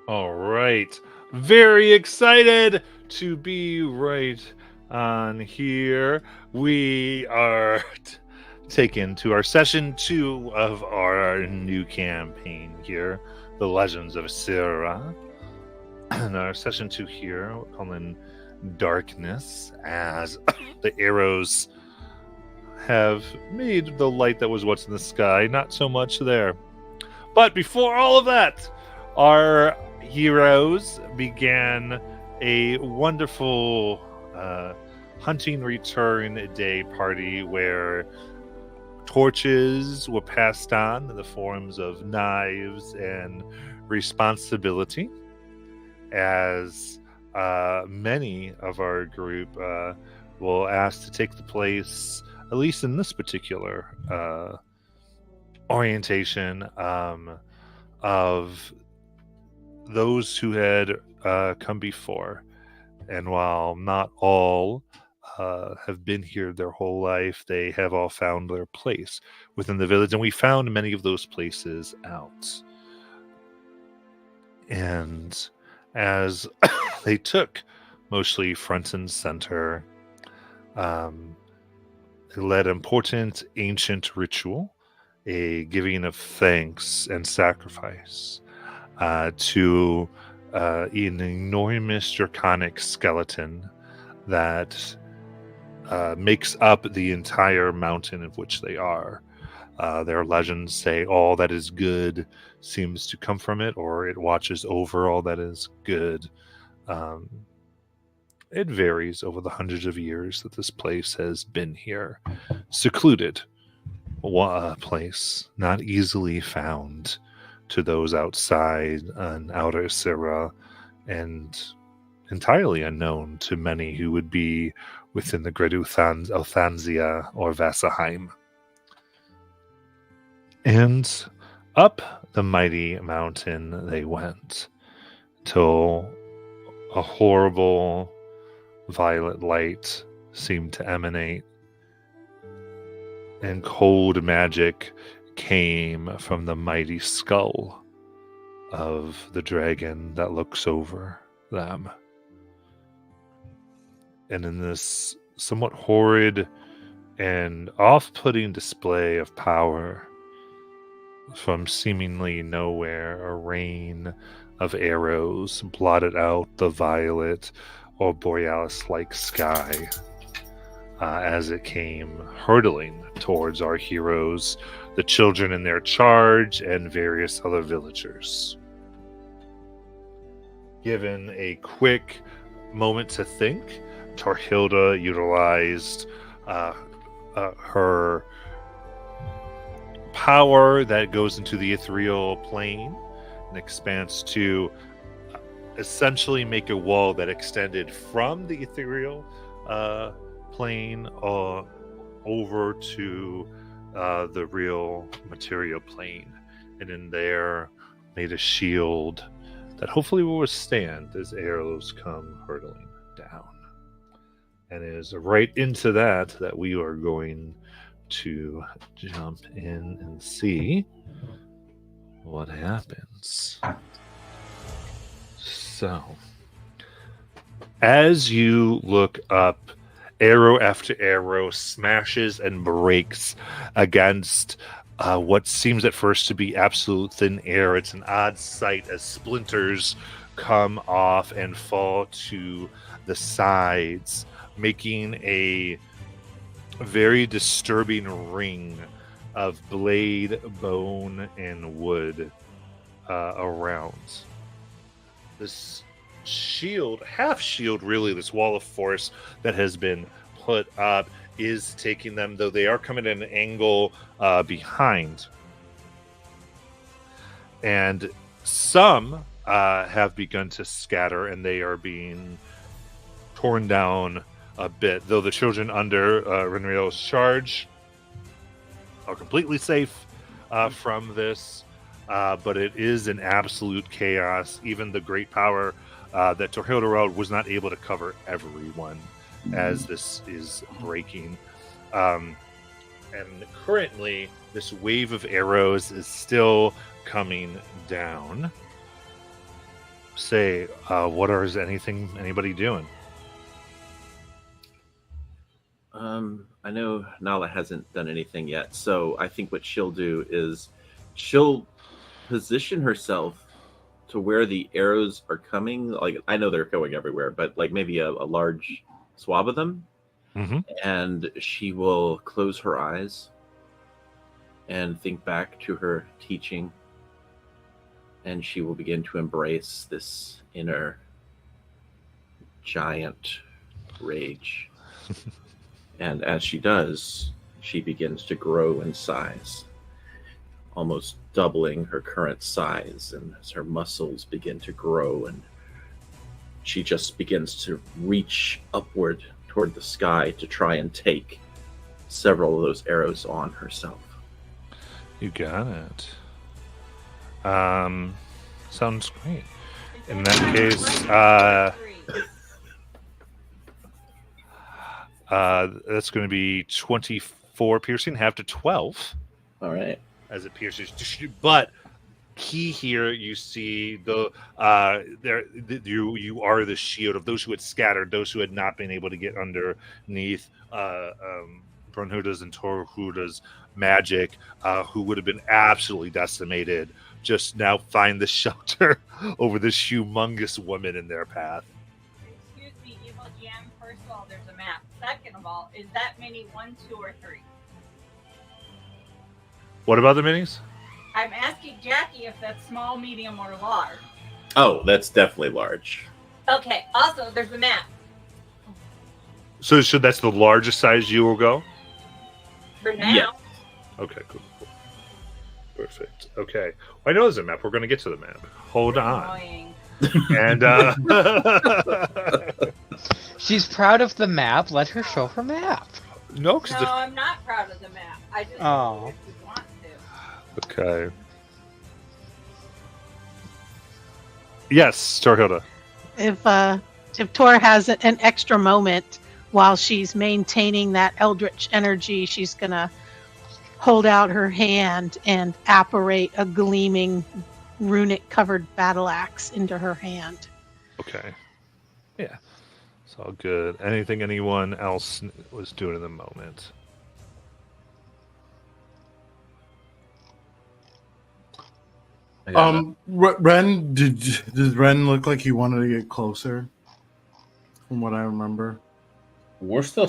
All right. Very excited to be right on here. We are taken to our session 2 of our new campaign here, The Legends of Syrah. And our session 2 here, we're calling Darkness, as the arrows have made the light that was what's in the sky not so much there. But before all of that, our heroes began a wonderful hunting return day party where torches were passed on in the forms of knives and responsibility, as many of our group will ask to take the place, at least in this particular orientation, of those who had come before. And while not all have been here their whole life, they have all found their place within the village, and we found many of those places out. And as they took mostly front and center, they led important ancient ritual, a giving of thanks and sacrifice to an enormous draconic skeleton that makes up the entire mountain of which they are. Their legends say all that is good seems to come from it, or it watches over all that is good. It varies over the hundreds of years that this place has been here. Secluded, a place not easily found to those outside an outer Syrah, and entirely unknown to many who would be within the Great Althansia or Vasselheim. And up the mighty mountain they went, till a horrible violet light seemed to emanate, and cold magic came from the mighty skull of the dragon that looks over them. And in this somewhat horrid and off-putting display of power, from seemingly nowhere, a rain of arrows blotted out the violet or borealis-like sky as it came hurtling towards our heroes, the children in their charge, and various other villagers. Given a quick moment to think, Torhilda utilized her power that goes into the ethereal plane and expands to essentially make a wall that extended from the ethereal plane over to the real material plane, and in there made a shield that hopefully will withstand as arrows come hurtling down. And it is right into that we are going to jump in and see what happens. So, as you look up, arrow after arrow smashes and breaks against what seems at first to be absolute thin air. It's an odd sight as splinters come off and fall to the sides, making a very disturbing ring of blade, bone, and wood around. This shield, half shield really, this wall of force that has been put up is taking them, though they are coming at an angle behind. And some have begun to scatter, and they are being torn down a bit, though the children under Renrio's charge are completely safe from this. But it is an absolute chaos. Even the great power that Torhilderod was not able to cover everyone as this is breaking. And currently, this wave of arrows is still coming down. Say, is anybody doing? I know Nala hasn't done anything yet, so I think what she'll do is she'll position herself to where the arrows are coming. Like, I know they're going everywhere, but like maybe a large swab of them. Mm-hmm. And she will close her eyes and think back to her teaching, and she will begin to embrace this inner giant rage. And as she does, she begins to grow in size, almost doubling her current size. And as her muscles begin to grow, and she just begins to reach upward toward the sky to try and take several of those arrows on herself. You got it. Sounds great. In that case, that's going to be 24 piercing, half to 12. All right. As it pierces, but key here, you see you are the shield of those who had scattered, those who had not been able to get underneath Brunhilda's and Torhilda's magic, who would have been absolutely decimated. Just now find the shelter over this humongous woman in their path. Excuse me, Evil GM. First of all, there's a map. Second of all, is that mini 1, 2, or 3? What about the minis? I'm asking Jackie if that's small, medium, or large. Oh, that's definitely large. Okay. Also, there's a map. So that's the largest size you will go? For now. Yeah. Okay, cool. Perfect. Okay. Well, I know there's a map. We're going to get to the map. Hold on. Annoying. And she's proud of the map. Let her show her map. No, because No, I'm not proud of the map. I just Oh. if you want to. Okay. Yes, Torhilda. If Tor has an extra moment while she's maintaining that eldritch energy, she's gonna hold out her hand and apparate a gleaming runic covered battle axe into her hand. Okay. Yeah. It's all good. Anything anyone else was doing in the moment? Ren, does Ren look like he wanted to get closer? From what I remember. We're still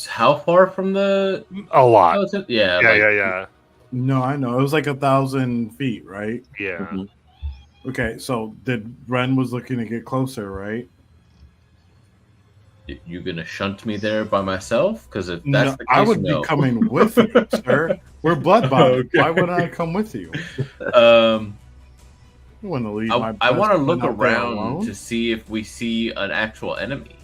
how far from the? A lot. Yeah. Yeah. No, I know. It was like 1,000 feet, right? Yeah. Mhm. Okay, so Ren was looking to get closer, right? You gonna shunt me there by myself? Because if that's No, the case, I would no. be coming with you, sir. We're blood bonded. Okay. Why would I come with you? Um, You want to leave I my want to best look friend out there around alone? to see if we see an actual enemy.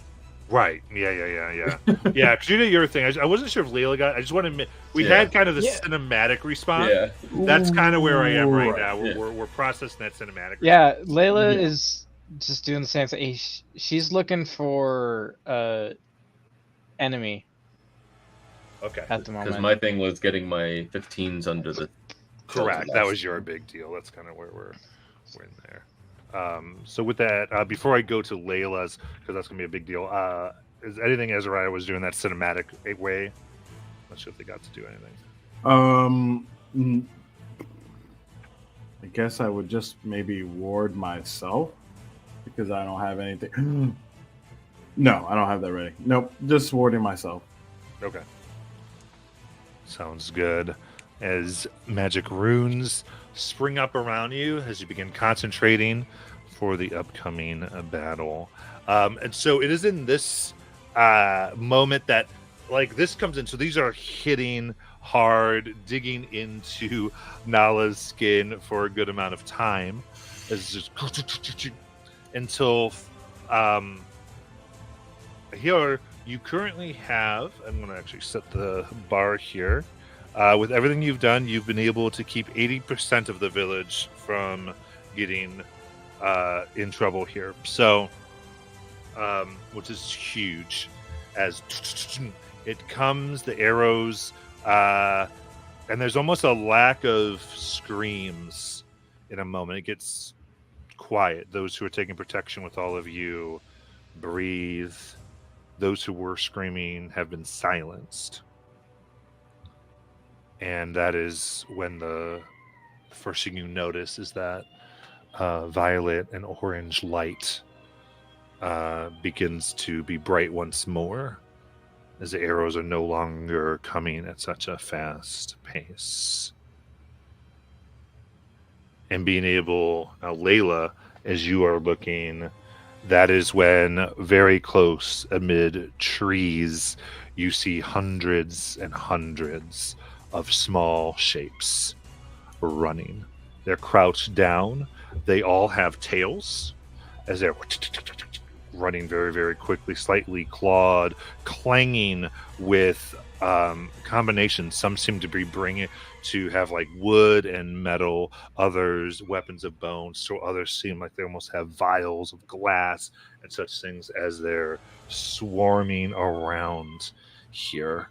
Right. Yeah. Yeah. Because you did your thing. I wasn't sure if Layla got. I just wanted to. We Yeah. had kind of the Yeah. cinematic response. Yeah. That's kind of where I am right Right. now. Yeah. We're processing that cinematic. Yeah, Layla Yeah. is just doing the same thing. She's looking for enemy. Okay. at the Because moment. my thing was getting my 15s under the. Correct. Delta That last was your time. big deal. That's kind of where we're in there. So with that, before I go to Layla's, because that's gonna be a big deal. Is anything Azariah was doing that cinematic way? Not sure if they got to do anything. Mm, I guess I would just maybe ward myself because I don't have anything. No, I don't have that ready. Nope, just warding myself. Okay. Sounds good. As magic runes spring up around you as you begin concentrating for the upcoming battle. And so it is in this moment that like this comes in. So these are hitting hard, digging into Nala's skin for a good amount of time. It's just until here you currently have, I'm going to actually set the bar here. With everything you've done, you've been able to keep 80% of the village from getting in trouble here. So, which is huge. As it comes, the arrows, and there's almost a lack of screams in a moment. It gets quiet. Those who are taking protection with all of you breathe. Those who were screaming have been silenced. And that is when the first thing you notice is that violet and orange light begins to be bright once more as the arrows are no longer coming at such a fast pace. And being able, now Layla, as you are looking, that is when very close amid trees, you see hundreds and hundreds of small shapes running. They're crouched down. They all have tails as they're running very, very quickly, slightly clawed, clanging with combinations. Some seem to be bringing to have like wood and metal, others weapons of bone, so others seem like they almost have vials of glass and such things as they're swarming around here.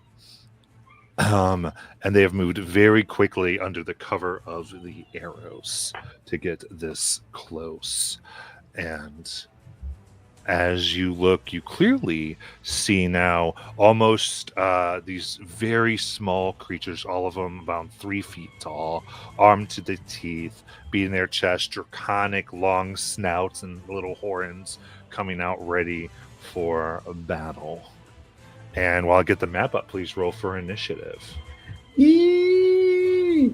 And they have moved very quickly under the cover of the arrows to get this close. And as you look, you clearly see now almost these very small creatures, all of them about 3 feet tall, armed to the teeth, beating their chest, draconic long snouts and little horns coming out ready for a battle. And while I get the map up, please roll for initiative. Eee!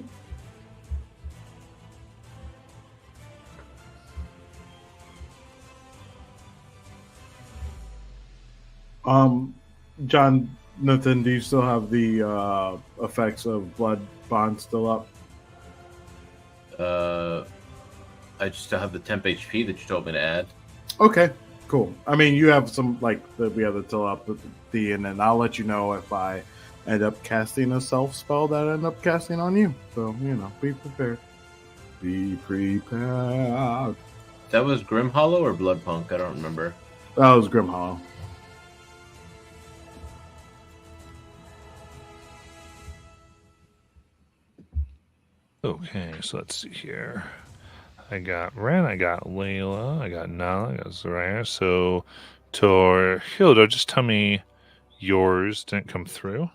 Jonathan, do you still have the effects of Blood Bond still up? I just still have the temp HP that you told me to add. Okay, cool. I mean, you have some like we have the still up with the, and then I'll let you know if I end up casting a self spell that I end up casting on you. So be prepared. Be prepared. That was Grim Hollow or Bloodpunk? I don't remember. That was Grim Hollow. Okay, so let's see here. I got Ren, I got Layla, I got Nala, I got Zaraya. So, Tor, Hilda, just tell me yours didn't come through.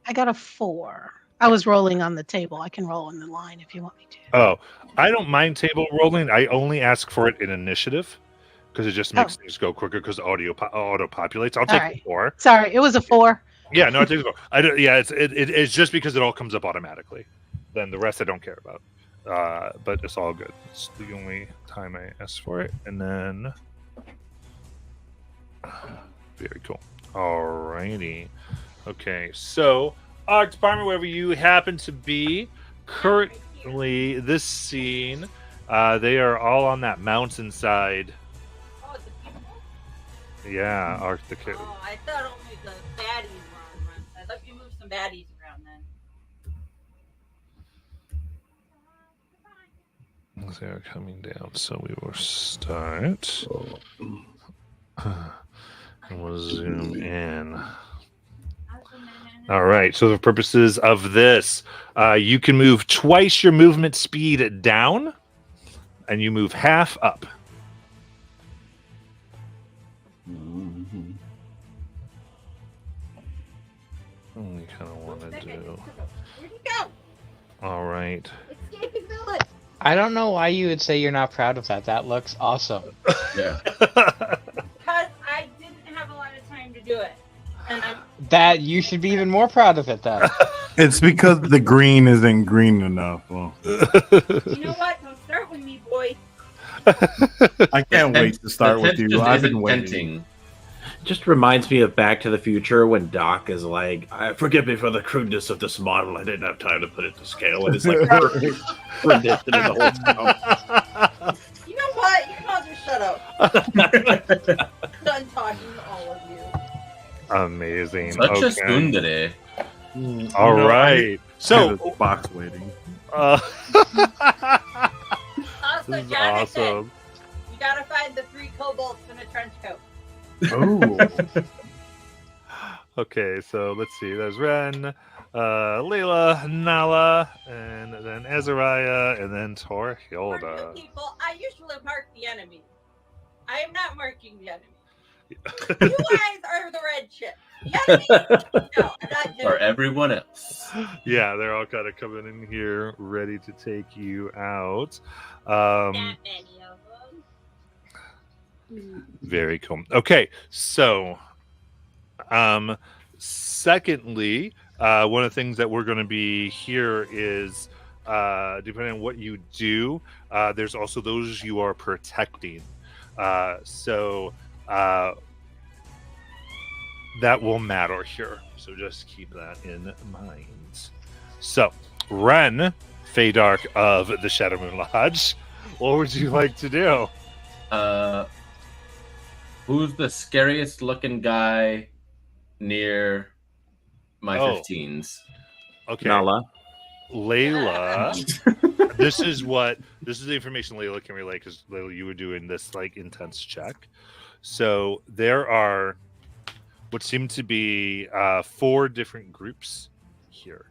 I got a 4. I was rolling on the table. I can roll on the line if you want me to. Oh, I don't mind table rolling. I only ask for it in initiative because it just makes things go quicker because auto populates. I'll take right. 4. Sorry, it was a 4. Yeah, no, I take 4. I don't, yeah, it's just because it all comes up automatically. Then the rest I don't care about. But it's all good. It's the only time I asked for it. And then very cool. Alrighty. Okay, so Art Department, wherever you happen to be, currently this scene, they are all on that mountainside. Oh, the people? Yeah, Art the Oh, I thought only the baddies were on. I thought you moved some baddies around then. They are coming down, so we will start. And we'll zoom in. All right. So, for purposes of this, you can move twice your movement speed down, and you move half up. Mhm. We kind of want to do. Where'd he go? All right. Escaping village. I don't know why you would say you're not proud of that. That looks awesome. Yeah. Because I didn't have a lot of time to do it. And I'm That you should be even more proud of it then. It's because the green isn't green enough. Well, you know what? Don't start with me, boy. I can't wait to start The with tent you. just I've isn't been waiting. tempting. Just reminds me of Back to the Future when Doc is like, "Forgive me for the crudeness of this model. I didn't have time to put it to scale." And it's like rendition of the whole stuff. You know what? You can all just shut up. I'm done talking to all of you. Amazing. Such a Okay. tsundere. All No, right. So So, box waiting. Also, this is Jonathan, awesome. you gotta find the 3 kobolds in a trench coat. Oh, Okay, so let's see. There's Ren, Layla, Nala, and then Azariah, and then For new Torhilda. people, I usually mark the enemy. I am not marking the enemy. You guys are the red ship. The enemy? No, I'm not doing Or it. everyone else. Yeah, they're all kind of coming in here ready to take you out. That many of them. Very cool. Okay, so secondly, one of the things that we're going to be here is depending on what you do, there's also those you are protecting. So that will matter here. So just keep that in mind. So, Ren, Feydark of the Shadow Moon Lodge, what would you like to do? Who's the scariest looking guy near my Oh. 15s? Okay, Nala. Layla. This is the information Layla can relay because Layla, you were doing this like intense check. So there are what seem to be 4 different groups here.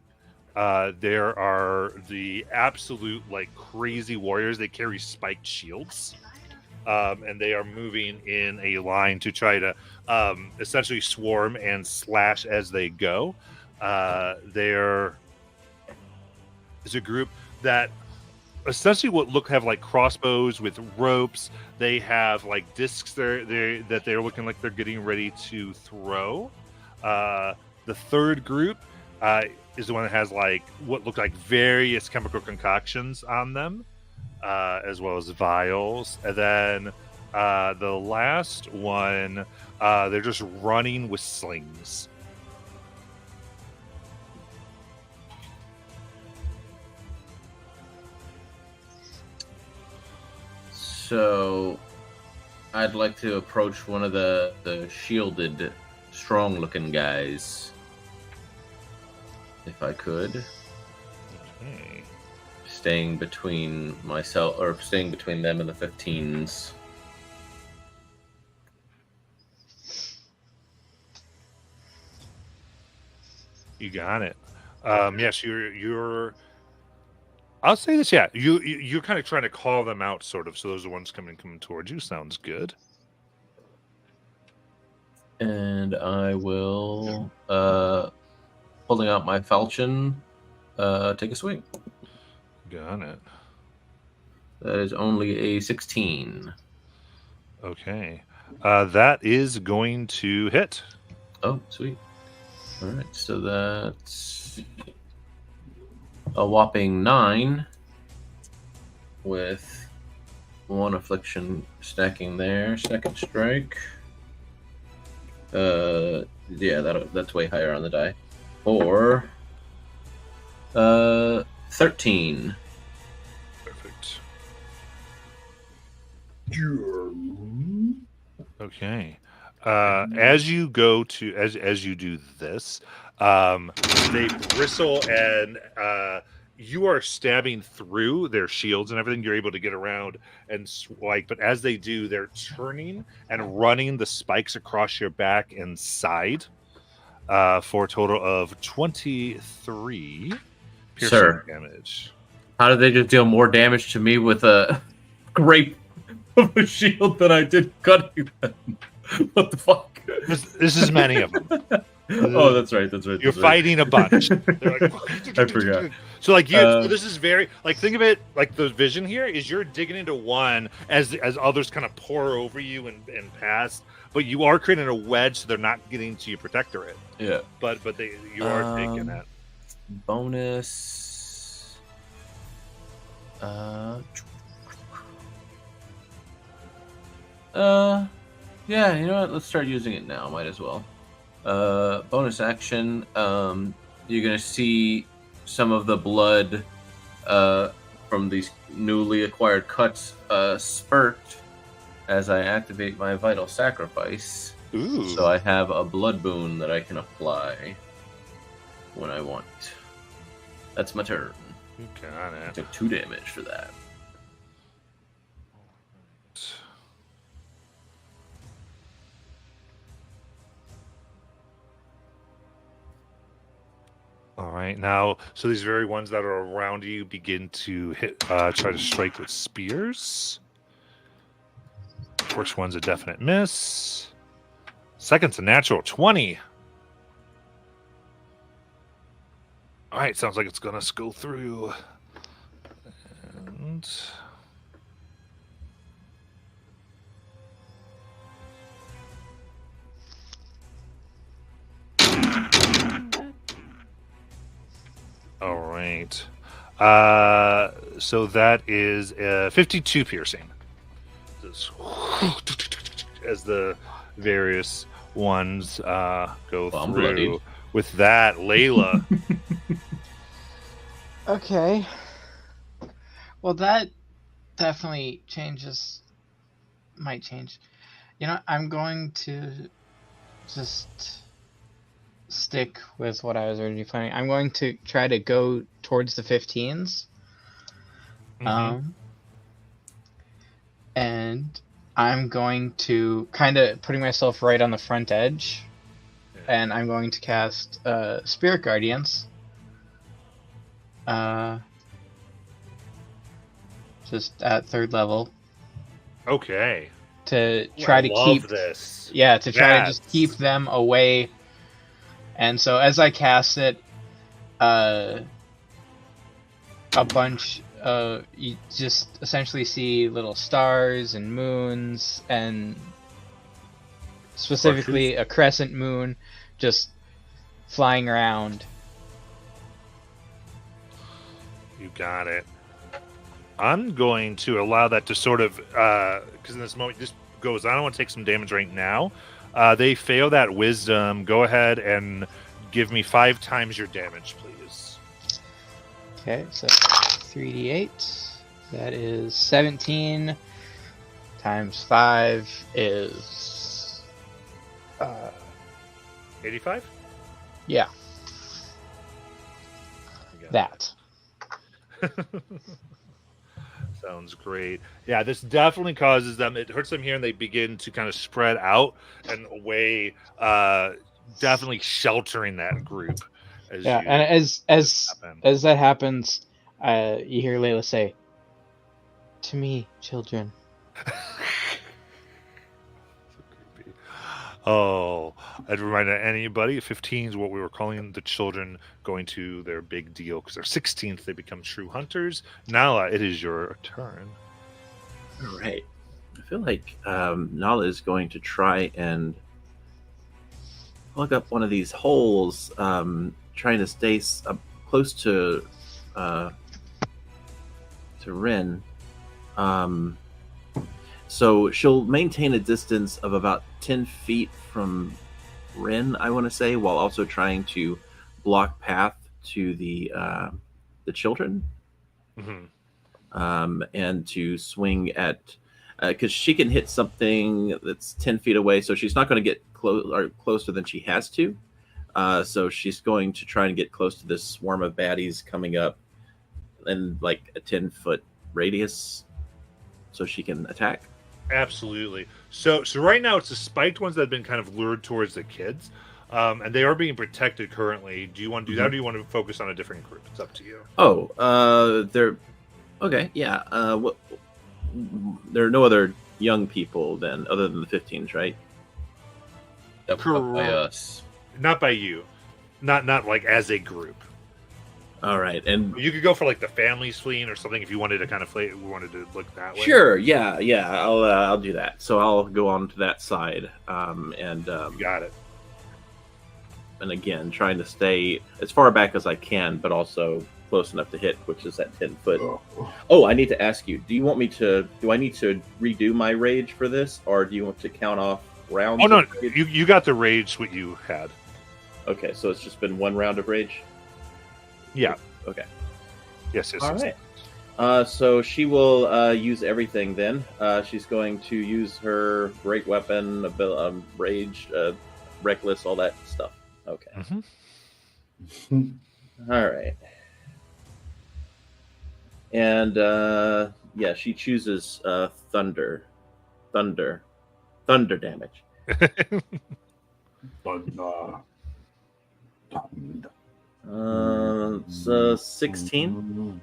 There are the absolute like crazy warriors. They carry spiked shields, and they are moving in a line to try to essentially swarm and slash as they go. There is a group that essentially have like crossbows with ropes. They have like discs that they're looking like they're getting ready to throw. The third group is the one that has like what look like various chemical concoctions on them, as well as vials. And then the last one, they're just running with slings. So, I'd like to approach one of the shielded, strong-looking guys, if I could, Okay. staying between them and the 15s. You got it. Yes, you're. I'll say this. Yeah, you're kind of trying to call them out, sort of. So those are the ones coming towards you. Sounds good. And I will, pulling out my falchion, take a swing. Got it. That is only a 16. Okay, that is going to hit. Oh, sweet. All right, so that's a whopping 9 with 1 affliction stacking there. Second strike. Yeah, that's way higher on the die. For 13. Perfect. Okay. As you go to as you do this, they bristle and you are stabbing through their shields and everything. You're able to get around and swipe, but as they do, they're turning and running the spikes across your back and side. for a total of 23 piercing Sir. damage. How did they just deal more damage to me with a grape of a shield than I did cutting them? What the fuck? This is many of them. Oh, that's right. That's right. You're that's right. fighting a bunch. They're like, I forgot. So like you, Uh, this is very like think of it like the vision here is you're digging into one as others kind of pour over you and pass, but you are creating a wedge so they're not getting to your protectorate. Yeah. But you are taking it. Bonus. Yeah, you know what? Let's start using it now. Might as well. Bonus action. You're gonna see some of the blood from these newly acquired cuts spurt as I activate my vital sacrifice. Ooh. So I have a blood boon that I can apply when I want. That's my turn. You got I it. took 2 damage for that. All right, now, so these very ones that are around you begin to hit, try to strike with spears. First one's a definite miss. Second's a natural 20. All right, sounds like it's gonna go through. And all right. So that is 52 piercing. Just as the various ones go Well, I'm through. bloodied. With that, Layla. Okay. Well, that definitely changes. Might change. You know, I'm going to just stick with what I was already planning. I'm going to try to go towards the 15s. And I'm going to kind of putting myself right on the front edge. And I'm going to cast Spirit Guardians. Just at 3rd level Okay. to try to I love keep this. to try to just Yes. keep them away. And so as I cast it, a bunch you just essentially see little stars and moons, and specifically a crescent moon just flying around. You got it. I'm going to allow that to sort of, because in this moment, this goes, I don't want to take some damage right now. They fail that wisdom. Go ahead and give me 5 times your damage, please. Okay, so 3d8. That is 17 times 5 is 85? yeah, You got that. it. Sounds great. Yeah, this definitely causes them, it hurts them here, and they begin to kind of spread out and away, definitely sheltering that group. As Yeah, you and happen. as that happens, you hear Layla say, "To me, children." Oh, I'd remind anybody, 15 is what we were calling the children going to their big deal, because they're 16th, they become true hunters. Nala, it is your turn. All right. I feel like Nala is going to try and plug up one of these holes, trying to stay close to Rin. So she'll maintain a distance of about 10 feet from Rin, I want to say, while also trying to block path to the children. Mm-hmm. And to swing at, because she can hit something that's 10 feet away, so she's not going to get closer than she has to. So she's going to try and get close to this swarm of baddies coming up in like a 10-foot radius, so she can attack. Absolutely. So right now it's the spiked ones that have been kind of lured towards the kids. and they are being protected currently. Do you want to do that, or do you want to focus on a different group? It's up to you. They're okay. Yeah. There are no other young people then, other than the 15s, right? That was up by us. Not by you, not like as a group. All right, and You could go for like the family fleeing or something if you wanted to kind of wanted to look that way. sure, yeah. I'll do that. So I'll go on to that side, Got it. and again, trying to stay as far back as I can, but also close enough to hit, which is at 10 foot. Oh, I need to ask you: do I need to redo my rage for this, or do you want to count off rounds? Oh no, of rage? you got the rage what you had. Okay, so it's just been one round of rage. Yeah. Okay. Yes. All right. So she will use everything then. She's going to use her great weapon, rage, reckless, all that stuff. Okay. Mhm. All right. And yeah, she chooses thunder damage. So 16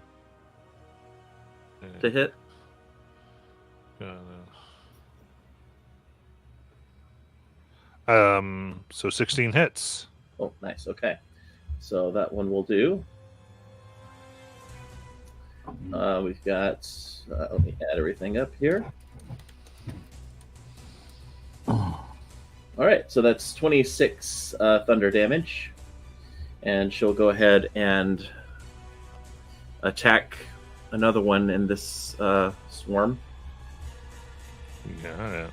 to hit. So 16 hits. Oh, nice. Okay. So that one will do. We've got. Let me add everything up here. All right. So that's 26 thunder damage. And she'll go ahead and attack another one in this swarm. Got it.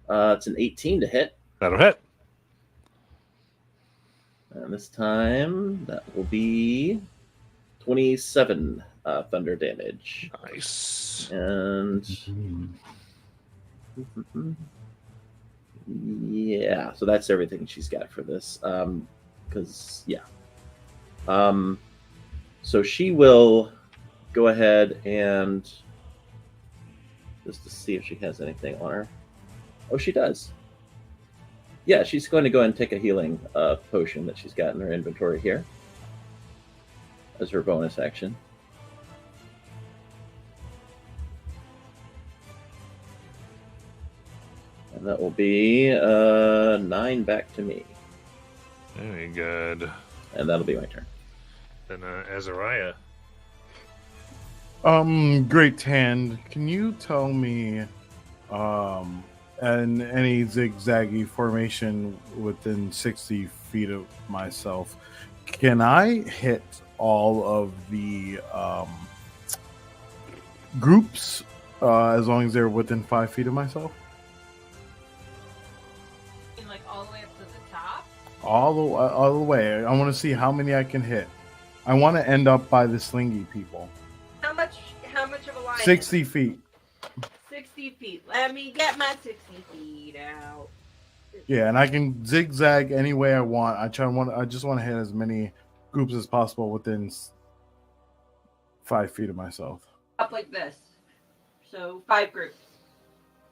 It's an 18 to hit. That'll hit. And this time, that will be 27 thunder damage. Nice. And yeah, so that's everything she's got for this. Because, yeah. So she will go ahead and just to see if she has anything on her. Oh, she does. Yeah, she's going to go and take a healing potion that she's got in her inventory here as her bonus action. And that will be 9 back to me. Very good. And that'll be my turn. Then Azariah. Great Hand, can you tell me, in any zigzaggy formation within 60 feet of myself, can I hit all of the groups as long as they're within 5 feet of myself? Like all the way up to the top. All the way. I want to see how many I can hit. I want to end up by the slingy people. How much of a line? 60 feet. 60 feet. Let me get my 60 feet out. Yeah, and I can zigzag any way I want. I just want to hit as many groups as possible within 5 feet of myself. Up like this. So 5 groups.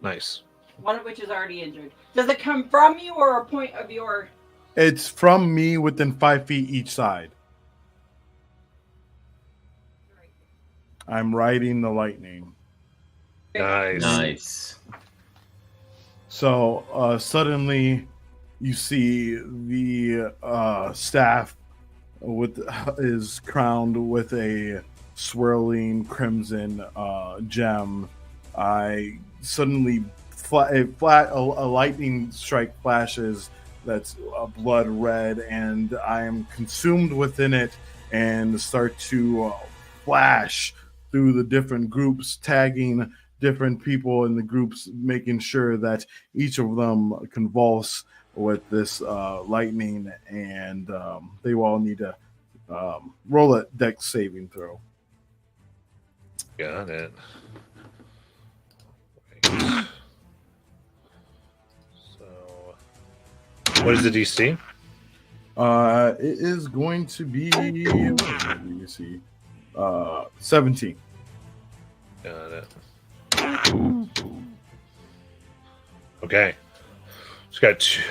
Nice. One of which is already injured. Does it come from you or a point of your... It's from me within 5 feet each side. I'm riding the lightning. Nice. Nice. So suddenly you see the staff is crowned with a swirling crimson gem. I suddenly a lightning strike flashes that's blood red, and I am consumed within it and start to flash through the different groups, tagging different people in the groups, making sure that each of them convulse with this lightning, and they all need to roll a dex saving throw. Got it. So, what is the DC? It is going to be, let me see, 17. Got it. Okay. It's got two.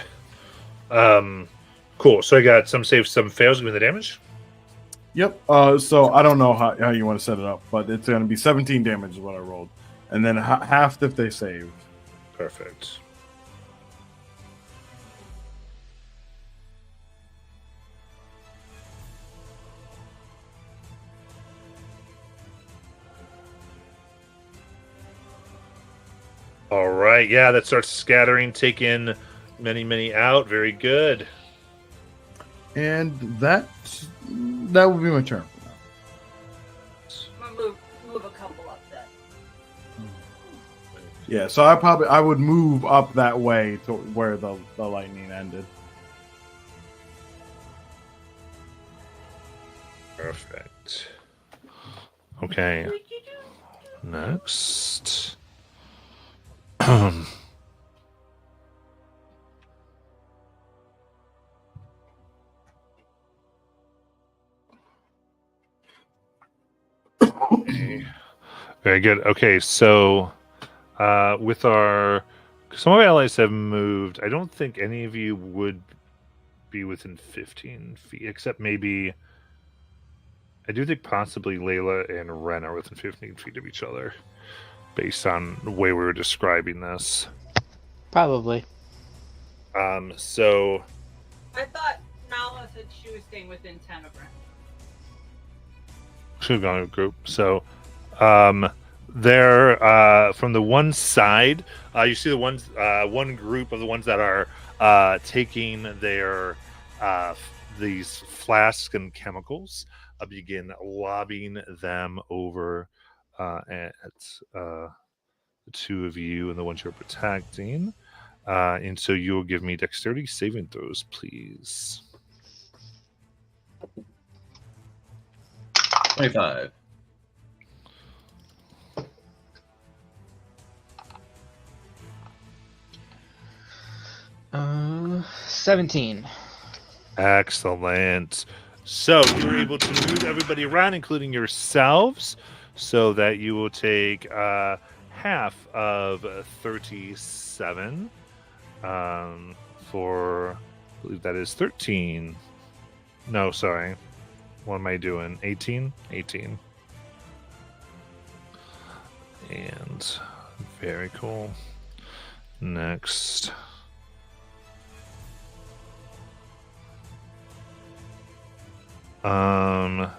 Cool. So I got some saves, some fails. Give me the damage. Yep. So I don't know how you want to set it up, but it's going to be 17 damage is what I rolled, and then half if they save. Perfect. All right. Yeah, that starts scattering, taking many out. Very good. And that would be my turn. I'm gonna move a couple up then. Yeah, so I would move up that way to where the lightning ended. Perfect. Okay. Next. Okay. Very good. Okay, so with some of our allies have moved. I don't think any of you would be within 15 feet, except maybe. I do think possibly Layla and Ren are within 15 feet of each other, based on the way we were describing this. Probably. So I thought Nala said she was staying within 10 of Ren. should have gone to a group. So, they're from the one side. You see the ones, one group of the ones that are taking their these flasks and chemicals. Begin lobbing them over at the two of you and the ones you're protecting. And so you'll give me dexterity saving throws, please. 25. Uh, 17. Excellent. So you were able to move everybody around, including yourselves, so that you will take half of 37 for, I believe that is 13. No, sorry. What am I doing? 18? 18. And very cool. Next. All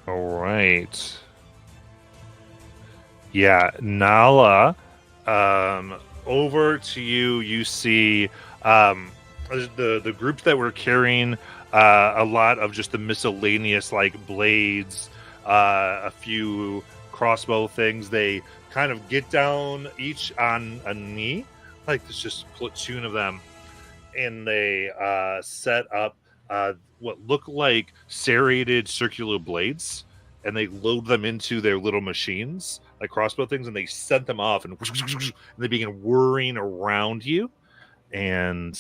right. Yeah, Nala. Over to you. You see the group that were carrying a lot of just the miscellaneous like blades, a few crossbow things. They kind of get down each on a knee, like there's just a platoon of them, and they set up what look like serrated circular blades, and they load them into their little machines, like crossbow things, and they set them off, and they begin whirring around you. And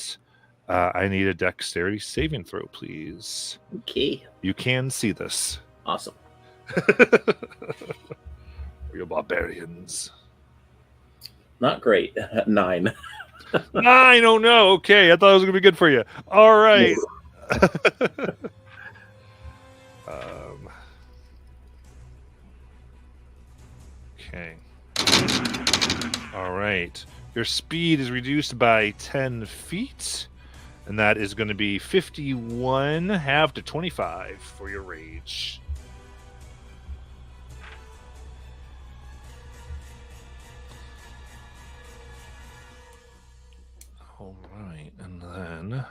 I need a dexterity saving throw, please. Okay. You can see this. Awesome. Real barbarians. Not great. 9. 9. Oh no. Okay, I thought it was gonna be good for you. All right. Okay. All right. Your speed is reduced by 10 feet, and that is going to be 51 half to 25 for your rage. All right, and then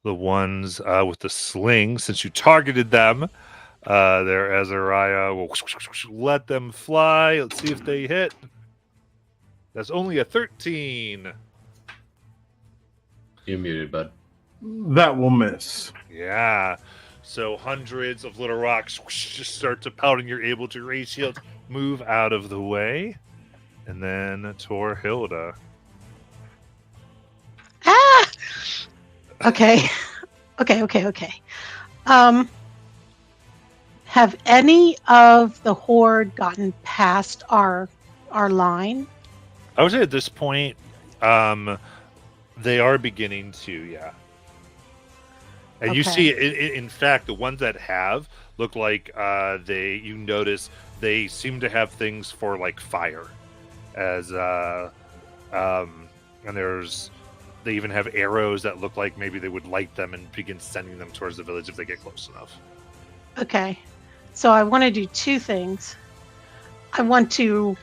the ones with the sling, since you targeted them, there, Azariah will let them fly. Let's see if they hit. That's only a 13. You're muted, bud. That will miss. Yeah. So hundreds of little rocks just start to pout, and you're able to raise shield, move out of the way, and then Torhilda. Ah! Okay. Okay. Have any of the horde gotten past our line? I would say at this point, they are beginning to, yeah. And you Okay. see, in fact, the ones that have look like you notice they seem to have things for like fire, as and they even have arrows that look like maybe they would light them and begin sending them towards the village if they get close enough. Okay. So I want to do two things. I want to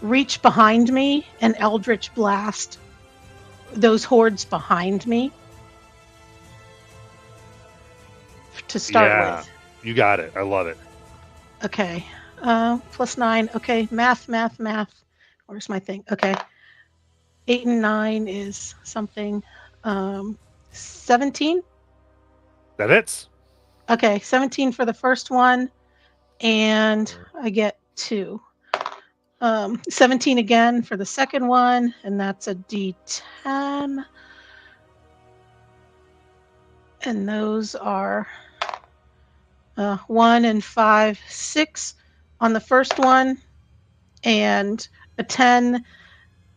reach behind me and Eldritch Blast those hordes behind me to start with. You got it. I love it. Okay. +9. Okay. Math. Where's my thing? Okay. 8 and 9 is something. 17. That hits. Okay. 17 for the first one. And I get 2. 17 again for the second one. And that's a D10. And those are 1 and 5, 6 on the first one, and a 10,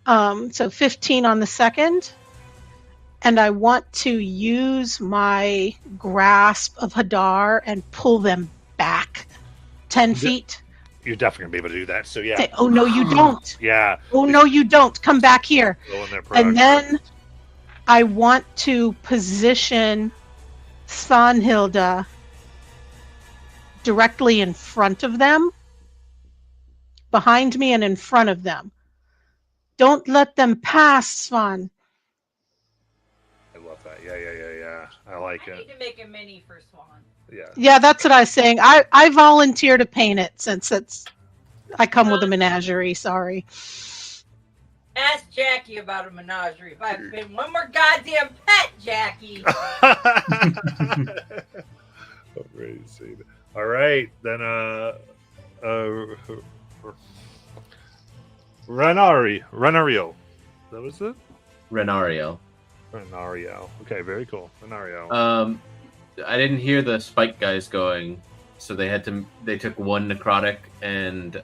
so 15 on the second. And I want to use my grasp of Hadar and pull them back 10 feet. You're definitely gonna be able to do that. So yeah. Say, oh no, you don't. Yeah. Oh no, you don't. Come back here. Slow in their And progress. then I want to position Svanhilda directly in front of them, behind me and in front of them. Don't let them pass, Svan. I love that. Yeah. I like I it. need to make a mini for Swan. Yeah. Yeah, that's what I was saying. I volunteer to paint it since I come with a menagerie. Sorry. Ask Jackie about a menagerie. If I've been one more goddamn pet, Jackie. Amazing. All right, then. Renario. That was it. Renario. Renario. Okay, very cool. Renario. I didn't hear the spike guys going, so they took one necrotic and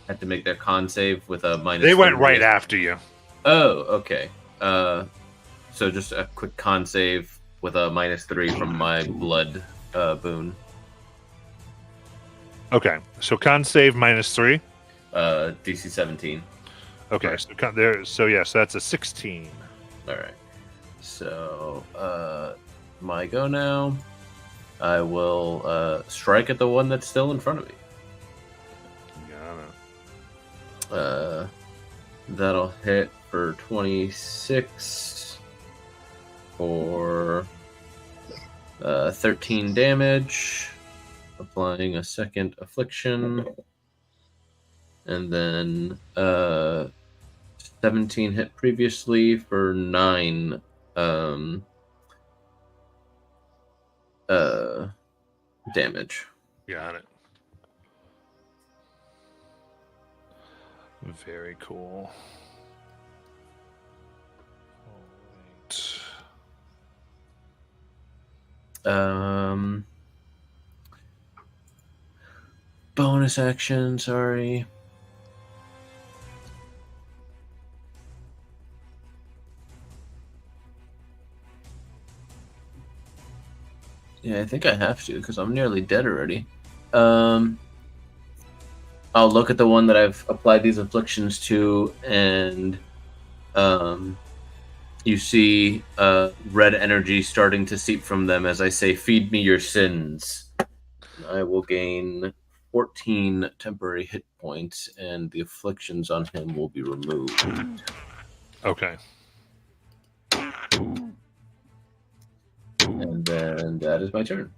had to make their con save with a minus. They went 3. right after you. Oh, okay. So just a quick con save with a -3 from my blood boon. Okay, so con save -3. DC 17. Okay, Right. so that's a 16. All right. So my go now. I will strike at the one that's still in front of me. Got it. That'll hit for 26 for 13 damage, applying a second affliction, and then 17 hit previously for 9 damage. Got it. Very cool. Alright. Bonus action, sorry. Yeah, I think I have to because I'm nearly dead already. I'll look at the one that I've applied these afflictions to, and you see red energy starting to seep from them as I say, "Feed me your sins." I will gain 14 temporary hit points, and the afflictions on him will be removed. Okay. And then that is my turn.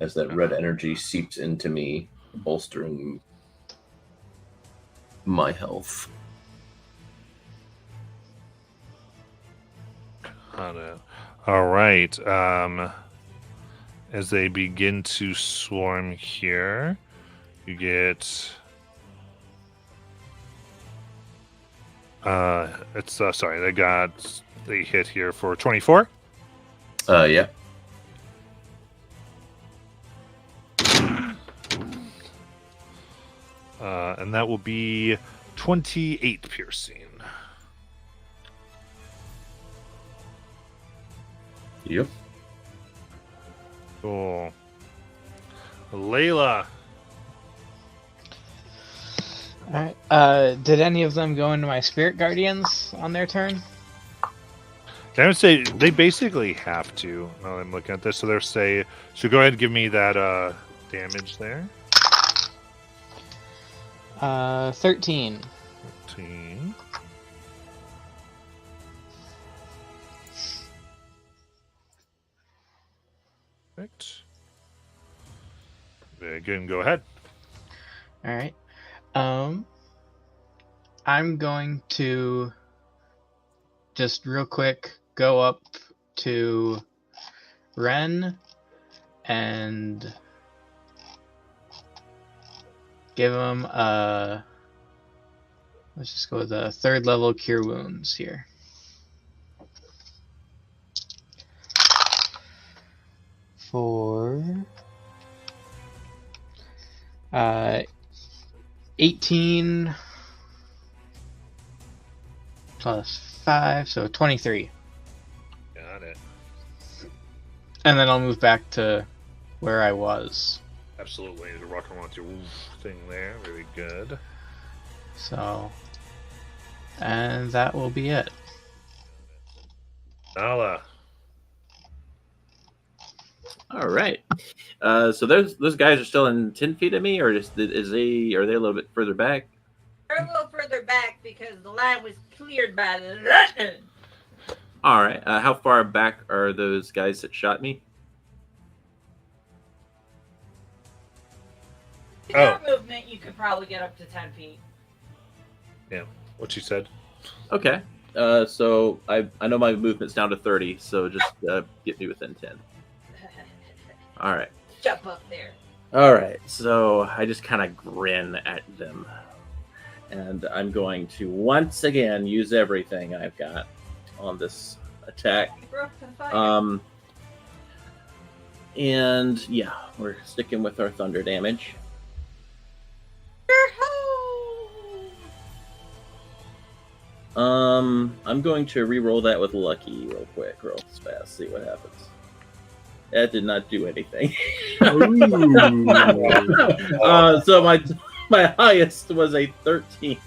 As that red energy seeps into me, bolstering my health. Got it. All right. As they begin to swarm here, you get. They hit here for 24. Yeah. And that will be 28 piercing. Yep. Cool. Layla. Alright. Did any of them go into my spirit guardians on their turn? I would say they basically have to. Now I'm looking at this, so they'll say. So go ahead and give me that damage there. 13. 13. Perfect. Very good. And go ahead. All right. I'm going to just real quick go up to Ren and give him a. Let's just go with a 3rd level cure wounds here. For 18 plus 5, so 23. Got it. And then I'll move back to where I was. Absolutely. You're rocking on with your thing there. Very good. So, and that will be it. Nala. All right. So those guys are still in 10 feet of me, or are they a little bit further back? They're a little further back because the line was cleared by the. All right. How far back are those guys that shot me? With your movement, you could probably get up to 10 feet. Yeah. What she said. Okay. So I know my movement's down to 30, so just get me within 10. All right. Jump up there. All right. So I just kind of grin at them, and I'm going to once again use everything I've got on this attack. And yeah, we're sticking with our thunder damage. I'm going to re-roll that with lucky real quick, real fast, see what happens. That did not do anything. So my highest was a 13.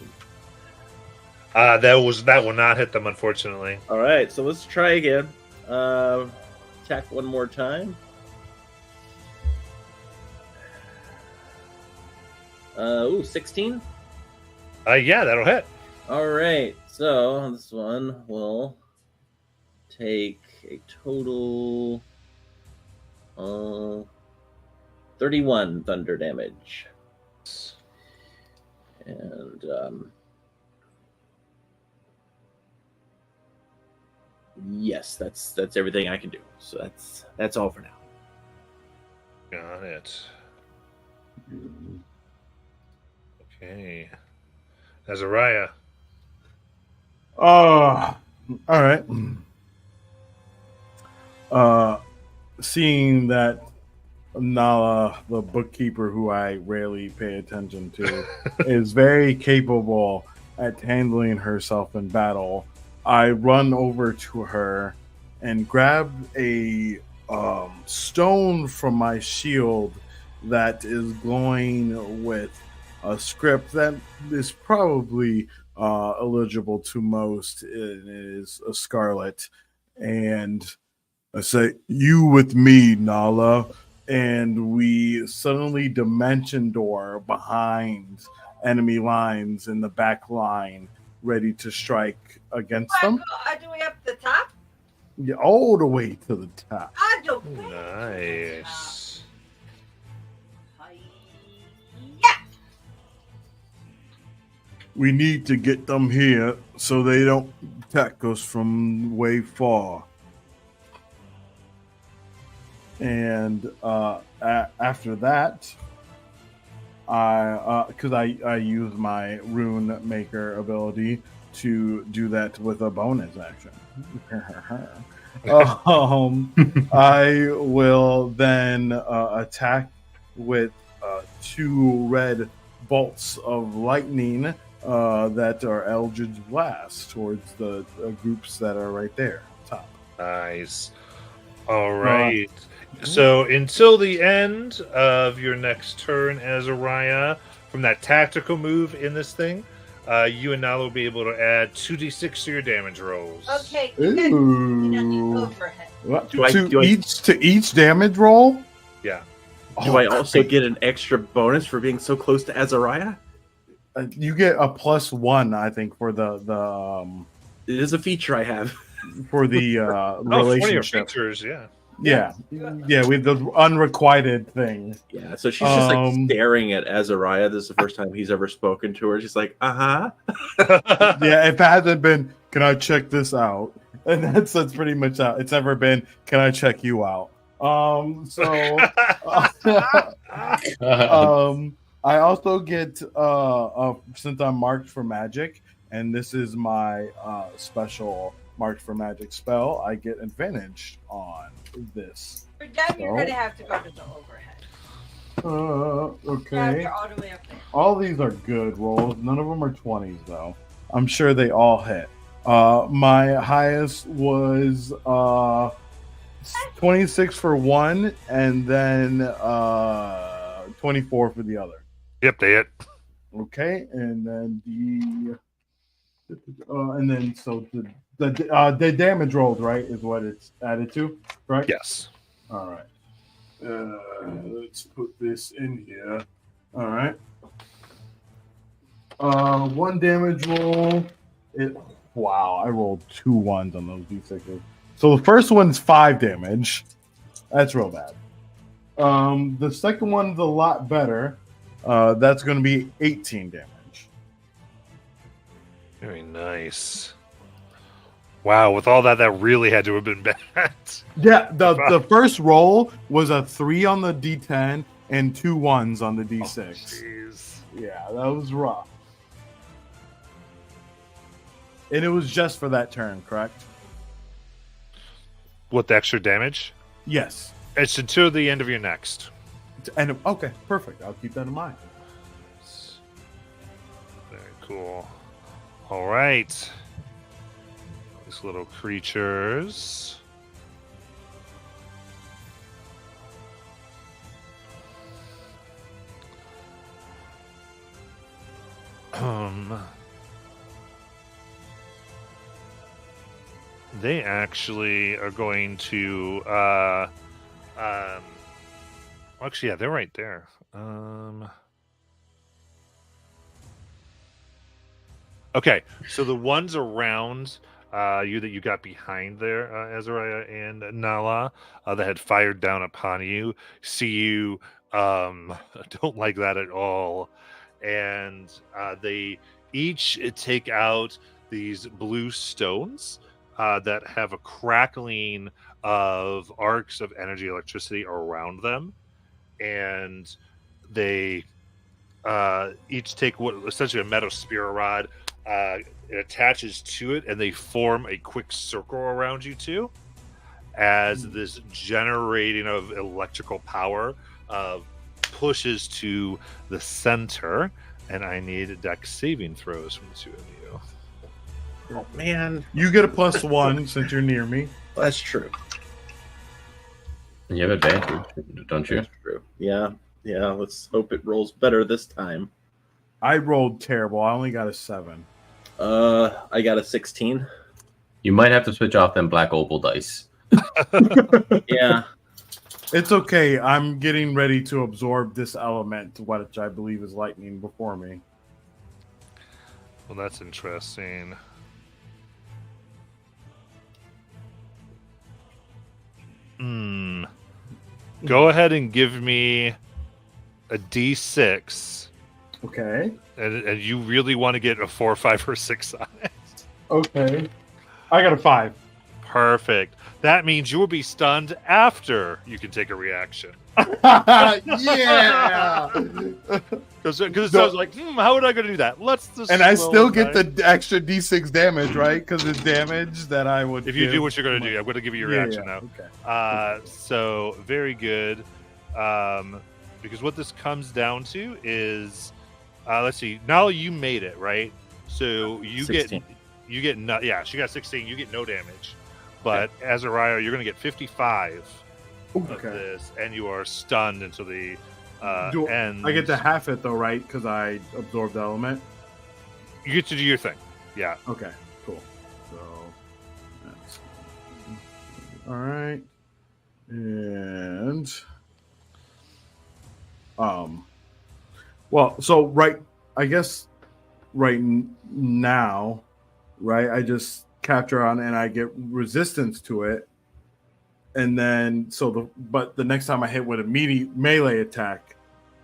That will not hit them, unfortunately. All right, so let's try again. Attack one more time. 16. Yeah, that'll hit. All right, so this one will take a total 31 thunder damage. And yes, that's everything I can do. So that's all for now. Got it. Okay. Azariah. All right. Seeing that Nala, the bookkeeper who I rarely pay attention to, is very capable at handling herself in battle, I run over to her and grab a stone from my shield that is glowing with a script that is probably eligible to most. It is a scarlet, and I say, "You with me, Nala," and we suddenly dimension door behind enemy lines in the back line, ready to strike against them. Do we up the top? Yeah, all the way to the top. Nice. We need to get them here so they don't attack us from way far. And after that, because I use my Rune Maker ability to do that with a bonus action. I will then attack with 2 red bolts of lightning that are Eldritch Blast towards the groups that are right there top. Nice. All right. So until the end of your next turn, Azariah, from that tactical move in this thing, you and Nala will be able to add 2d6 to your damage rolls. Okay, you guys need on the Ooh. overhead. What? Do I- to do I- each damage roll? Yeah. Do Oh, I also great. get an extra bonus for being so close to Azariah? You get a +1, I think, for the It is a feature I have. for the Oh, one of your relationship. features, yeah. Yeah, with the unrequited thing. Yeah, so she's just like Um, staring at Azariah. This is the first time he's ever spoken to her. She's like, Yeah, if it hasn't been, can I check this out? And that's pretty much how it's ever been. Can I check you out? So I also get since I'm marked for magic, and this is my special marked for magic spell, I get advantage on this. For them, you're So? going to have to go to the overhead. Yeah, Okay. they're all the way up there. All these are good rolls. None of them are 20s though. I'm sure they all hit. My highest was 26 for one, and then 24 for the other. Yep, they hit. Okay, and then the damage rolled, right, is what it's added to, right? Yes. All right. Let's put this in here. All right. One damage roll. Wow, I rolled 2 1s on those d6s. So the first one's 5 damage. That's real bad. The second one's a lot better. That's going to be 18 damage. Very nice. Wow, with all that really had to have been bad. Yeah, the first roll was a 3 on the d10 and 2 1s on the d6. Jeez. Yeah, that was rough. And it was just for that turn, correct? What, the extra damage? Yes. It's until the end of your next. And okay, perfect. I'll keep that in mind. Very cool. All right. These little creatures. They actually are going to actually, yeah, they're right there. Okay, so the ones around you that you got behind there, Azariah and Nala, that had fired down upon you, see you don't like that at all, and they each take out these blue stones that have a crackling of arcs of energy, electricity around them, and they each take what essentially a metal spear rod. It attaches to it, and they form a quick circle around you two, as this generating of electrical power pushes to the center. And I need dex saving throws from the two of you. oh man, You get a +1 since you're near me. that's true. You have advantage, don't you? That's true. Yeah. Let's hope it rolls better this time. I rolled terrible. I only got a 7. I got a 16. You might have to switch off them black opal dice. Yeah. It's okay. I'm getting ready to absorb this element, which I believe is lightning, before me. Well, that's interesting. Go ahead and give me a D6. Okay. And you really want to get a 4, 5, or 6 on it. Okay. I got a 5. Perfect. That means you will be stunned after you can take a reaction. Yeah. Because it sounds like, how would I go to do that? Let's just. And I slow still it get down. the extra d6 damage, right? Because it's damage that I would. If you do give. what you're going to do, I'm going to give you your Yeah, reaction yeah, now. Okay. So very good. Because what this comes down to is let's see. Now you made it, right? So you 16. get no, yeah, she got 16. You get no damage. But Azariah, you're going to get 55 of Okay. this, and you are stunned until the end. I get to half it though, right? Because I absorbed the element. You get to do your thing. Yeah. Okay, cool. So that's all right. And well, so I guess now, right? I just capture on and I get resistance to it. And then but the next time I hit with a melee attack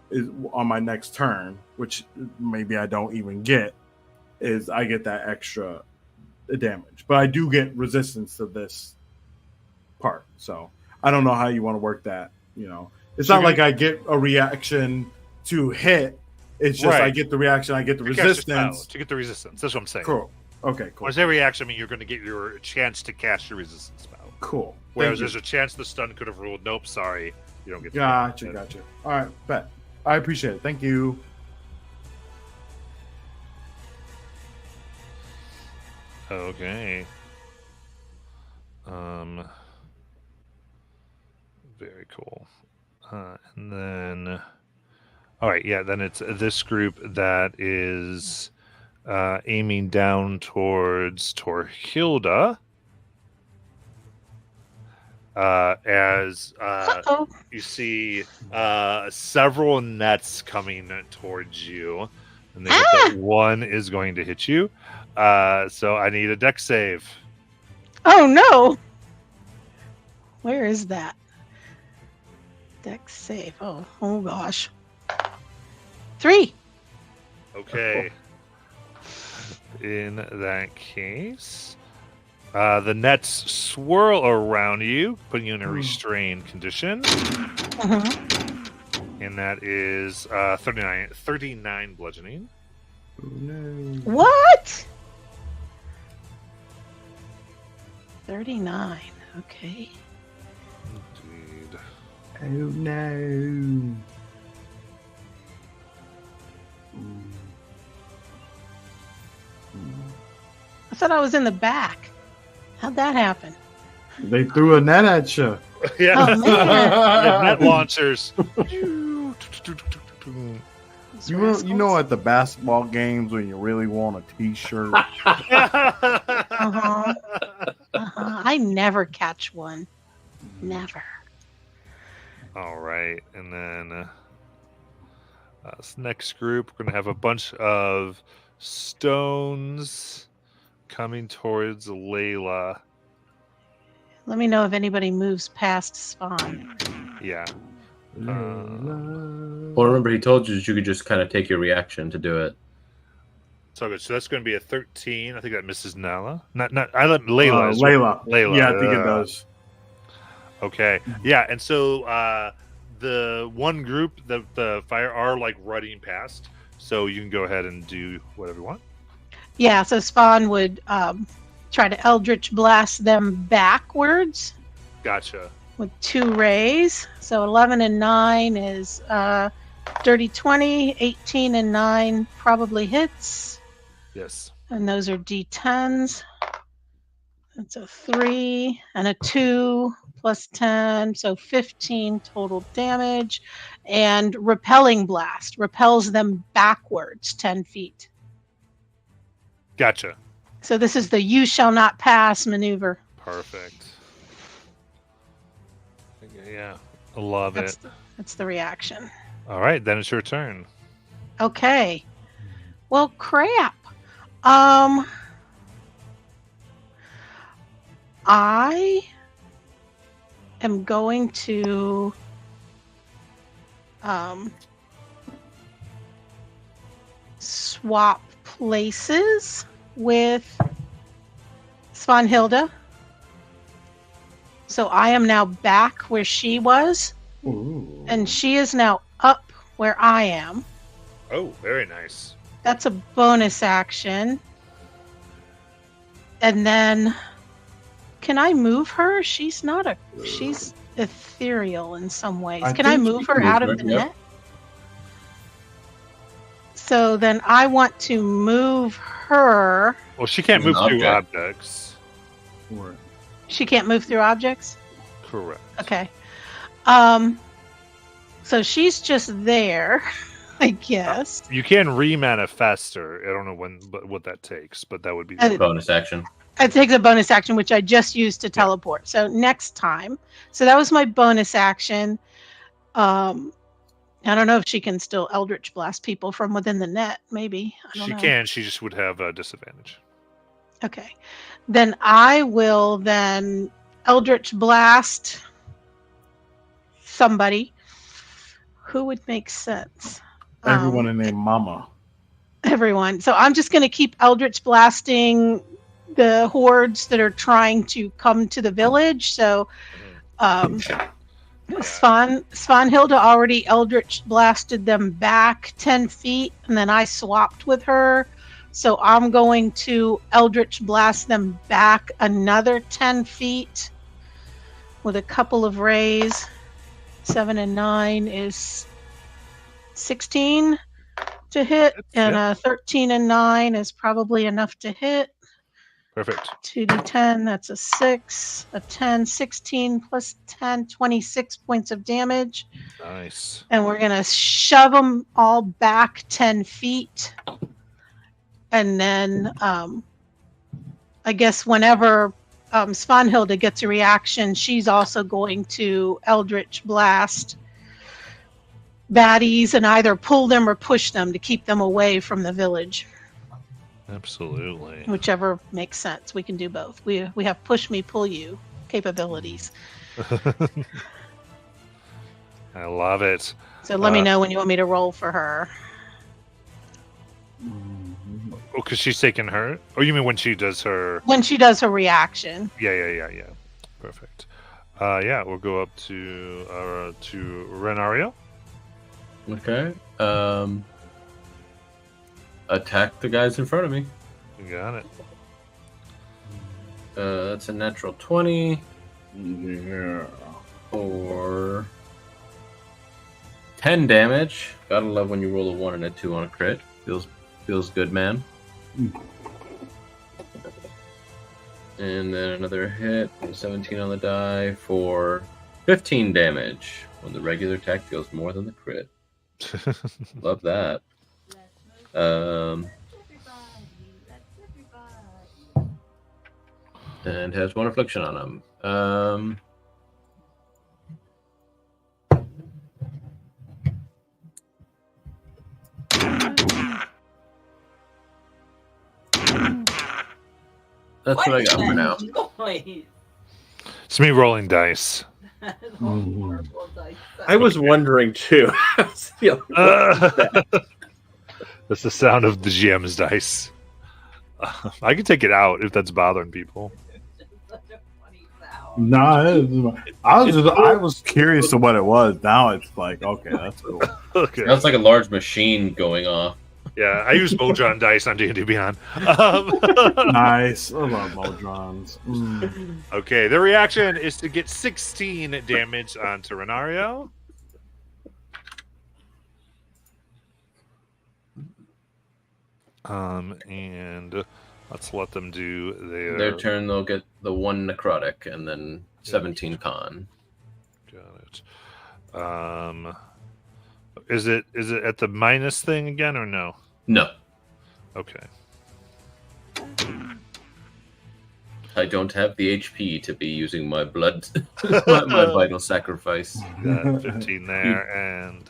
is on my next turn, which maybe I don't even get, is I get that extra damage. But I do get resistance to this part. So I don't know how you want to work that, It's So not like I get a reaction to hit. It's just I Right. get the reaction, I get the To cast your spell, resistance. to get the resistance. That's what I'm saying. Cool. Okay, cool. Whereas every action, you're going to get your chance to cast your resistance spell. Cool. Whereas Thank you. there's a chance the stun could have ruled, nope, sorry, you don't get. Gotcha. All right, bet. I appreciate it. Thank you. Okay. Very cool. And then, all right, yeah. Then it's this group that is aiming down towards Torhilda. As Uh-oh. you see several nets coming towards you, and that one is going to hit you. So I need a dex save. Oh no! Where is that? Dex save. Oh gosh. 3. Okay. In that case, the nets swirl around you, putting you in a restrained condition. Mhm. And that is 39 bludgeoning. Oh, no. What? 39. Okay. Indeed. Oh no. I thought I was in the back. How'd that happen? They threw a net at you. Yeah. Oh, man. They have net launchers. Those You know rascals. at the basketball games when you really want a t-shirt. Uh-huh. I never catch one. Never. All right, and then this next group, we're gonna have a bunch of stones coming towards Layla. Let me know if anybody moves past spawn. Yeah. Well, remember he told you that you could just kind of take your reaction to do it. So good. So that's going to be a 13. I think that misses Nala. Not. I let Layla. as well. Layla. Layla. Yeah, I think it does. Okay. Yeah, and so the one group, the fire are like running past. So you can go ahead and do whatever you want. Yeah, so spawn would try to Eldritch Blast them backwards Gotcha. with 2 rays. So 11 and 9 is dirty 20. 18 and 9 probably hits. Yes. And those are D10s. That's a 3 and a 2 plus 10. So 15 total damage. And Repelling Blast repels them backwards 10 feet. Gotcha. So this is the you shall not pass maneuver. Perfect. Yeah. I love it. That's the reaction. All right, then it's your turn. Okay. Well, crap. I am going to swap places with Svanhilda. So I am now back where she was, Ooh. and she is now up where I am. Oh, very nice. That's a bonus action. And then, can I move her? She's ethereal in some ways. I Can I think move you her can out move of her, the yep. net? So then I want to move her. Well, she can't As an move through object. objects. Right. She can't move through objects? Correct. Okay. So she's just there, I guess. You can remanifest her. I don't know what that takes, but that would be. Bonus action. I take the bonus action, which I just used to teleport. So next time. So that was my bonus action. I don't know if she can still Eldritch Blast people from within the net. Maybe. I don't She know. can. She just would have a disadvantage. Okay. Then I will then Eldritch Blast somebody. Who would make sense? Everyone named Mama. Everyone. So I'm just going to keep Eldritch Blasting the hordes that are trying to come to the village. So Svanhilda already Eldritch Blasted them back 10 feet, and then I swapped with her. So I'm going to Eldritch Blast them back another 10 feet with a couple of rays. 7 and 9 is 16 to hit, and 13 and 9 is probably enough to hit. Perfect. 2d10, that's a 6, a 10, 16 plus 10, 26 points of damage. Nice. And we're going to shove them all back 10 feet. And then I guess whenever Svanhilda gets a reaction, she's also going to Eldritch Blast baddies and either pull them or push them to keep them away from the village. Absolutely. Whichever makes sense. We can do both. We have push me, pull you capabilities. I love it. So let me know when you want me to roll for her. Oh, because she's taking her. Oh, you mean when she does her? When she does her reaction. Yeah. Perfect. Yeah, we'll go up to Renario. Okay. Attack the guys in front of me. You got it. That's a natural 20 Yeah. or 10 damage. Gotta love when you roll a 1 and a 2 on a crit. Feels good, man. And then another hit, 17 on the die for 15 damage when the regular attack deals more than the crit. Love that. And has 1 affliction on him. That's what I got for now. Noise? It's me rolling dice. Horrible dice. I was wondering too. I was feeling That's the sound of the GM's dice. I can take it out if that's bothering people. Such a funny sound. I was curious to what it was. Now it's like, okay, that's cool. Okay. That's like a large machine going off. Yeah, I use Mojang dice on D&D Beyond. Nice. I love Modrons. Okay, the reaction is to get 16 damage onto Renario. And let's let them do Their turn, they'll get the 1 necrotic and then 17 con. Got it. Is it at the minus thing again or no? No, Okay. I don't have the HP to be using my blood, my vital sacrifice. Got 15 there, and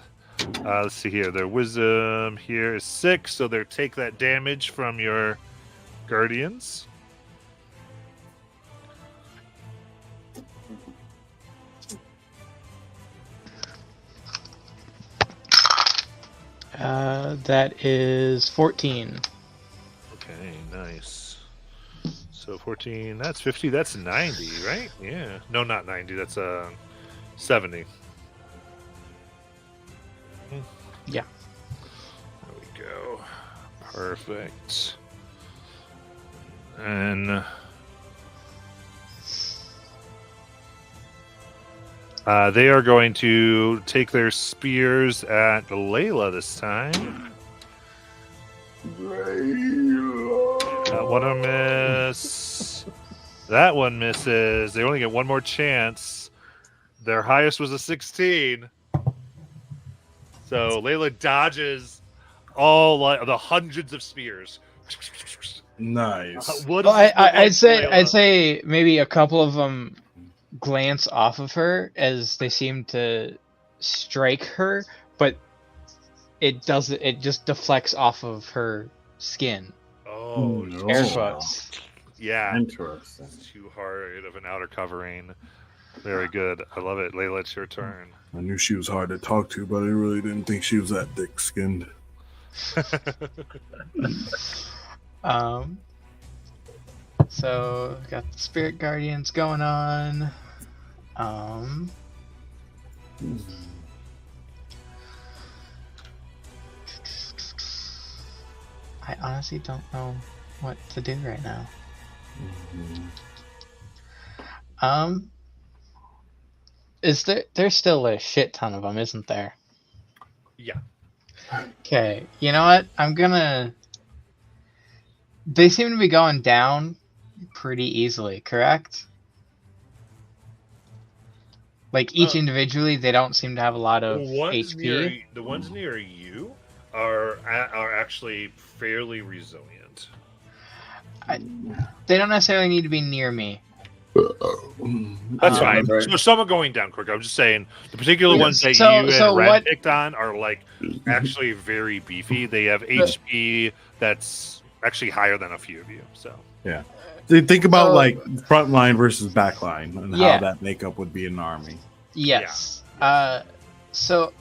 let's see here. Their wisdom here is 6, so they take that damage from your guardians. That is 14. Okay, nice. So 14, that's 50, that's 90, right? Yeah. No, not 90, that's 70. Yeah. There we go. Perfect. And they are going to take their spears at Layla this time. One miss. That one misses. They only get one more chance. Their highest was a 16. So Layla dodges all the hundreds of spears. Nice. What Well, does this look I'd say like, I'd Layla? say maybe a couple of them glance off of her as they seem to strike her, but it doesn't. It just deflects off of her skin. Oh, No. Air Oh. quotes. yeah. Interesting. It's too hard of an outer covering. Very good. I love it. Layla, it's your turn. I knew she was hard to talk to, but I really didn't think she was that thick-skinned. So got the spirit guardians going on. I honestly don't know what to do right now. Is there's still a shit ton of them, isn't there? Yeah. Okay, you know what? They seem to be going down pretty easily, correct? Like each individually, they don't seem to have a lot of HP. The ones near you are actually fairly resilient. They don't necessarily need to be near me. That's fine. right. So some are going down quick. I'm just saying the particular ones that So- you so and Red what- picked on are like actually very beefy. They have HP that's actually higher than a few of you. So Think about So- like front line versus back line and Yeah. how that makeup would be in an army. Yes. So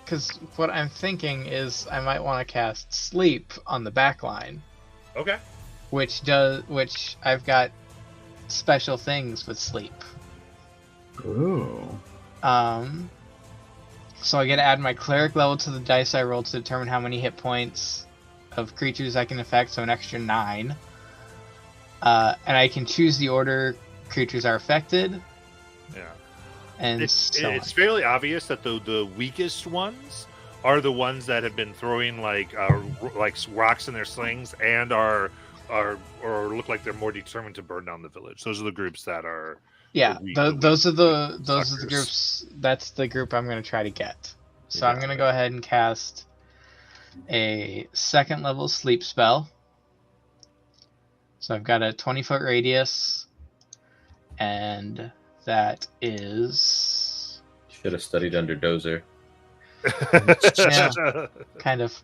because what I'm thinking is I might want to cast Sleep on the back line, okay. which I've got special things with Sleep. Oh. So I get to add my cleric level to the dice I roll to determine how many hit points of creatures I can affect, so an extra 9. And I can choose the order creatures are affected, Yeah. and It's so fairly obvious that the weakest ones are the ones that have been throwing like rocks in their slings and are or look like they're more determined to burn down the village. Those are the groups that are yeah, weak- those are the suckers. groups. That's the group I'm going to try to get. So Yeah. I'm going to go ahead and cast a 2nd level sleep spell. So I've got a 20-foot radius, and that is Should have studied under Dozer. Yeah. kind of.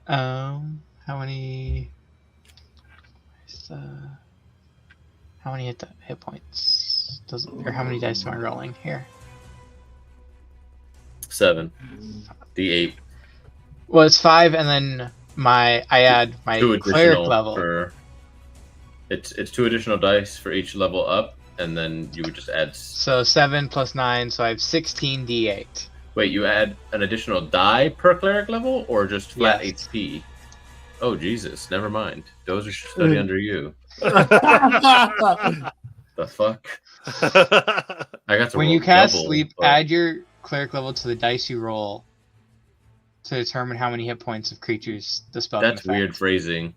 How many? How many hit points or how many dice am I rolling here? 7. D8. Well, it's 5, and then I add my 2 cleric additional level. for. It's 2 additional dice for each level up, and then you would just add. So 7 plus 9, so I have 16 d8. Wait, you add an additional die per cleric level, or just flat Yes. HP? Oh Jesus, never mind. Dozer should study under you. The fuck? I got to When roll you cast double, sleep, but- add your cleric level to the dice you roll to determine how many hit points of creatures the spell can That's affect. weird phrasing.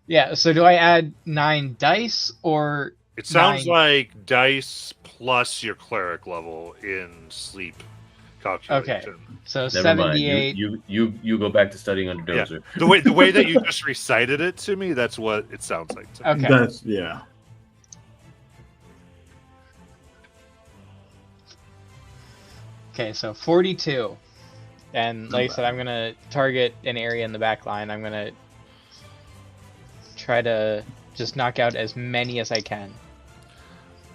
Yeah, so do I add 9 dice or It sounds 9. like dice plus your cleric level in sleep calculation. so Never 78? mind. You go back to studying under Yeah. Dozer. The way that you just recited it to me, that's what it sounds like. To me. Okay. That's yeah. Okay, so 42. And like I said, I'm going to target an area in the back line. I'm going to try to just knock out as many as I can.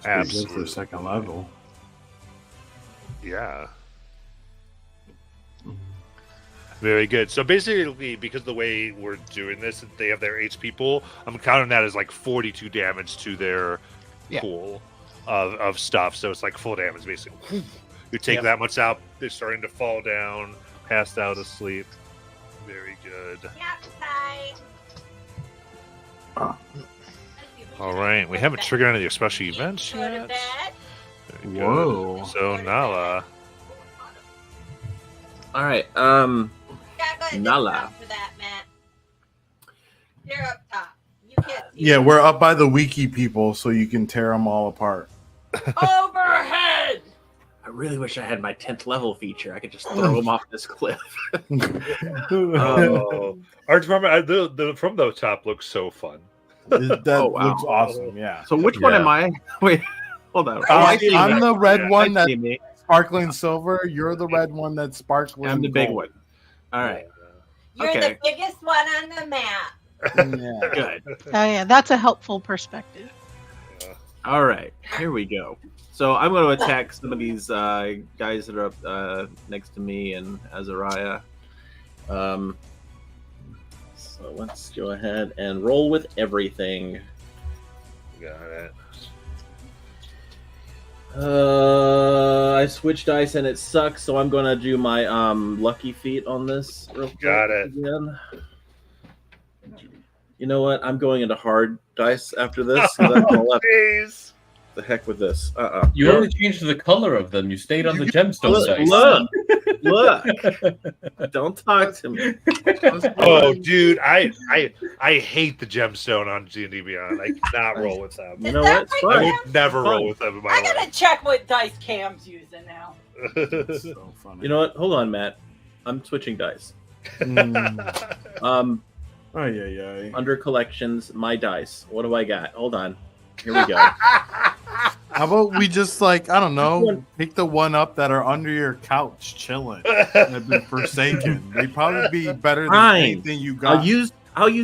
Pretty good for Absolutely. second level. Yeah. Very good. So basically, because the way we're doing this, they have their HP pool. I'm counting that as like 42 damage to their Yeah. pool of stuff. So it's like full damage, basically. You take Yep. that much out, they're starting to fall down, passed out asleep. Very good. Yeah, bye. Ah. All right, we haven't triggered any of the special events Go to yet. bed. Very good. Whoa. So Nala, All right. Gotta go to Nala. top for that, Matt. You're up top. Yeah, we're up by the wiki people, so you can tear them all apart. Overhead. I really wish I had my 10th level feature. I could just throw them off this cliff. Oh, Arch Armor, from the top looks so fun. That Oh, wow. looks awesome. Yeah. So which one Yeah. am I? Wait, hold on. I'm see the red one I that's see me. sparkling silver. You're the red one that's sparkling. I'm the big gold. one. All right. You're Okay. the biggest one on the map. Yeah. Good. Oh yeah, that's a helpful perspective. All right. Here we go. So I'm going to attack some of these guys that are up next to me and Azariah. So let's go ahead and roll with everything. Got it. I switched dice and it sucks, so I'm going to do my lucky feat on this. Real quick Got it. Again. You know what? I'm going into hard dice after this. So that's all left. Jeez. The heck with this. You only changed the color of them. You stayed on the gemstone dice. Look. Don't talk to me. Oh, dude, I hate the gemstone on D&D Beyond. I cannot roll with them. You know what? It's I fine. would never roll with them in my I gotta life. check what dice Cam's using now. So funny. You know what? Hold on, Matt. I'm switching dice. Mm. Oh yeah. Under collections, my dice. What do I got? Hold on. Here we go. How about we just I don't know, pick the one up that are under your couch chilling and have been forsaken. They'd probably be better than Fine. anything you got. I'll use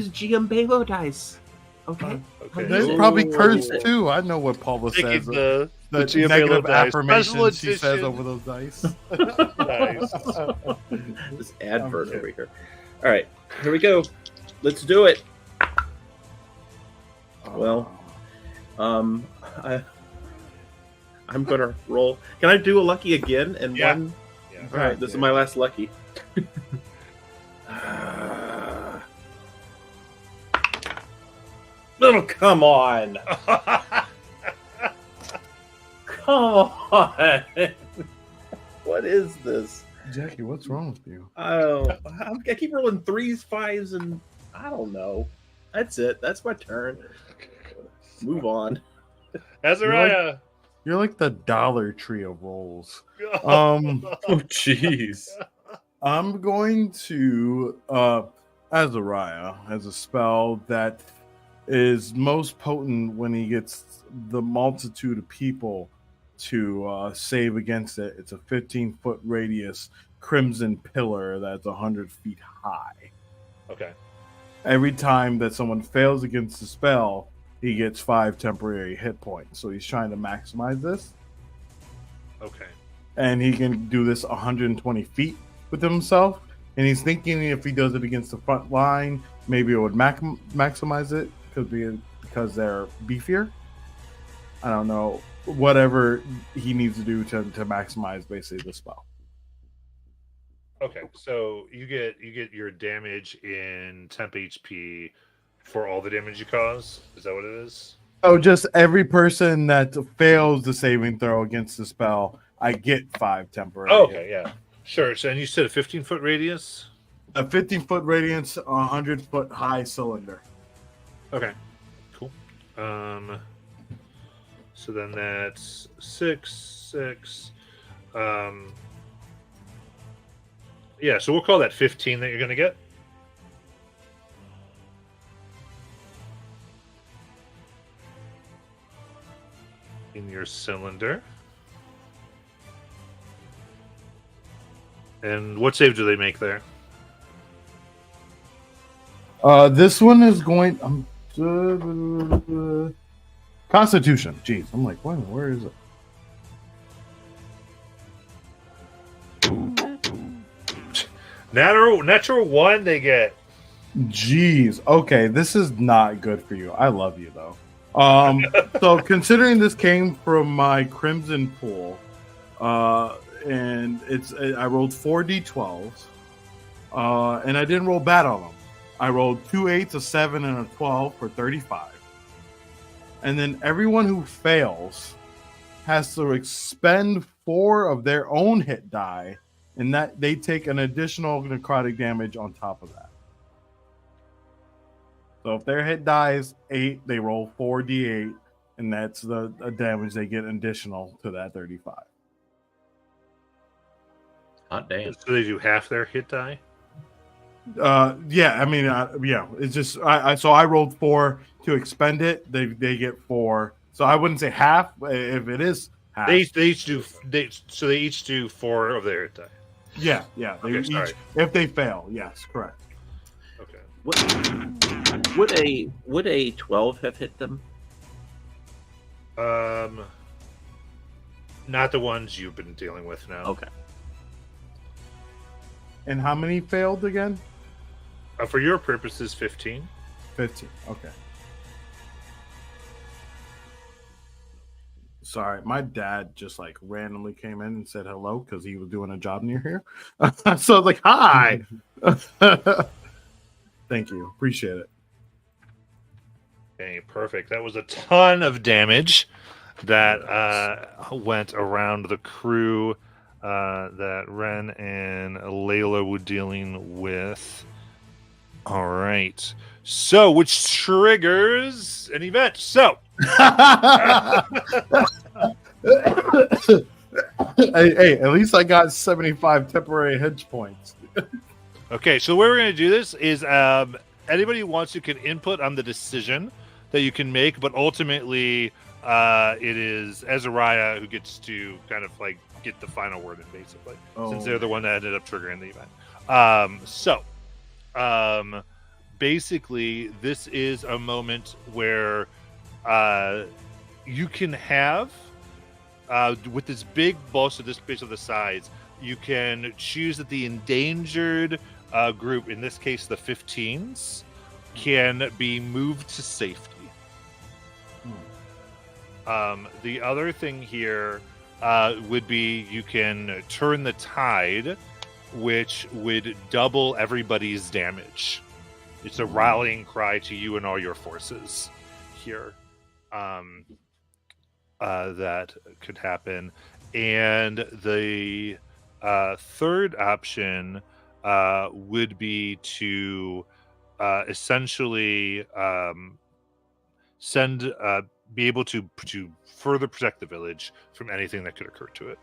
GM Balo dice. Okay. Okay. They're Ooh. probably cursed too. I know what Paula Taking says. the The GM negative dice. Special affirmations she says edition. over those dice. Nice. This advert over here. All right. Here we go. Let's do it. Well, I'm gonna roll. Can I do a lucky again? And Yeah. one. Yeah. All right. This is my last lucky. Oh, come on. Come on. What is this? Jackie, what's wrong with you? I keep rolling 3s, 5s, and I don't know. That's it. That's my turn. Move on. Azariah. You're like the Dollar Tree of rolls. Oh, jeez. I'm going to Azariah as a spell that is most potent when he gets the multitude of people to save against it. It's a 15-foot radius crimson pillar that's 100 feet high. Okay. Every time that someone fails against the spell, he gets 5 temporary hit points. So he's trying to maximize this. Okay. And he can do this 120 feet with himself. And he's thinking if he does it against the front line, maybe it would maximize it because they're beefier. I don't know. Whatever he needs to do to maximize basically the spell. Okay. So you get your damage in temp HP for all the damage you cause. Is that what it is? Oh, just every person that fails the saving throw against the spell, I get 5 temporary. Oh, okay. Yeah. Sure. So, and you said a 15-foot radius. A 15-foot radius, 100-foot high cylinder. Okay. Cool. So then that's 6. Yeah. So we'll call that 15 that you're gonna get. In your cylinder. And what save do they make there? This one is going. Constitution. Jeez, I'm like, where is it? Natural 1 they get. Jeez. Okay, this is not good for you. I love you though. So considering this came from my Crimson pool, and I rolled 4 d12s, and I didn't roll bad on them. I rolled 2 8s, a 7, and a 12 for 35. And then everyone who fails has to expend 4 of their own hit die, and that they take an additional necrotic damage on top of that. So if their hit die is 8, they roll 4d8, and that's the damage they get additional to that 35. Hot damn. So they do half their hit die. Yeah, I mean, yeah, it's just so I rolled 4 to expend it. They get 4, so I wouldn't say half. If it is half, They each do 4 of their hit die. yeah. They Okay, each, sorry. if they fail, yes, correct. Okay. Would a 12 have hit them? Not the ones you've been dealing with now. Okay. And how many failed again? For your purposes, 15. 15. Okay. Sorry, my dad just like randomly came in and said hello because he was doing a job near here. So I was like, "Hi." Thank you, appreciate it. Okay, perfect. That was a ton of damage that went around the crew that Ren and Layla were dealing with. All right. So, which triggers an event? So, Hey, at least I got 75 temporary hit points. okay. So, the way we're going to do this is anybody who wants to can input on the decision that you can make, but ultimately, it is Azariah who gets to kind of like get the final word in, basically, since they're the one that ended up triggering the event. Basically, this is a moment where you can have, with this big bolster, this base of the size, you can choose that the endangered group, in this case the 15s, can be moved to safety. The other thing here would be you can turn the tide, which would double everybody's damage. It's a rallying cry to you and all your forces here. That could happen. And the third option would be to essentially be able to further protect the village from anything that could occur to it.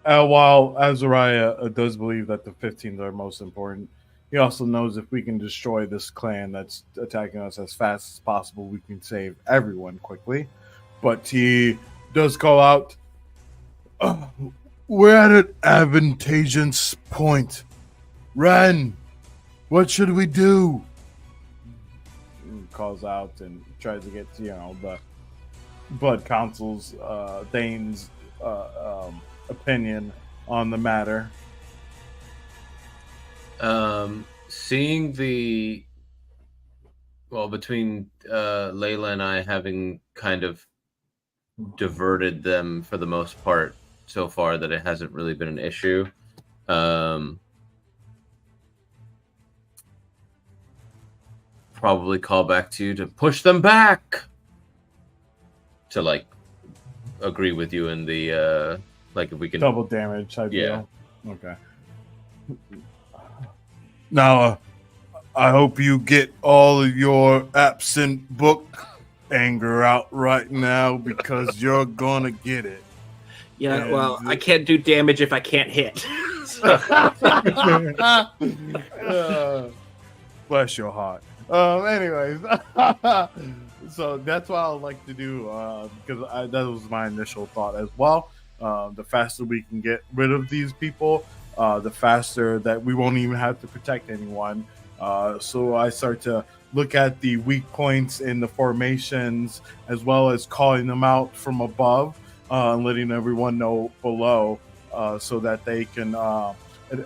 While Azariah does believe that the 15s are most important, he also knows if we can destroy this clan that's attacking us as fast as possible, we can save everyone quickly. But he does call out, we're at an advantageous point. Ren, what should we do? He calls out and tries to get, the Blood Council's, Thane's, opinion on the matter. Seeing between Layla and I having kind of diverted them for the most part so far, that it hasn't really been an issue. Probably call back to you to push them back, to like agree with you in the like if we can double damage. Yeah. Okay. Now, I hope you get all of your absent book anger out right now, because you're gonna get it. Yeah, well, I can't do damage if I can't hit. Bless your heart. Anyways, so that's what I would like to do, because that was my initial thought as well. The faster we can get rid of these people, the faster that we won't even have to protect anyone. So I start to look at the weak points in the formations, as well as calling them out from above, and letting everyone know below, so that they can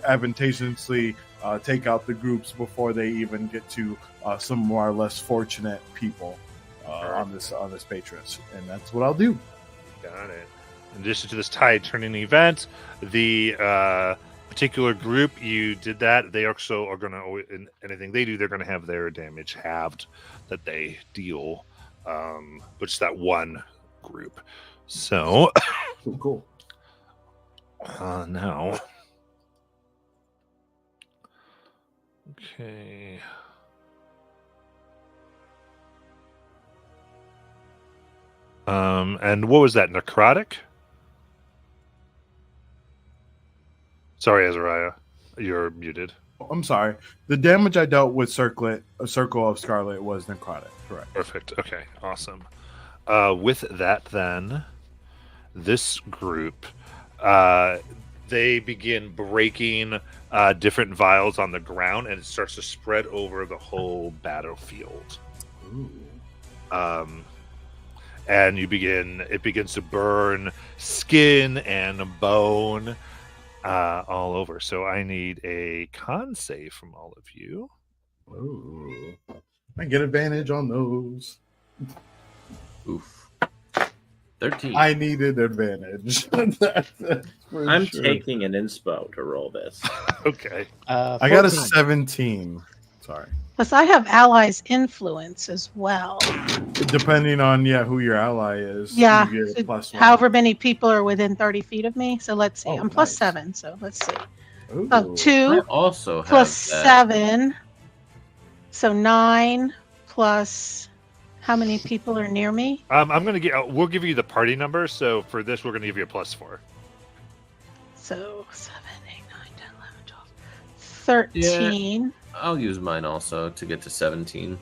advantageously take out the groups before they even get to some of our less fortunate people on this Patreon. And that's what I'll do. Got it. In addition to this tide turning event, the particular group you did that, they also are going to, in anything they do, they're going to have their damage halved that they deal, which is that one group. So, Cool. Now, Okay. And what was that? Necrotic? Sorry, Azariah. You're muted. I'm sorry. The damage I dealt with Circle of Scarlet was necrotic. Correct. Perfect. Okay, awesome. With that, then, this group, they begin breaking different vials on the ground, and it starts to spread over the whole battlefield. Ooh. And it begins to burn skin and bone all over. So I need a con save from all of you. Ooh. I get advantage on those. Oof. 13. I needed advantage. That's for I'm sure. taking an inspo to roll this. Okay. I got a 14. 17. Sorry. Plus, I have allies' influence as well. Depending on who your ally is. Yeah, You get so a +1. however many people are within 30 feet of me. So let's see. Oh, I'm plus nice. 7. So let's see. Ooh. Oh, I 2 also have plus that. 7. So 9 plus. How many people are near me? I'm gonna we'll give you the party number. So for this, we're gonna give you a +4. So 7, 8, 9, 10, 11, 12, 13. I'll use mine also to get to 17.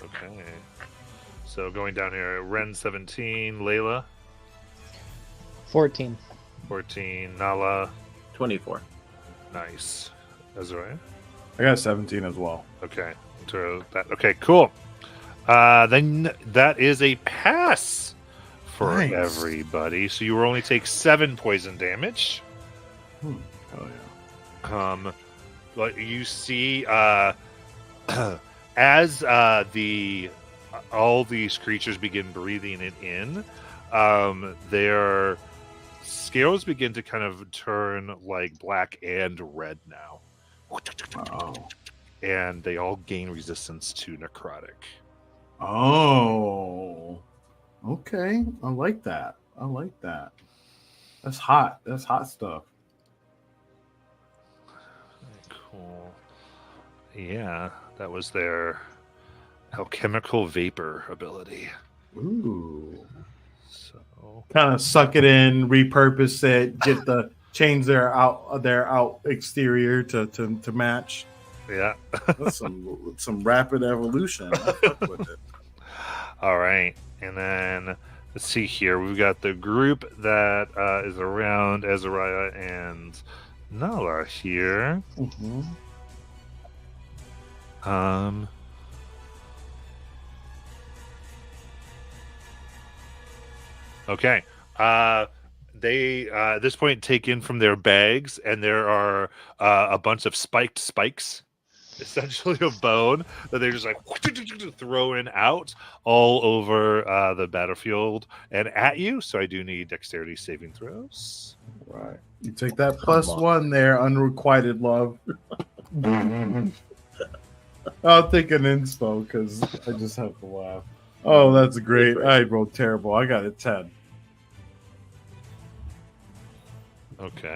Okay. So going down here, Ren 17, Layla 14. 14, Nala, 24. nice. Azariah. I got 17 as well. Okay. So that. Okay. Cool. Then that is a pass for Nice. everybody. So you will only take 7 poison damage. Oh yeah. But you see, as all these creatures begin breathing it in, their scales begin to kind of turn like black and red now, Oh. and they all gain resistance to necrotic. Oh. Okay. I like that. That's hot. That's hot stuff. Cool. Yeah, that was their alchemical vapor ability. Ooh. So Kind of suck it in, repurpose it, get the change their out exterior to match. yeah. That's some rapid evolution. I fuck with it. All right, and then let's see here. We've got the group that is around Azariah and Nala here. Mhm. Okay. They at this point take in from their bags, and there are a bunch of spiked spikes, essentially of bone that they're just like throwing out all over the battlefield and at you. So I do need dexterity saving throws. Right. You take that +1 there, unrequited love. I'll take an inspo because I just have to laugh. Oh, that's great. I rolled terrible. I got a 10. Okay.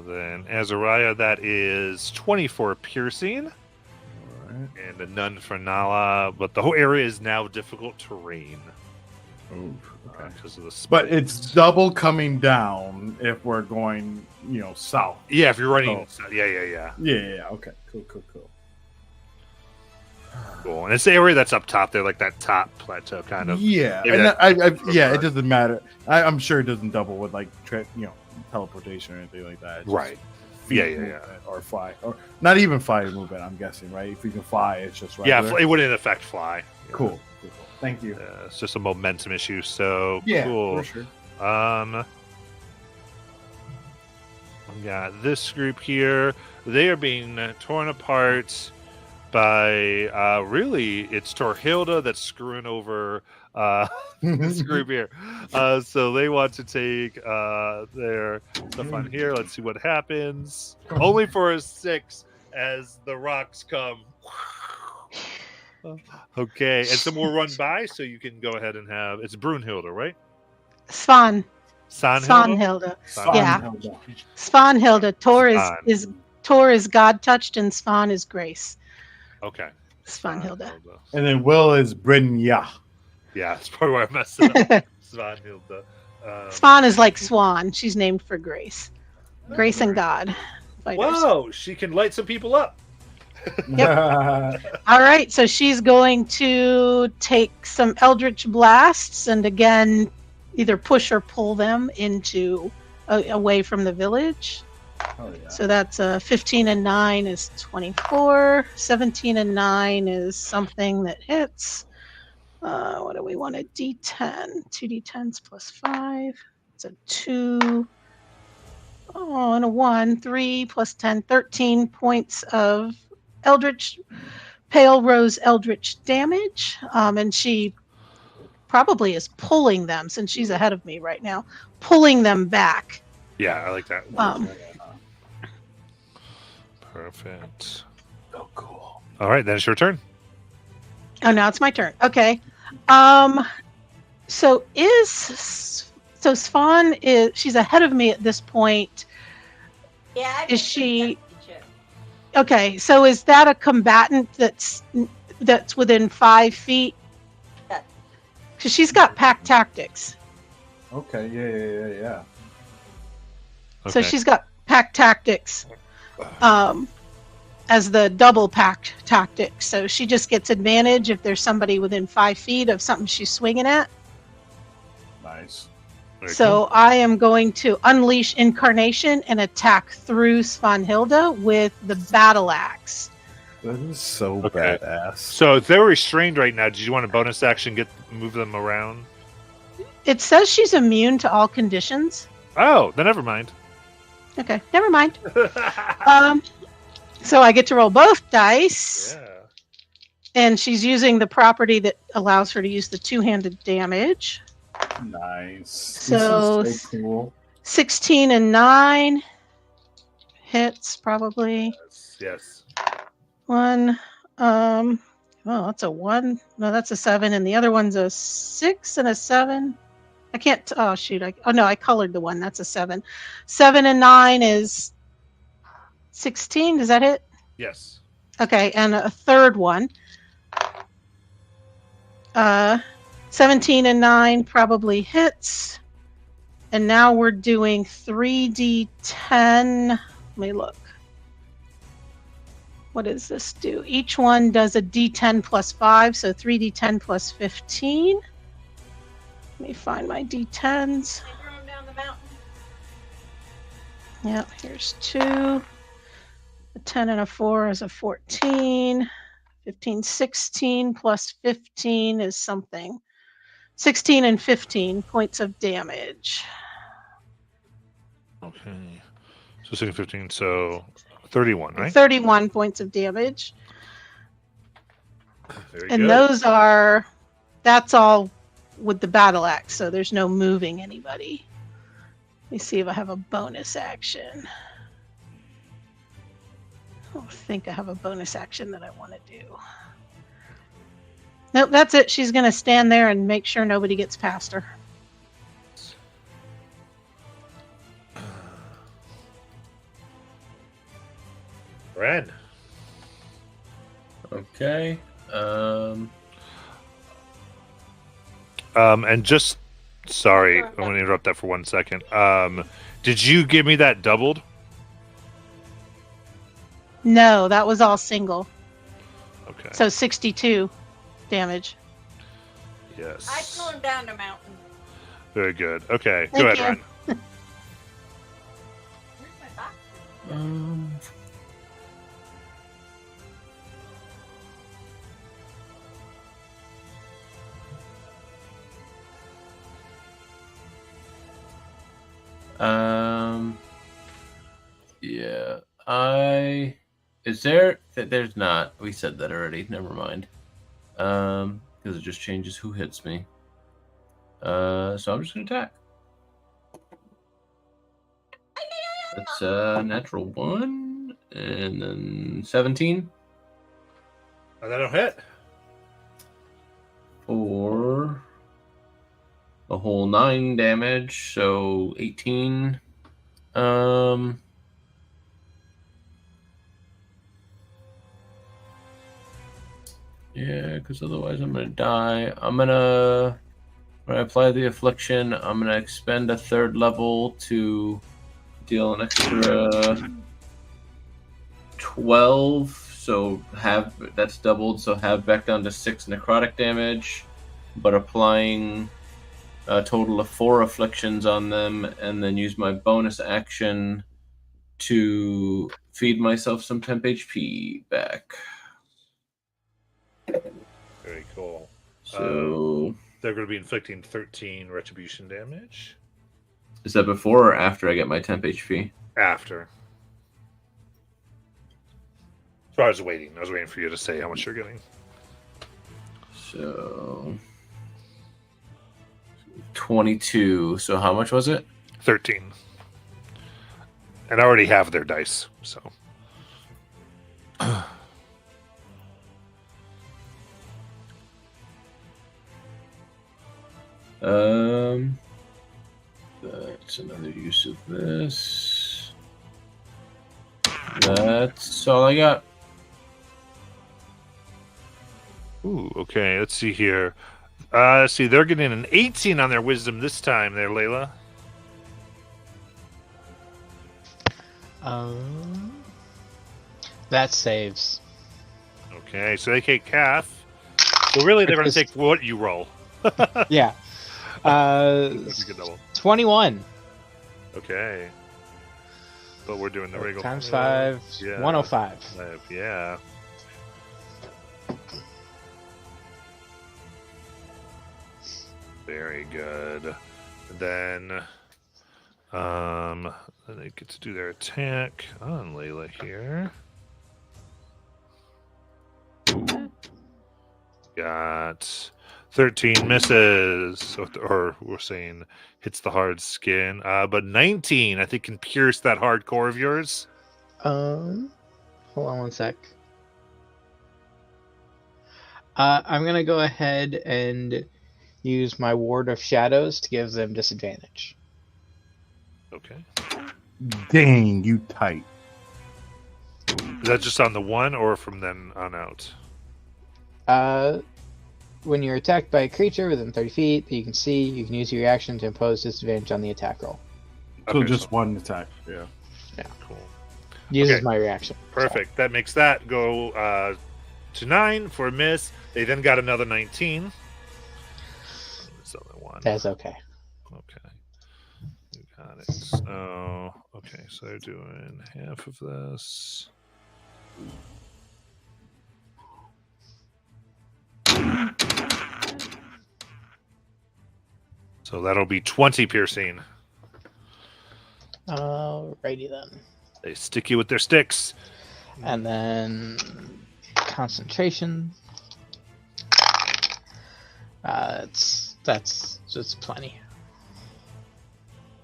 Then Azariah, that is 24 piercing, All right. and a none for Nala. But the whole area is now difficult terrain Ooh, okay. because of the spikes. But it's double coming down if we're going, south. yeah, if you're running, Oh. yeah. Yeah. Okay. Cool. Cool. And it's the area that's up top there, like that top plateau kind of. Yeah, maybe and that- it doesn't matter. I'm sure it doesn't double with like teleportation or anything like that. It's just Right. feet Yeah. movement or fly, or not even fly movement. I'm guessing, right? If you can fly, it's just right. Yeah, it wouldn't affect fly. Cool. Thank you. It's just a momentum issue. So Yeah, cool. for sure. We got this group here. They are being torn apart by really it's Torhilda that's screwing over this group here. So they want to take their stuff on here. Let's see what happens. Only for a 6 as the rocks come. Okay, and some will run by, so you can go ahead and have it's Brunhilde, right? Svan. Svanhilda. Svanhilda. Yeah. Svanhilda. Svanhilda. Tor Svan. Tor is God touched and Svan is grace. Okay. Svanhilda. And then Will is Brynja. Yeah, that's probably why I messed it up. Svanhilda. Svan is like swan. She's named for grace. Grace and God. Fighters. Whoa, she can light some people up. All right, so she's going to take some Eldritch Blasts and again either push or pull them into away from the village. Oh, yeah. So that's 15 and 9 is 24. 17 and 9 is something that hits. What do we want? A D10. 2d10s plus 5. It's a 2. Oh, and a 1. 3 plus 10. 13 points of Pale Rose Eldritch damage. And she probably is pulling them since she's ahead of me right now. Pulling them back. Yeah, I like that. Perfect. Oh, cool. All right, then it's your turn. Oh, now it's my turn. Okay. So Svan is she's ahead of me at this point. Yeah. I Is she- think Okay, so is that a combatant that's within 5 feet? Yeah. Because she's got pack tactics. Okay, yeah. So Okay. she's got pack tactics as the double pack tactic. So she just gets advantage if there's somebody within 5 feet of something she's swinging at. Nice. Very So I am going to unleash Incarnation and attack through Svanhilda with the battle axe. That is so Okay. badass. So if they're restrained right now, did you want a bonus action move them around? It says she's immune to all conditions. Oh, then never mind. Okay, never mind. So I get to roll both dice, Yeah. and she's using the property that allows her to use the two-handed damage. Nice. So- This is so cool. 16 and 9 hits probably. Yes. One. Well, that's a 1. No, that's a 7, and the other one's a 6 and a 7. I can't. Oh shoot! I colored the one. That's a 7. 7 and 9 is 16. Does that hit? Yes. Okay, and a third one. 17 and 9 probably hits. And now we're doing 3d10. Let me look. What does this do? Each one does a d10 plus 5, so 3d10 plus 15. Let me find my d10s. I threw him down the mountain. Yep, here's 2. A 10 and a 4 is a 14. 15, 16 plus 15 is something. 16 and 15 points of damage. Okay. So 6 and 15, so 31, right? 31 points of damage. Very And good. that's all with the battle axe, so there's no moving anybody. Let me see if I have a bonus action. I don't think I have a bonus action that I want to do. Nope, that's it. She's going to stand there and make sure nobody gets past her. Ren. Okay. And just sorry, I'm going to interrupt that for 1 second. Did you give me that doubled? No, that was all single. Okay. So 62 damage. Yes. I threw him down the mountain. Very good. Okay, Thank go ahead, you. Ren. Where's my box? Yeah. There's not. We said that already. Never mind. Because it just changes who hits me. So I'm just gonna attack. That's a natural 1, and then 17 Oh, that'll hit. for a whole 9 damage, so 18. Yeah, because otherwise I'm gonna die. When I apply the affliction, I'm gonna expend a 3rd level to deal an extra 12. So that's doubled. So have back down to 6 necrotic damage, but applying a total of 4 afflictions on them, and then use my bonus action to feed myself some temp HP back. Very cool. So They're going to be inflicting 13 retribution damage. is that before or after I get my temp HP? After. So I was waiting for you to say how much you're getting. So 22. So how much was it? 13. And I already have their dice, so. That's another use of this. That's all I got. Ooh, okay, let's see here. Let's see, they're getting an 18 on their wisdom this time there, Layla. That saves. Okay, so they take half. So really, they're going to take what you roll. Yeah. That's a good double. 21 Okay. But we're doing the regular. times 5, Yeah. 105. Yeah. Very good. Then they get to do their attack on Layla here. Got 13 misses, or we're saying hits the hard skin. But 19, I think, can pierce that hard core of yours. Hold on one sec. I'm gonna go ahead and use my Ward of Shadows to give them disadvantage. Okay. Dang, you tight. Is that just on the one, or from then on out? When you're attacked by a creature within 30 feet that you can see, you can use your reaction to impose disadvantage on the attack roll. So Okay, just one attack. Yeah. Cool. Uses Okay. my reaction. Perfect. That makes that go to 9 for a miss. They then got another 19. That's the other one. That's okay. Okay. You got it. So, okay, so they're doing half of this. So that'll be 20 piercing. Alrighty then. They stick you with their sticks. And then concentration. That's just plenty.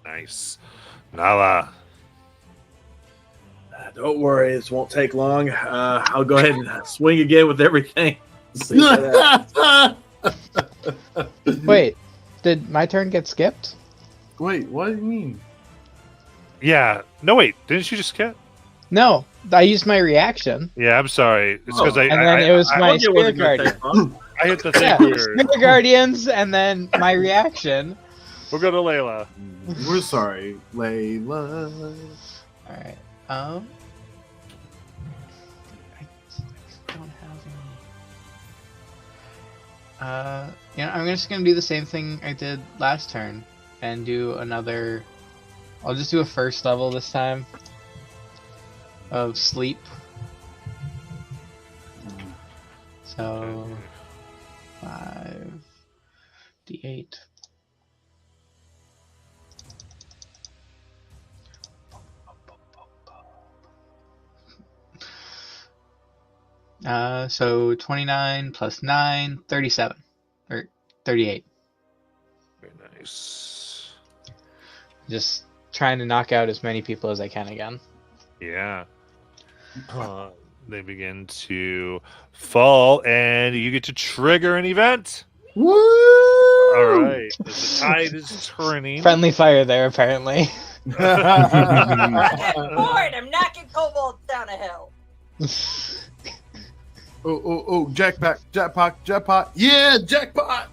Nice. Nala. Don't worry, this won't take long. I'll go ahead and swing again with everything. See that. Wait, did my turn get skipped? Wait, what do you mean? Yeah. No, wait. Didn't you just get? No, I used my reaction. Yeah, I'm sorry. It's because And then it was my told you it Spirit wasn't gonna Guardian. take long. I hit the thing Yeah, weird. Spirit Guardians, and then my reaction. We'll go to Layla. We're sorry, Layla. Alright, I don't have any. I'm just gonna do the same thing I did last turn and do another. I'll just do a first level this time of sleep. So 5d8. So 29 plus 9, 37. Or 38. Very nice. Just trying to knock out as many people as I can again. Yeah. They begin to fall, and you get to trigger an event. Woo! All right. The tide is turning. Friendly fire there, apparently. I'm getting bored. I'm knocking kobolds down a hill. Oh, jackpot. Yeah, jackpot.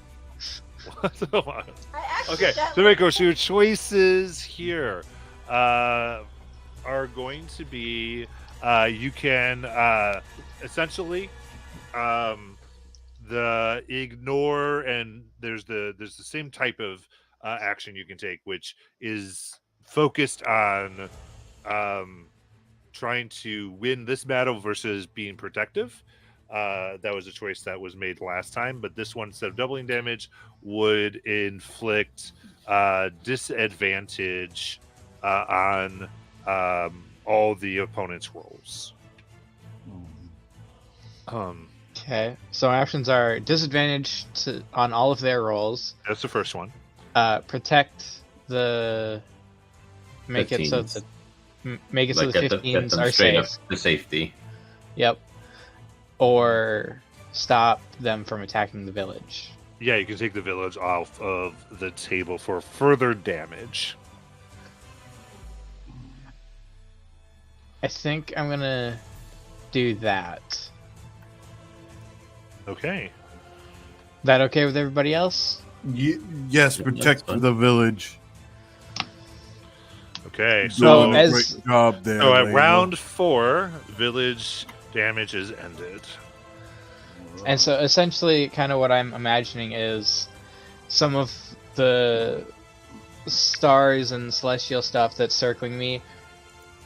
I actually Okay, so Mako, so your choices here are going to be you can essentially the ignore, and there's the same type of action you can take, which is focused on trying to win this battle versus being protective. That was a choice that was made last time, but this one, instead of doubling damage, would inflict disadvantage on all the opponent's rolls. Okay, so my options are disadvantage on all of their rolls. That's the first one. Protect the. Make it so 15s. make it so Like the get them 15s are straight up safe. to safety. Yep. Or stop them from attacking the village. Yeah, you can take the village off of the table for further damage. I think I'm gonna do that. Okay. That okay with everybody else? Yes, that's protect fine. the village. Okay. So Doing a as- great job there. So at Lego. round 4, village damage is ended. And so essentially kind of what I'm imagining is some of the stars and celestial stuff that's circling me,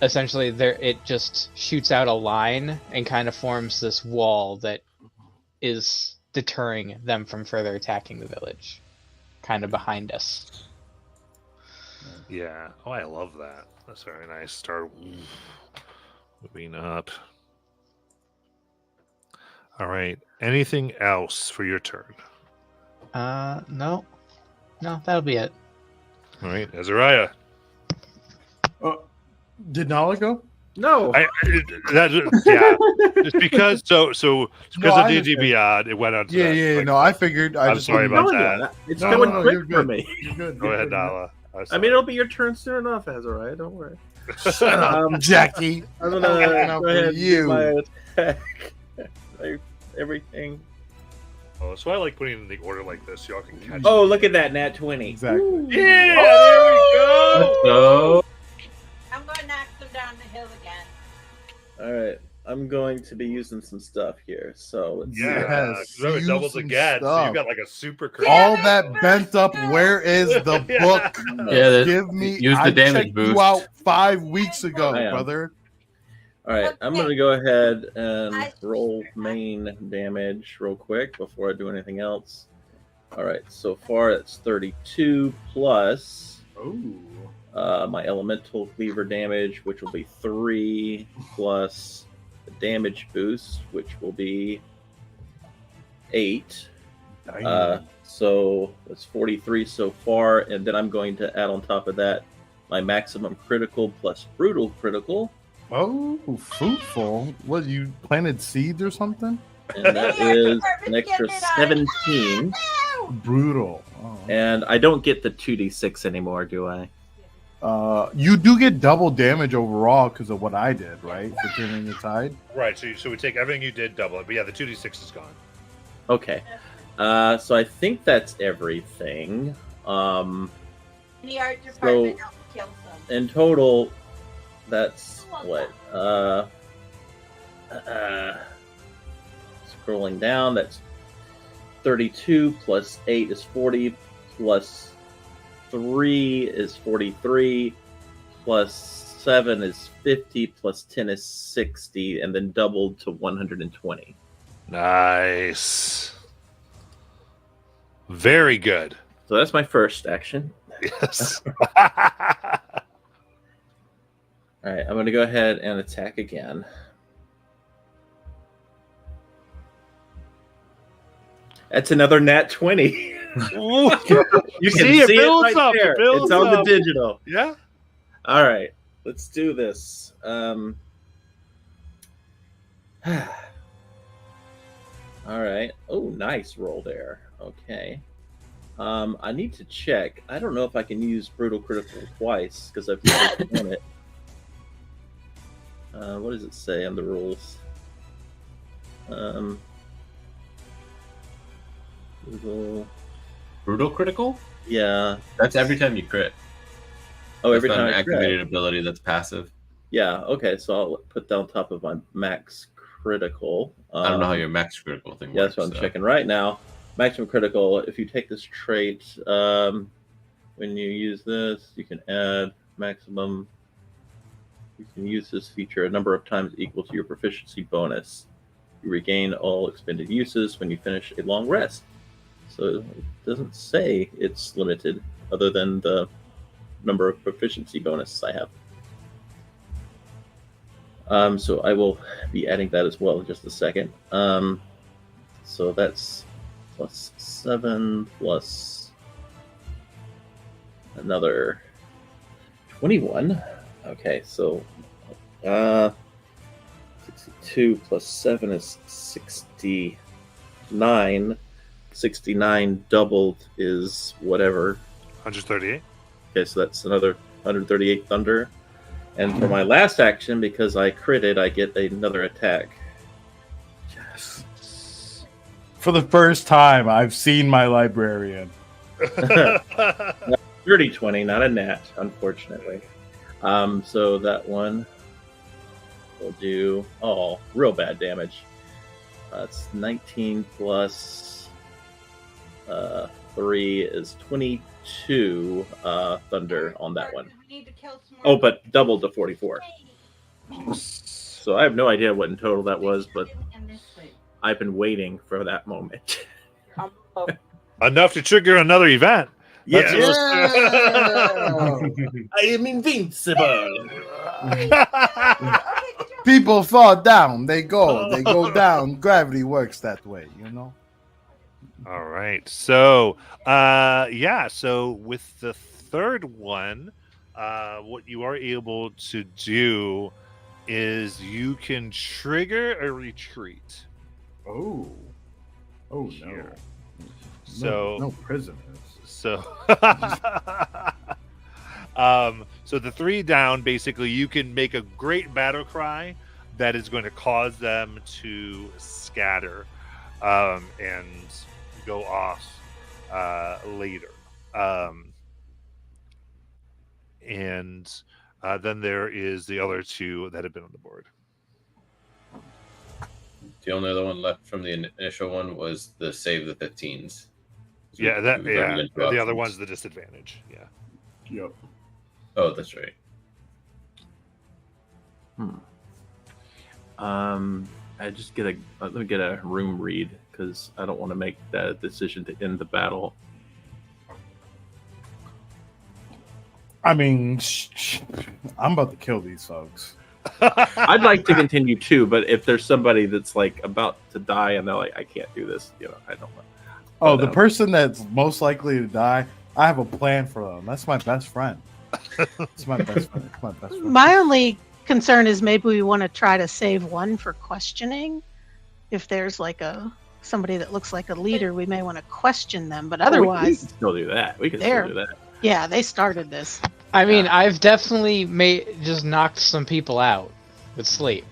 essentially it just shoots out a line and kind of forms this wall that is deterring them from further attacking the village, kind of behind us. Yeah. Oh, I love that. That's very nice. Start moving up. All right. Anything else for your turn? No, that'll be it. All right, Azariah. Did Nala go? No. Yeah. Just because because No, of I D&D understand. Beyond, it went on to Yeah, that. yeah. Like, No, I figured. I I'm just sorry wouldn't- about that. It's No, going no, quick you're for good. me. You're good. Go you're ahead, good. Nala. I mean, it'll be your turn soon enough, Azariah. Don't worry. Shut up, Jackie. I'm I'm gonna looking out go for ahead and do you. my attack. Everything. Oh, so I like putting it in the order like this so y'all can catch Oh, look at that, nat 20. Exactly. Yeah, there we go. So I'm going to knock them down the hill again. All right, I'm going to be using some stuff here. So let's Yeah, Yes, because it use doubles some again, so stuff. you've got like a super crit. All that bent up. Where is the Yeah. book? yeah, Give me. use the I damage checked boost. you out 5 weeks ago, I am. brother. All right, I'm Okay. going to go ahead and I- roll main damage real quick before I do anything else. All right, so far it's 32 plus Ooh. my elemental cleaver damage, which will be 3 plus the damage boost, which will be 8. So that's 43 so far, and then I'm going to add on top of that my maximum critical plus brutal critical, Oh, fruitful. What, you planted seeds or something? and that is an extra 17. Brutal. Oh. And I don't get the 2d6 anymore, do I? You do get double damage overall because of what I did, right? For turning the tide. Right, so we take everything you did, double it. But yeah, the 2d6 is gone. Okay. So I think that's everything. The art department helped kill some. In total, that's what? Scrolling down, that's 32 plus 8 is 40 plus 3 is 43 plus 7 is 50 plus 10 is 60 and then doubled to 120. Nice. Very good. So that's my first action. Yes. All right, I'm going to go ahead and attack again. That's another nat 20. You can See, it builds right up, it there. builds It's on up. the digital. Yeah. All right, let's do this. All right. Oh, nice roll there. Okay. I need to check. I don't know if I can use brutal critical twice because I've never done it. What does it say on the rules? Brutal critical? Yeah. That's every time you crit. Oh, every That's not time an I activated crit. ability that's passive. Yeah. Okay. So I'll put that on top of my max critical. I don't know how your max critical thing Yeah, works. that's what I'm so. checking right now. Maximum critical. If you take this trait, when you use this, you can add maximum. You can use this feature a number of times equal to your proficiency bonus. You regain all expended uses when you finish a long rest. So it doesn't say it's limited, other than the number of proficiency bonuses I have. So I will be adding that as well in just a second. So that's plus 7 plus another 21. Okay, so 62 plus 7 is 69. 69 doubled is whatever. 138. Okay, so that's another 138 thunder. And for my last action, because I critted, I get another attack. Yes. For the first time, I've seen my librarian. Dirty 20, not a nat, unfortunately. So that one will do real bad damage. It's 19 plus 3 is 22 thunder on that one. We need to kill some more. Oh, but doubled to 44. So I have no idea what in total that was, but And this way. I've been waiting for that moment. Enough to trigger another event. That's Yes. what's- I am invincible. Okay, good job. People fall down. They go down. Gravity works that way, you know? All right. So, so with the third one, what you are able to do is you can trigger a retreat. Oh. Oh, no. Here. So, No prisoners. so, so the 3 down, basically, you can make a great battle cry that is going to cause them to scatter and go off later. And then there is the other 2 that have been on the board. The only other one left from the initial one was the save the 15s. Yeah, We've already been through the other options. one's the disadvantage. Yeah. Yep. Oh, that's right. I just let me get a room read because I don't want to make that decision to end the battle. I mean, I'm about to kill these folks. I'd like to continue too, but if there's somebody that's like about to die and they're like, I can't do this, I don't want. Oh, But, the person that's most likely to die, I have a plan for them. That's my best friend. It's my best friend. It's my best friend. My only concern is maybe we want to try to save one for questioning. If there's like somebody that looks like a leader, we may want to question them. But we otherwise, can still do that. We can There. still do that. yeah, they started this. I mean, I've definitely just knocked some people out with sleep.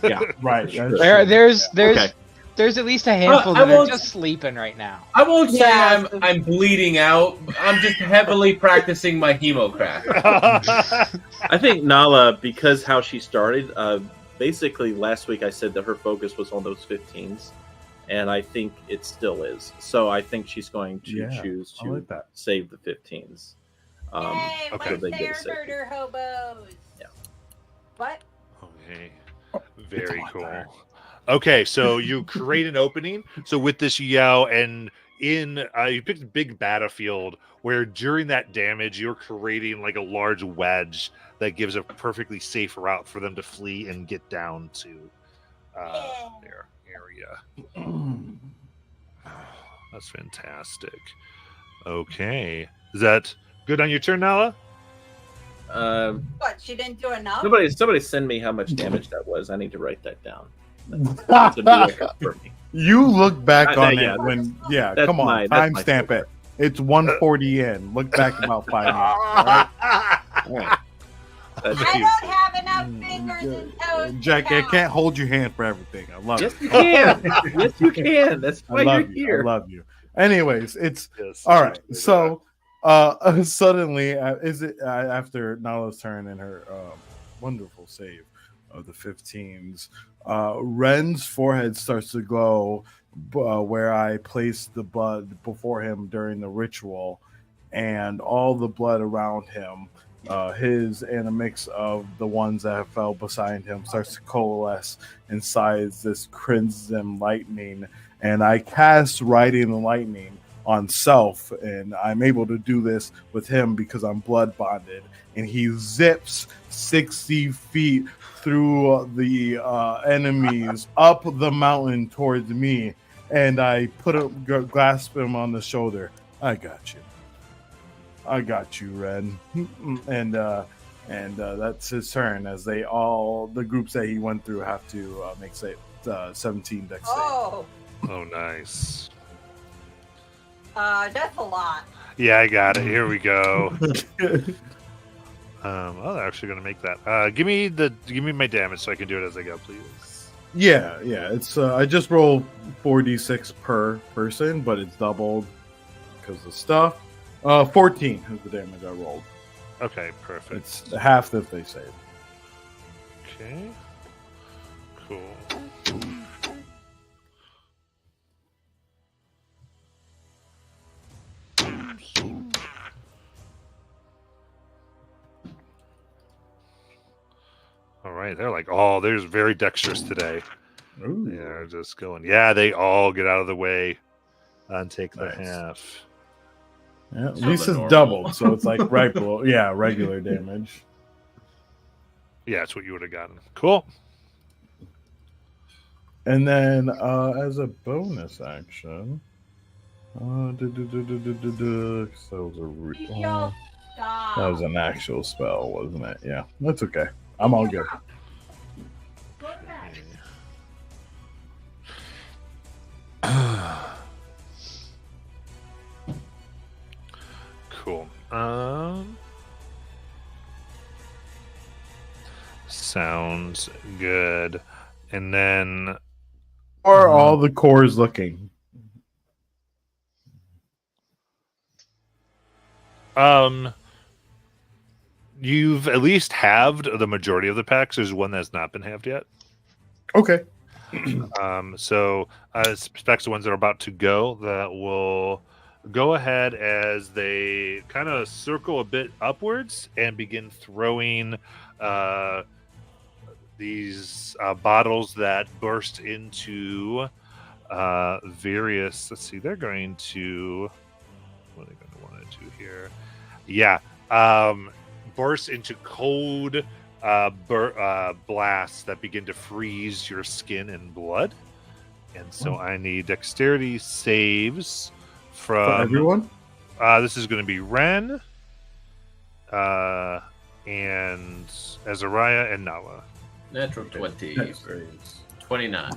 Yeah, Right. that's There's true. Okay. there's at least a handful I that are won't- just sleeping right now. I won't say Yeah. I'm bleeding out. I'm just heavily practicing my hemocraft. I think Nala, because how she started, basically last week I said that her focus was on those 15s, and I think it still is. So I think she's going to Yeah, choose I to like that. save the 15s. Yay, okay. so they let's get a say save. murder hobos. Yeah. What? Okay. Very It's a lot cool. better. Okay, so you create an opening. So with this yell, and you picked a big battlefield where during that damage you're creating like a large wedge that gives a perfectly safe route for them to flee and get down to their area. That's fantastic. Okay, is that good on your turn, Nala? What? She didn't do enough? Somebody send me how much damage that was. I need to write that down. That's a deal for me. You look back Uh, on yeah, it when, that's come on, my timestamp it. It's 140 in. Look back about 5 minutes. All right? All right. That's I cute. don't have enough fingers and toes. to Jack, I count. can't hold your hand for everything. I love Yes, it. you can. Yes, you can. That's I why love you're you. here. I love you. Anyways, it's Yes. all right. So, suddenly, after Nala's turn and her wonderful save of the 15s, Ren's forehead starts to glow where I placed the blood before him during the ritual, and all the blood around him, his and a mix of the ones that have fell beside him, starts to coalesce inside this crimson lightning, and I cast Riding the Lightning on Self, and I'm able to do this with him because I'm blood bonded, and he zips 60 feet through the enemies up the mountain towards me, and I grasp him on the shoulder. I got you, Ren. And that's his turn, as the groups that he went through have to make 17 dex save. Oh, nice. that's a lot. Yeah, I got it. Here we go. They're actually gonna make that. Give me my damage so I can do it as I go, please. Yeah. It's I just roll 4d6 per person, but it's doubled because of stuff. 14 is the damage I rolled. Okay, perfect. It's half that they save. Okay. Cool. All right, they're like, they're very dexterous today. Ooh. They're just going. Yeah, they all get out of the way and take the Nice. half. Yeah, at So least the it's normal. doubled, so it's like right below. Yeah, regular damage. Yeah, that's what you would have gotten. Cool. And then as a bonus action, so Yo, stop. that was an actual spell, wasn't it? Yeah, that's okay. I'm all good. Go back. Cool. Sounds good. And then Or all the cores looking. you've at least halved the majority of the packs. There's one that's not been halved yet. Okay. So I suspect the ones that are about to go that will go ahead as they kind of circle a bit upwards and begin throwing these bottles that burst into various. Let's see, they're going to. What are they going to want to do here? Yeah, burst into cold blasts that begin to freeze your skin and blood. And so I need dexterity saves For from everyone? this is going to be Ren, and Azariah and Nala. Natural 20 That's for great. 29.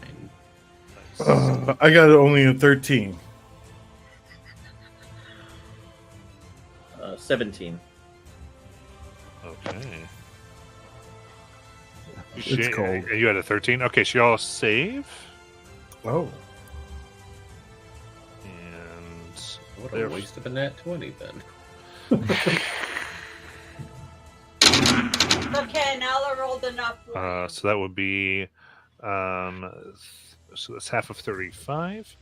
I got only a 13. 17. Okay. It's cold. You had a 13. Okay, so y'all save, Oh. and What There- a waste of a nat 20 then. Okay, Nala rolled enough. for you. so that would be so that's half of 35.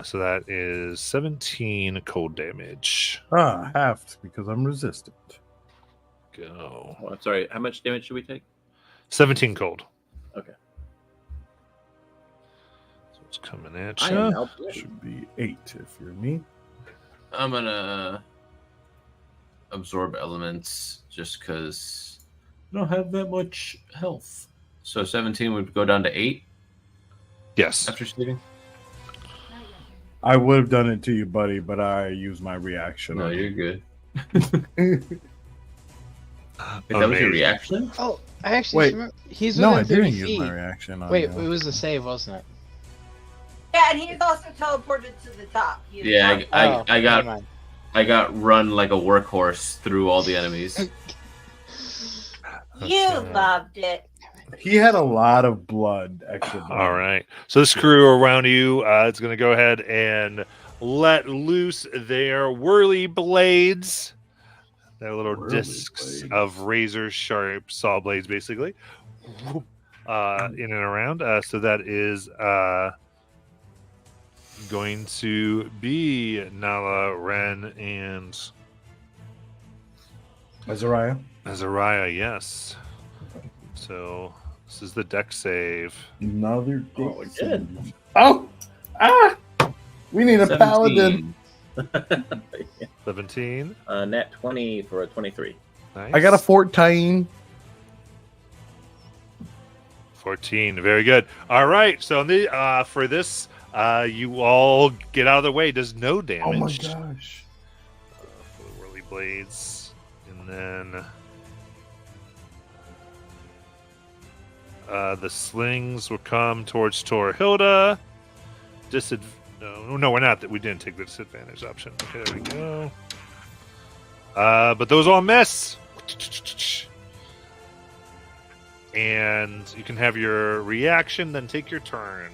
So that is 17 cold damage. Halved because I'm resistant. Go. Oh, I'm sorry. How much damage should we take? 17 cold. Okay. So it's coming at I you. am now bloody. Should be 8 if you're me. I'm gonna absorb elements just because I don't have that much health. So 17 would go down to 8 Yes. after saving. I would have done it to you, buddy, but I used my reaction. No, on you're good. you. Wait, that was your Amazing. reaction? Oh, I actually Wait. remember, he's No, within I 30 didn't feet. use my reaction on Wait, you. it was a save, wasn't it? Yeah, and he's also teleported to the top. He's Yeah, not- I got never mind. I got run like a workhorse through all the enemies. You Okay. loved it. He had a lot of blood, extra blood. All right. So this crew around you is going to go ahead and let loose their whirly blades. Their little Whirly discs blades. of razor sharp saw blades, basically, in and around. So that is going to be Nala, Ren, and Azariah. Azariah. Yes. So this is the deck save. Another Oh, dick good. save. Oh! Ah! We need a paladin. 17. Nat 20 for a 23. Nice. I got a 14. 14. Very good. All right. So for this, you all get out of the way. Does no damage. Oh my gosh. For the whirly blades, and then the slings will come towards Torhilda. No, we're not. We didn't take the disadvantage option. Okay, there we go. But those all miss. And you can have your reaction, then take your turn.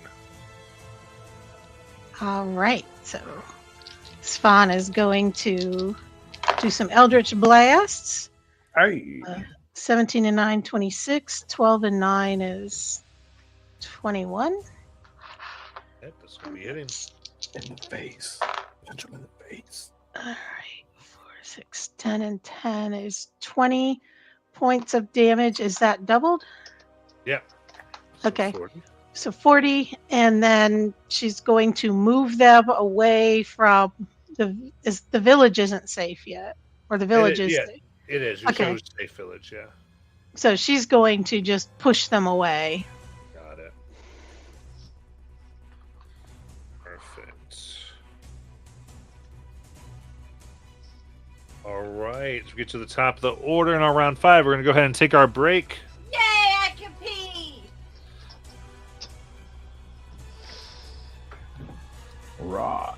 All right. So Svan is going to do some Eldritch Blasts. Hey. 17 and 9, 26. 12 and 9 is 21. Yep, that's going to be hitting. In the face. Punch him in the face. All right. 4, 6, 10, and 10 is 20 points of damage. Is that doubled? Yeah. Okay. 40. So 40, and then she's going to move them away from the village isn't safe yet, or the village is yeah. safe. It is. You Okay. chose safe village, yeah. So she's going to just push them away. Got it. Perfect. All right. We get to the top of the order in our round 5. We're going to go ahead and take our break. Yay, I can pee! Right.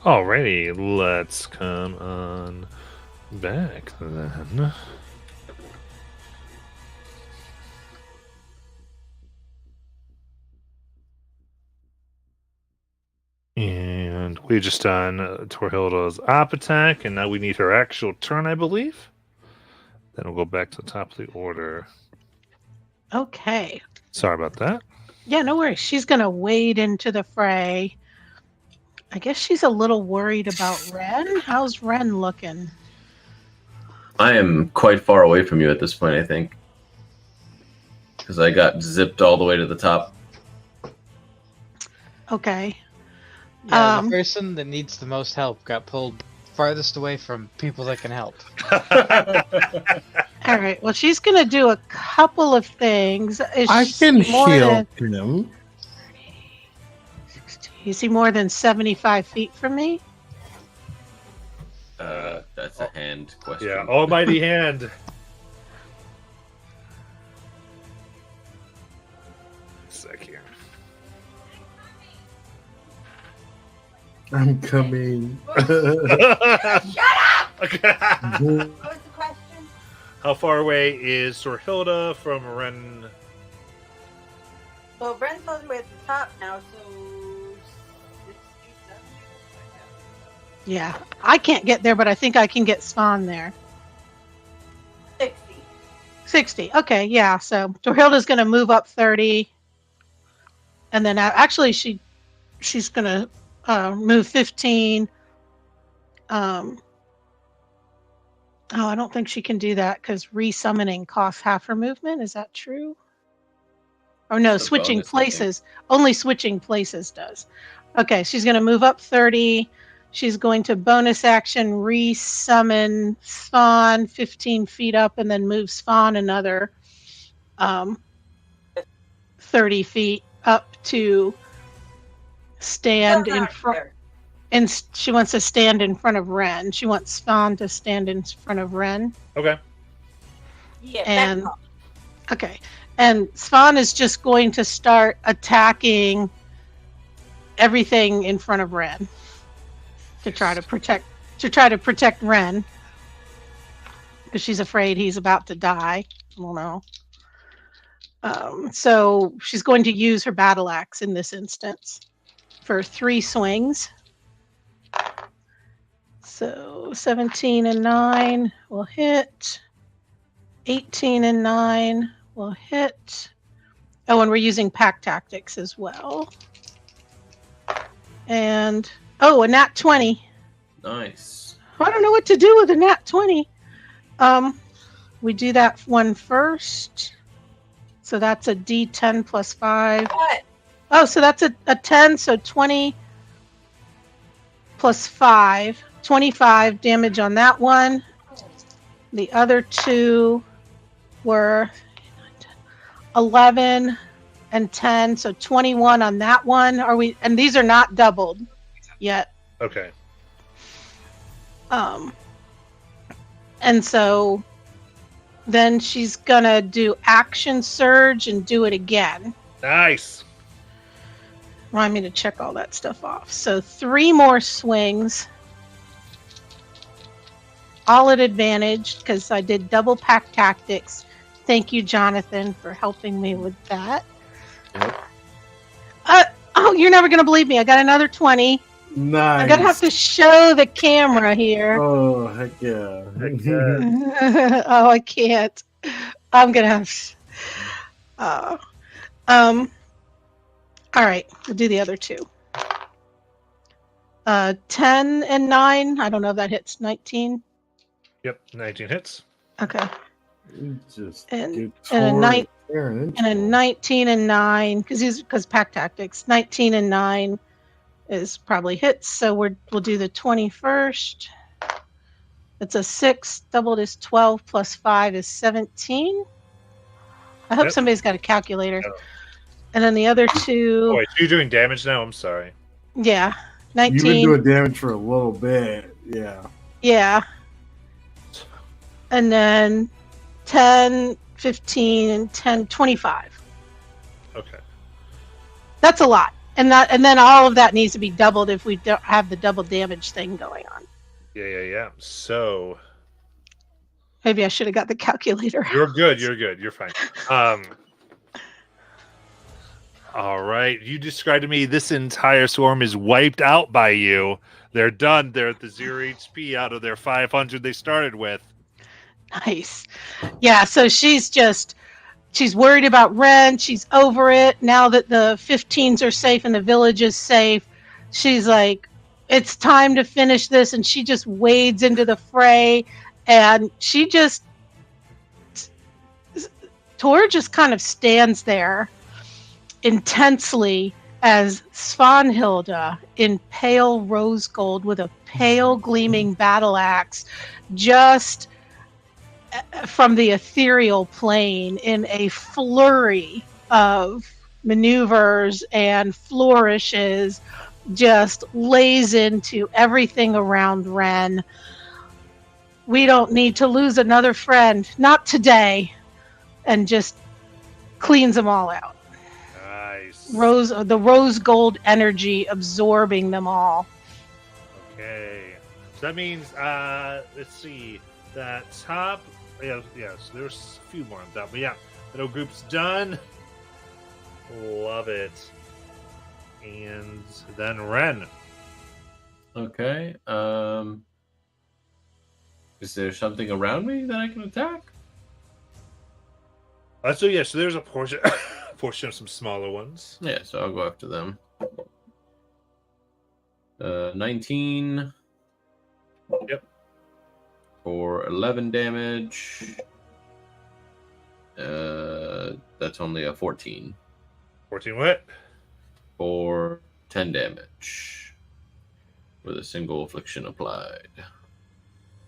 Alrighty, let's come on back then. And we just done Torhilda's op attack, and now we need her actual turn, I believe. Then we'll go back to the top of the order. Okay. Sorry about that. Yeah, no worries. She's going to wade into the fray. I guess she's a little worried about Ren. How's Ren looking? I am quite far away from you at this point, I think. Because I got zipped all the way to the top. Okay. Yeah, the person that needs the most help got pulled farthest away from people that can help. All right. Well, she's going to do a couple of things. I can heal him. Is he more than 75 feet from me? That's a hand question. Yeah, almighty hand. Sec here. I'm coming. Shut up! Okay. What was the question? How far away is Torhilda from Ren? Well, Ren's all the way at the top now, so 67. Yeah. I can't get there, but I think I can get Svan there. 60. 60. Okay, yeah. So Torhilda's going to move up 30. And then actually she's going to move 15. Oh, I don't think she can do that because resummoning costs half her movement. Is that true? Oh no, It's a switching bonus, I think. places. Only switching places does. Okay, she's going to move up 30. She's going to bonus action resummon Svan 15 feet up and then move Svan another 30 feet up to stand in front. And she wants to stand in front of Ren. She wants Svan to stand in front of Ren. Okay. Yeah, And that's all. okay, and Svan is just going to start attacking everything in front of Ren to try to protect Ren because she's afraid he's about to die. I don't know. So she's going to use her battle axe in this instance for 3 swings. So 17 and 9 will hit. 18 and 9 will hit. Oh, and we're using pack tactics as well. And a nat 20. Nice. I don't know what to do with a nat 20. We do that one first. So that's a D10 plus 5. What? Oh, so that's a 10, so 20 plus 5. 25 damage on that one. The other 2 were 11 and 10, so 21 on that one. And these are not doubled yet. Okay. And so then she's gonna do action surge and do it again. Nice. Remind me to check all that stuff off. So 3 more swings. All at advantage because I did double pack tactics. Thank you, Jonathan, for helping me with that. Yep. Oh, you're never going to believe me. I got another 20. Nice. I'm going to have to show the camera here. Oh, heck yeah. Heck yeah. Oh, I can't. I'm going to have... all right, we'll do the other 2. 10 and 9. I don't know if that hits 19. Yep, 19 hits. Okay. Just And- get and a torn night- tearing into And a him. 19 and 9, because pack tactics. 19 and 9 is probably hits, so we'll do the 20 first. It's a 6, doubled is 12, plus 5 is 17. I hope Yep. somebody's got a calculator. Yeah. And then the other 2, Oh, wait, so you're doing damage now? I'm sorry. yeah, You've been 19, doing damage for a little bit. Yeah. yeah. And then 10, 15, and 10, 25. Okay. That's a lot. And then all of that needs to be doubled if we don't have the double damage thing going on. Yeah. So Maybe I should have got the calculator. you're good. You're fine. All right. You described to me this entire swarm is wiped out by you. They're done. They're at the 0 HP out of their 500 they started with. Nice. Yeah, so she's worried about Ren. She's over it. Now that the 15s are safe and the village is safe, she's like, it's time to finish this. And she just wades into the fray. And Tor just kind of stands there intensely as Svanhilda in pale rose gold with a pale gleaming battle axe just from the ethereal plane in a flurry of maneuvers and flourishes, just lays into everything around Ren. We don't need to lose another friend, not today, and just cleans them all out. Nice. The rose gold energy absorbing them all. Okay. So that means, let's see, that top, so there's a few more on top, but yeah, little group's done. Love it. And then Ren. Okay. Is there something around me that I can attack? So there's a portion of some smaller ones. Yeah, so I'll go after them. 19. Yep. For 11 damage. That's only a 14. 14 what? For 10 damage. With a single affliction applied.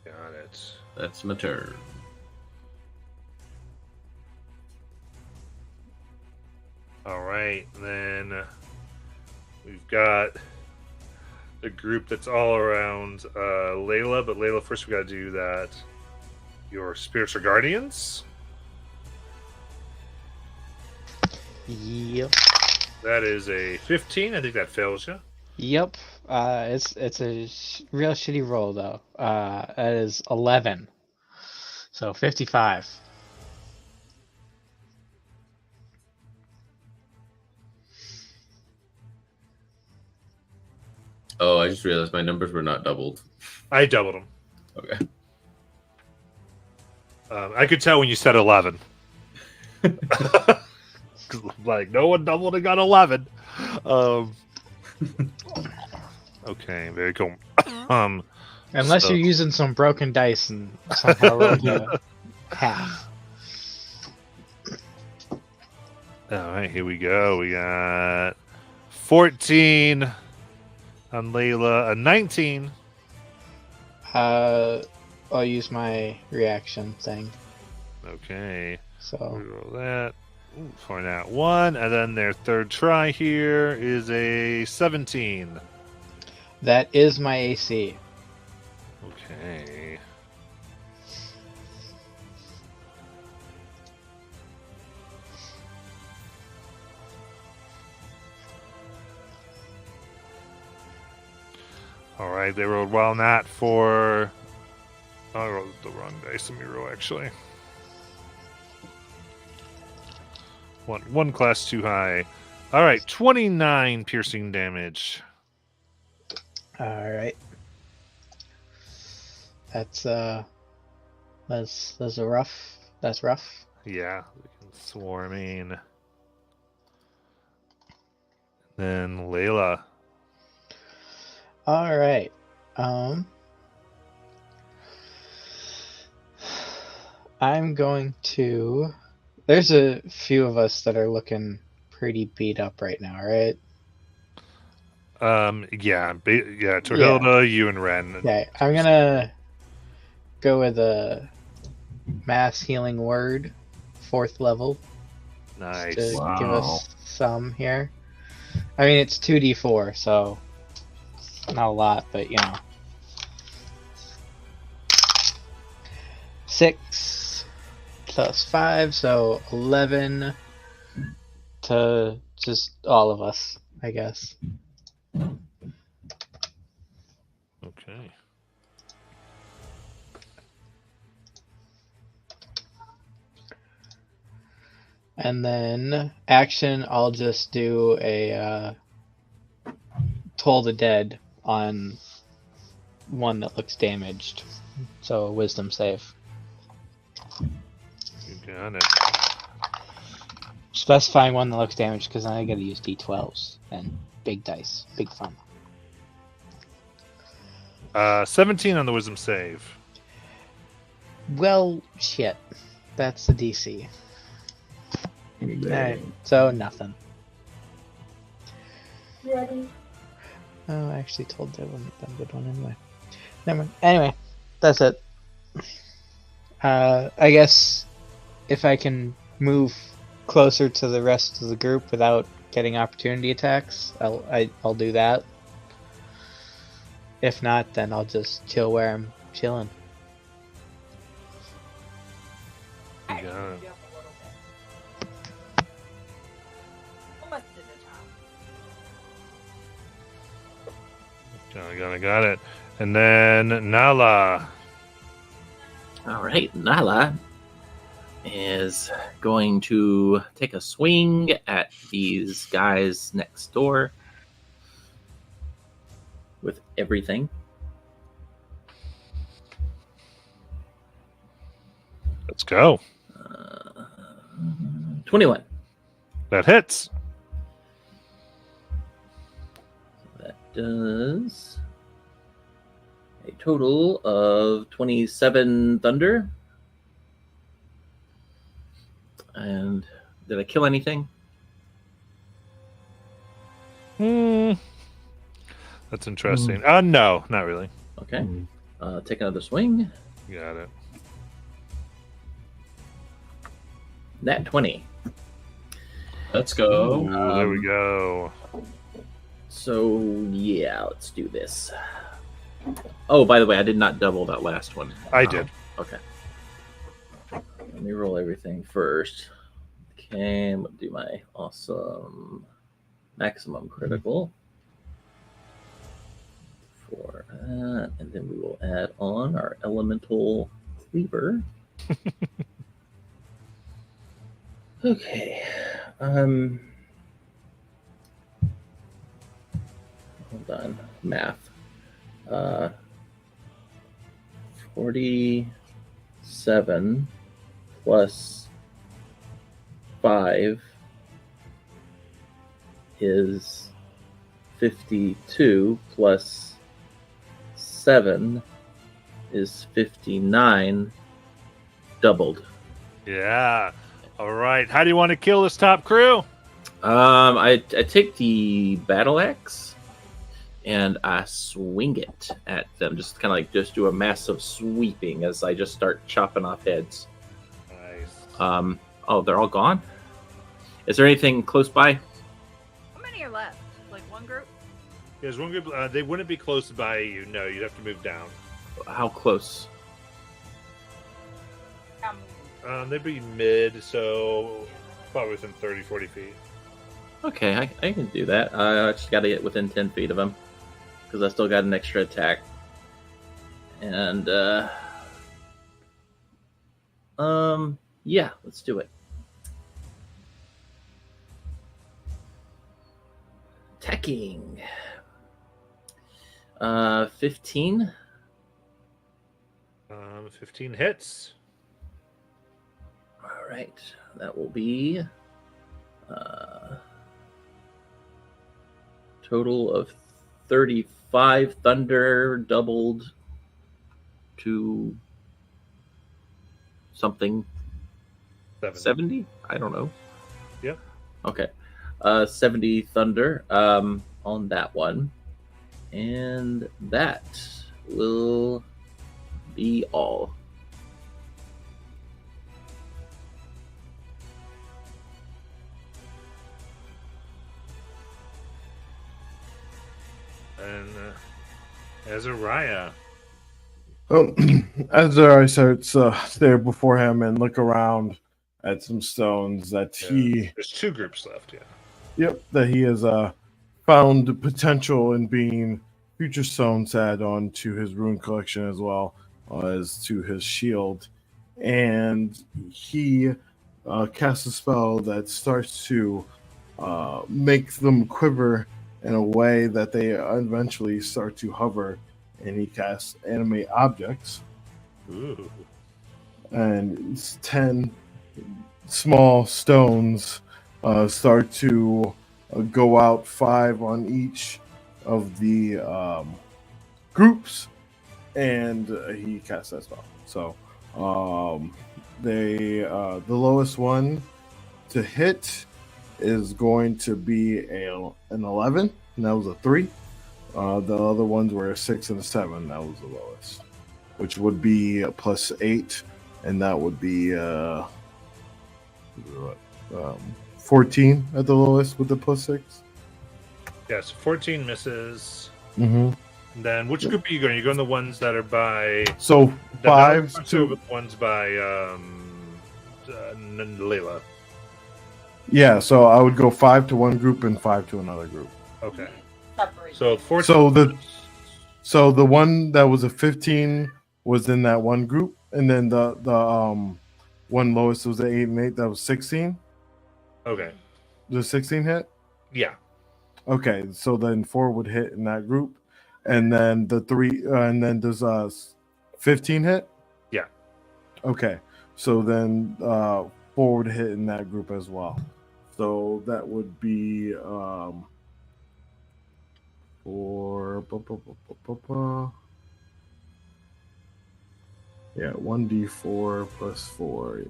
Got it. That's my turn. All right, then we've got the group that's all around Layla, but Layla, first we got to do that. Your spiritual guardians. Yep. That is a 15. I think that fails you. Yep. It's a real shitty roll though. That is 11. So 55. Oh, I just realized my numbers were not doubled. I doubled them. Okay. I could tell when you said 11. Like, no one doubled and got 11. Okay, very cool. Unless so- you're using some broken dice and somehow rolled a half. All right, here we go. We got 14 on Layla, a 19. I'll use my reaction thing. Okay, So roll that. Ooh, for that one, and then their third try here is a 17. that is my AC. Okay. All right, they rolled well not for. I rolled the wrong dice. Let me roll actually. One class too high. All right, 29 piercing damage. All right. That's a rough. That's rough. Yeah, swarming. Then Layla. All right. I'm going to. There's a few of us that are looking pretty beat up right now, right? Torhilda, you and Ren. Okay, I'm gonna go with a mass healing word, 4th level, Nice. to Wow. give us some here. I mean, it's 2d4, so not a lot, but you know. 6 plus 5, so 11 to just all of us. I guess. Okay. And then action, I'll just do a Toll the Dead on one that looks damaged. So a wisdom save. You got it. Specifying one that looks damaged because I gotta use d12s and big dice. Big fun. 17 on the wisdom save. Well, shit. That's the DC. Alright, so nothing. Ready? Oh, I actually told that wouldn't have been a good one anyway. Never mind. Anyway, that's it. I guess if I can move closer to the rest of the group without getting opportunity attacks, I'll do that. If not, then I'll just chill where I'm chilling. I You can got move it. you up a little bit. Almost to the top. Got it. And then Nala. All right, Nyla is going to take a swing at these guys next door with everything. Let's go. 21. That hits. That does a total of 27 thunder. And did I kill anything? That's interesting. No, not really. Okay. Take another swing. You got it. Nat 20. Let's go. Ooh, there we go. So, yeah, let's do this. Oh, by the way, I did not double that last one. I did. Okay. Let me roll everything first. Okay, I'm going to do my awesome maximum critical for that. And then we will add on our elemental cleaver. Okay. Hold on. Math. 47 plus 5 is 52 plus 7 is 59 doubled. Yeah. All right. How do you want to kill this top crew? I take the battle axe and I swing it at them, just kind of like just do a massive sweeping as I just start chopping off heads. Nice. Oh, they're all gone. Is there anything close by? How many are left? Like one group? There's one group. They wouldn't be close by you. No, you'd have to move down. How close? They'd be mid, so probably within 30, 40 feet. Okay, I can do that. I just got to get within 10 feet of him because I still got an extra attack. And yeah, let's do it. Attacking. 15. 15 hits. All right, that will be total of 35 thunder doubled to something 70. I don't know. Yep. Okay. 70 thunder on that one, and that will be all. And Azariah. As I starts there before him and look around at some stones that he, There's two groups left, yeah. that he has found potential in being Future Stones add on to his rune collection as well as to his shield. And he casts a spell that starts to make them quiver in a way that they eventually start to hover. And he casts Animate Objects. Ooh. And it's 10 small stones start to go out, 5 on each of the groups, and he casts that spell. So the lowest one to hit is going to be an 11, and that was a 3. The other ones were a 6 and a 7. That was the lowest, which would be a +8, and that would be 14 at the lowest with the +6. Yes, 14 misses. Mm-hmm. Then which group are you going? You're going the ones that are by So 5 to to the ones by Layla. yeah. So I would go 5 to one group and 5 to another group. Okay. Separate. So 14. So the one that was a 15 was in that one group, and then the one lowest was an 8 and 8. That was 16. Okay. The 16 hit. Yeah. Okay, so then 4 would hit in that group, and then the 3, and then does 15 hit? Yeah. Okay, so then 4 would hit in that group as well. So that would be 4. Yeah, 1d4 plus 4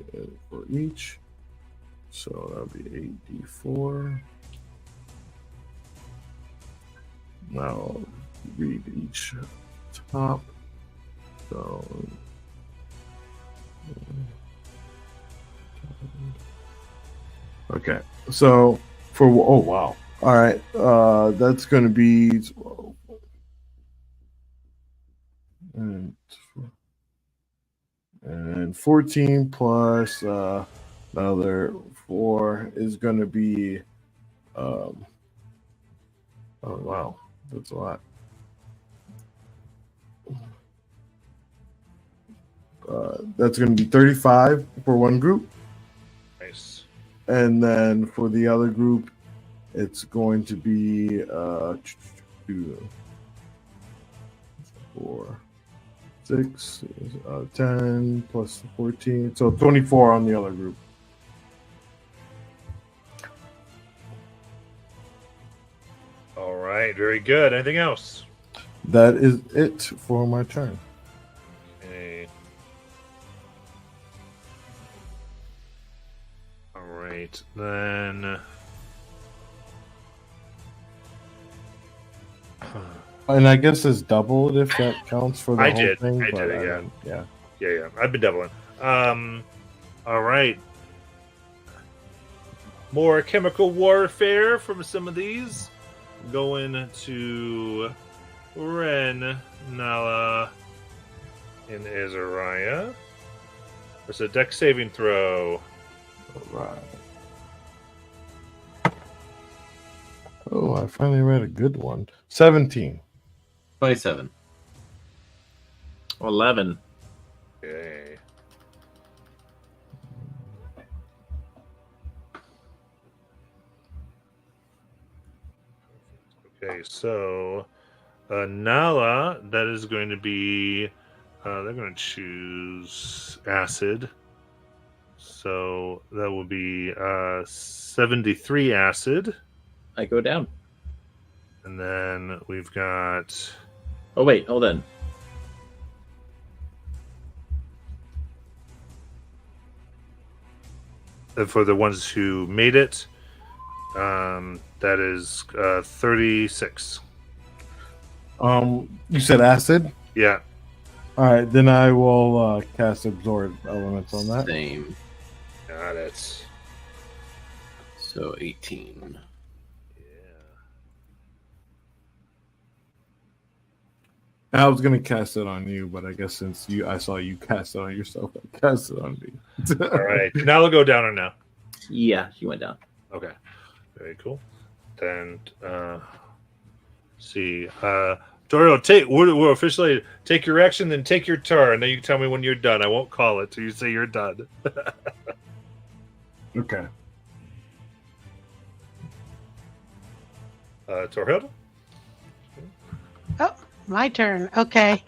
for each. So that would be 8d4. Now read each top. So okay. So for oh wow. All right. That's going to be and 14 plus the other 4 is going to be oh wow. That's a lot. That's going to be 35 for one group. Nice. And then for the other group, it's going to be 2, 4, 6, 10 plus 14. So 24 on the other group. All right. Very good. Anything else? That is it for my turn. Okay. All right. Then. And I guess it's doubled if that counts for the I whole did. thing. I but did it, yeah. Yeah. Yeah. I've been doubling. All right. More chemical warfare from some of these. Going to Ren, Nala, and Azariah. There's a dex saving throw. All right. Oh, I finally read a good one. 17. 27. 11. Okay. Okay, so Nala, that is going to be. They're going to choose acid. So that will be 73 acid. I go down. And then we've got. Oh, wait, hold on. For the ones who made it, that is 36. You said acid? Yeah. All right, then I will cast absorb elements on that. Same. Got it. So 18. I was gonna cast it on you, but I guess since I saw you cast it on yourself, I cast it on me. All right. Now we'll go down or now. Yeah, he went down. Okay. Very cool. Then see. Dorio, we'll officially take your action, then take your turn. Then you can tell me when you're done. I won't call it till you say you're done. Okay. Torhild? Oh, my turn. Okay.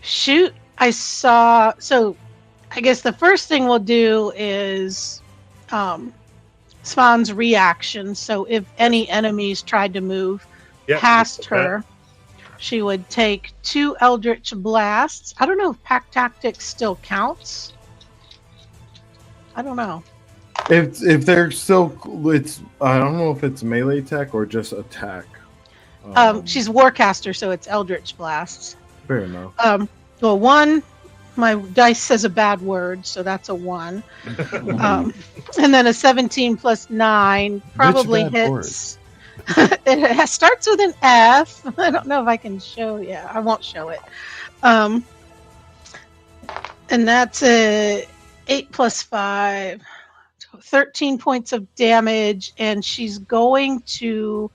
Shoot, I saw. So, I guess the first thing we'll do is Svan's reaction. So, if any enemies tried to move Yep, past you her, she would take 2 Eldritch Blasts. I don't know if Pack Tactics still counts. I don't know. If they're still, it's I don't know if it's melee attack or just attack. She's Warcaster, so it's Eldritch Blasts. Fair enough. Well, 1, my dice says a bad word, so that's a 1. And then a 17 plus 9 probably bad hits. It starts with an F. I don't know if I can show. Yeah, I won't show it. And that's a 8 plus 5, 13 points of damage, and she's going to.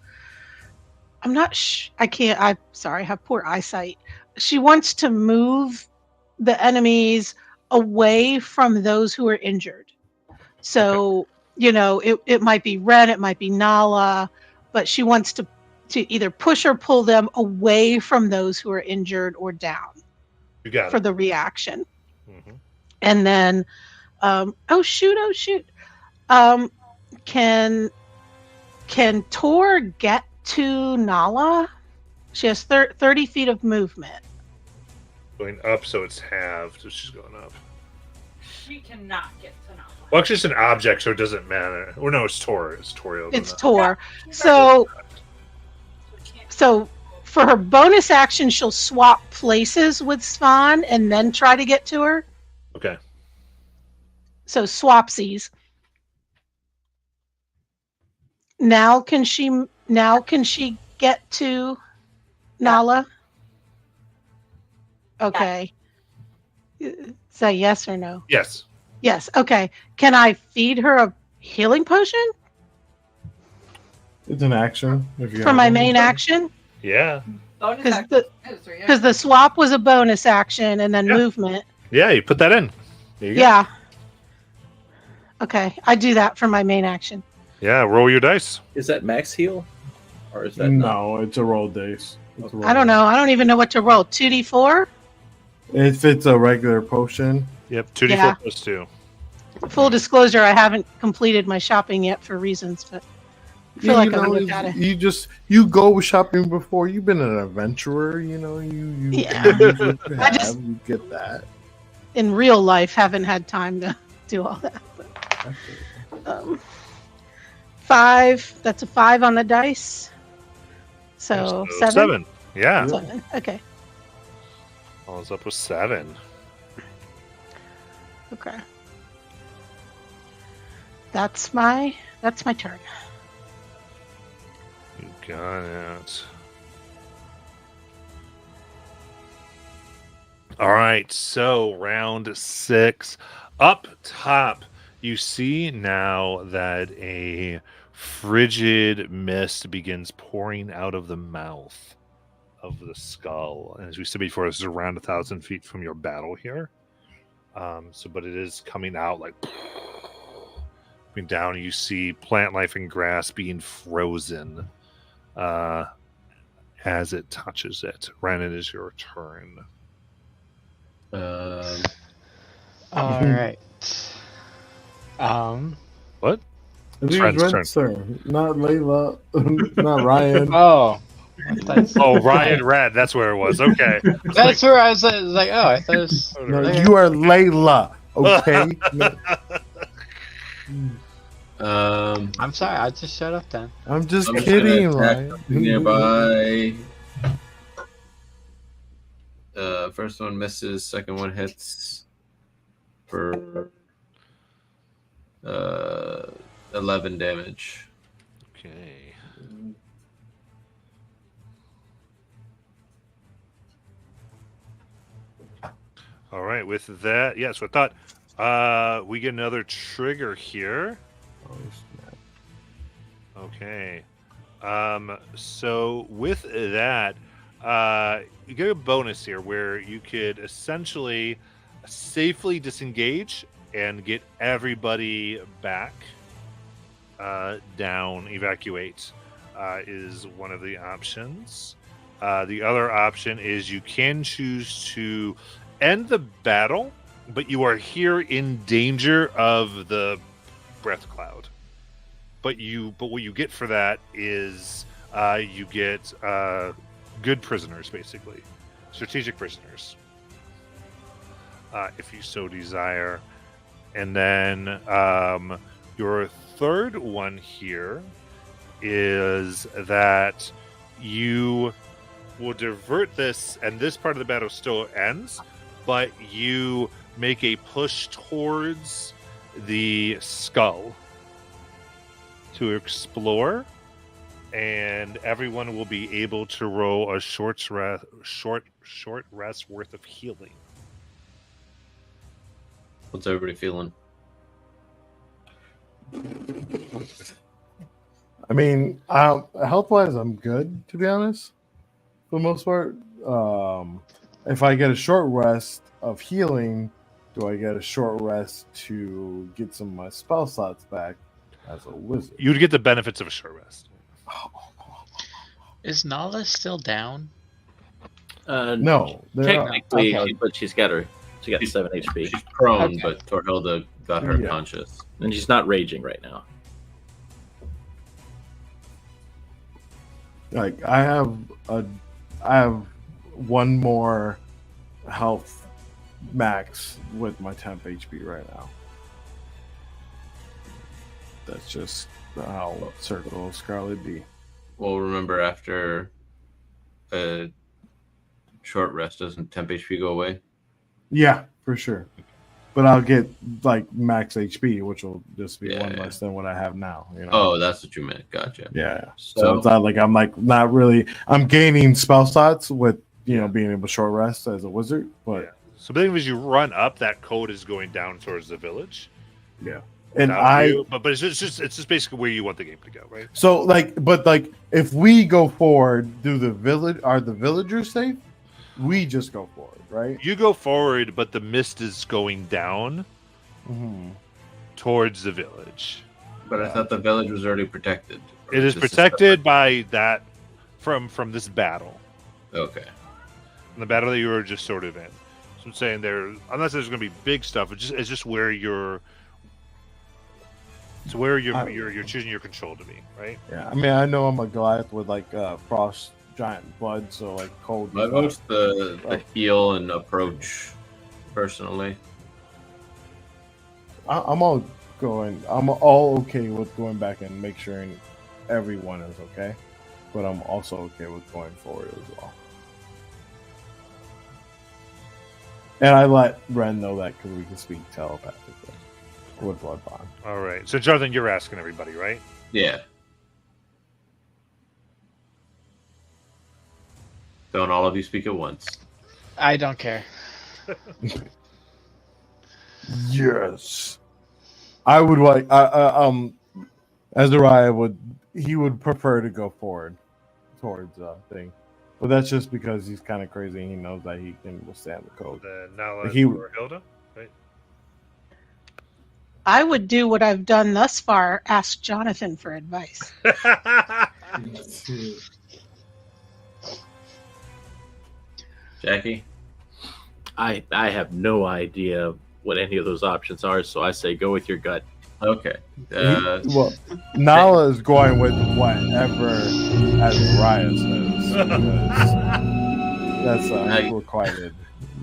I'm not. I can't. I'm sorry. I have poor eyesight. She wants to move the enemies away from those who are injured. So, it might be Ren, it might be Nala, but she wants to either push or pull them away from those who are injured or down. You got for it. the reaction. Mm-hmm. And then, oh shoot. Can Tor get to Nala? She has 30 feet of movement. Going up, so it's halved. So she's going up. She cannot get to Nala. Well, it's just an object, so it doesn't matter. Or no, it's Tor. It's Toriel. It's doesn't Tor. She's So, already- so for her bonus action, she'll swap places with Svan and then try to get to her. it? Okay. So swapsies. Now can she get to Nala? Okay. Is that yes or no? Yes. Yes. Okay. Can I feed her a healing potion It's an action. If you for have my one. main action? Yeah. Bonus Because action. the because the swap was a bonus action and then Yeah. movement. Yeah, you put that in. There you go. Yeah. Okay, I do that for my main action. Yeah, roll your dice. Is that max heal? Or is that not? No, it's a roll dice. It's a roll I don't dice. know. I don't even know what to roll. 2d4. If it's a regular potion, Yep, 2d4 Yeah. plus 2. Full disclosure, I haven't completed my shopping yet for reasons, but I feel like I looked at it. you go shopping before. You've been an adventurer, you Yeah. you use what you I just- have, you get that. In real life, haven't had time to do all that. But, 5. That's a 5 on the dice. So 7. 7. Yeah. 7. Okay. Follows up with 7. Okay. That's my turn. You got it. All right, so round 6. Up top, you see now that a frigid mist begins pouring out of the mouth of the skull. And as we said before, this is around 1,000 feet from your battle here. But it is coming out like down. You see plant life and grass being frozen as it touches it. Ren, it is your turn. All right. What? I think Ren's it's Ren's turn, not Layla, not Ryan. Oh. That's, Oh, Ryan Red. That's where it was. Okay. that's where I was like, oh, I thought it was. No, you are Layla. Okay. I'm sorry. I just shut up then. I'm just I'm just kidding, gonna attack Ryan. nearby. First one misses. Second one hits for 11 damage. Okay. All right. With that, yeah. So I thought we get another trigger here. Oh, snap. Okay. So with that, you get a bonus here where you could essentially safely disengage and get everybody back down. Evacuate is one of the options. The other option is you can choose to end the battle, but you are here in danger of the breath cloud. But what you get for that is you get good prisoners, basically, strategic prisoners, if you so desire. And then your third one here is that you will divert this, and this part of the battle still ends, but you make a push towards the skull to explore, and everyone will be able to roll a short rest worth of healing. What's everybody feeling? I mean, health wise, I'm good, to be honest. For the most part, if I get a short rest of healing, do I get a short rest to get some of my spell slots back as a wizard? You would get the benefits of a short rest. Is Nala still down? No, technically, okay. but she got 7 HP, She's prone, Okay. but Torhilda got her Yeah. conscious. and she's not raging right now. Like I have one more health max with my temp HP right now. That's just how Circle of Scarlet be. Well, remember after a short rest, doesn't temp HP go away? Yeah, for sure. But I'll get like max HP, which will just be one Yeah. less than what I have now. You know? Oh, that's what you meant. Gotcha. yeah. So So, it's not like I'm like not really. I'm gaining spell slots with being able to short rest as a wizard, but Yeah. So the thing is, you run up, that code is going down towards the village. and Down you, but it's just basically where you want the game to go, right? So but if we go forward, are the villagers safe? We just go forward, right? You go forward, but the mist is going down Mm-hmm. towards the village. but I thought the village was already protected. It is This protected by that from this battle, Okay. the battle that you were just sort of in. So I'm saying unless there's going to be big stuff, it's just where you're. It's where you're choosing your control to be, right? Yeah, I mean, I know I'm a Goliath with like frost giant blood, so like cold. I vote the heal and approach personally. I'm all okay with going back and make sure everyone is okay, but I'm also okay with going forward as well. And I let Ren know that because we can speak telepathically with Blood Bond. All right. So Jonathan, you're asking everybody, right? Yeah. Don't all of you speak at once? I don't care. Yes, I would like. Azariah would prefer to go forward towards thing, but that's just because he's kind of crazy and he knows that he can withstand the code. The Nala He- or Hilda, right? I would do what I've done thus far, ask Jonathan for advice. Jackie? I have no idea what any of those options are, so I say go with your gut. Okay. Well, Nala is going with whatever Azariah says. Because that's required.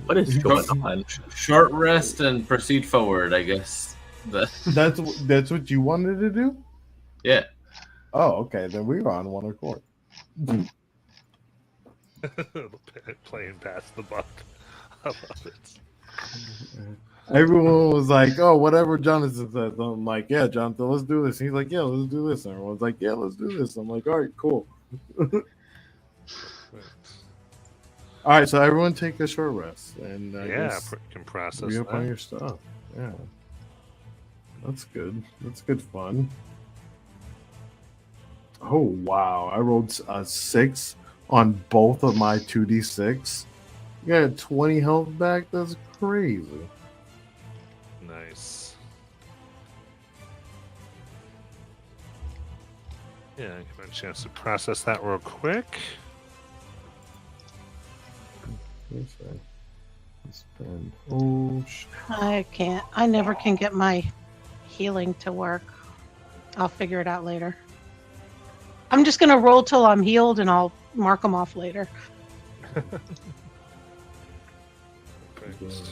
What is going on? Short rest and proceed forward, I guess. That's what you wanted to do? Yeah. Oh, okay. Then we were on one accord. Playing past the buck. I love it. Everyone was like, "Oh, whatever Jonathan said." I'm like, "Yeah, Jonathan, let's do this." He's like, "Yeah, let's do this." And everyone's like, "Yeah, let's do this." I'm like, "All right, cool." All right, so everyone take a short rest, and I guess You can process re up on that. your stuff. Yeah, that's good. That's good fun. Oh wow! I rolled a 6 on both of my 2d6. You got 20 health back. That's crazy. Nice. Yeah, give me a chance to process that real quick. Spend. Oh, I can't. I never can get my healing to work. I'll figure it out later. I'm just gonna roll till I'm healed, and I'll mark them off later. Perfect.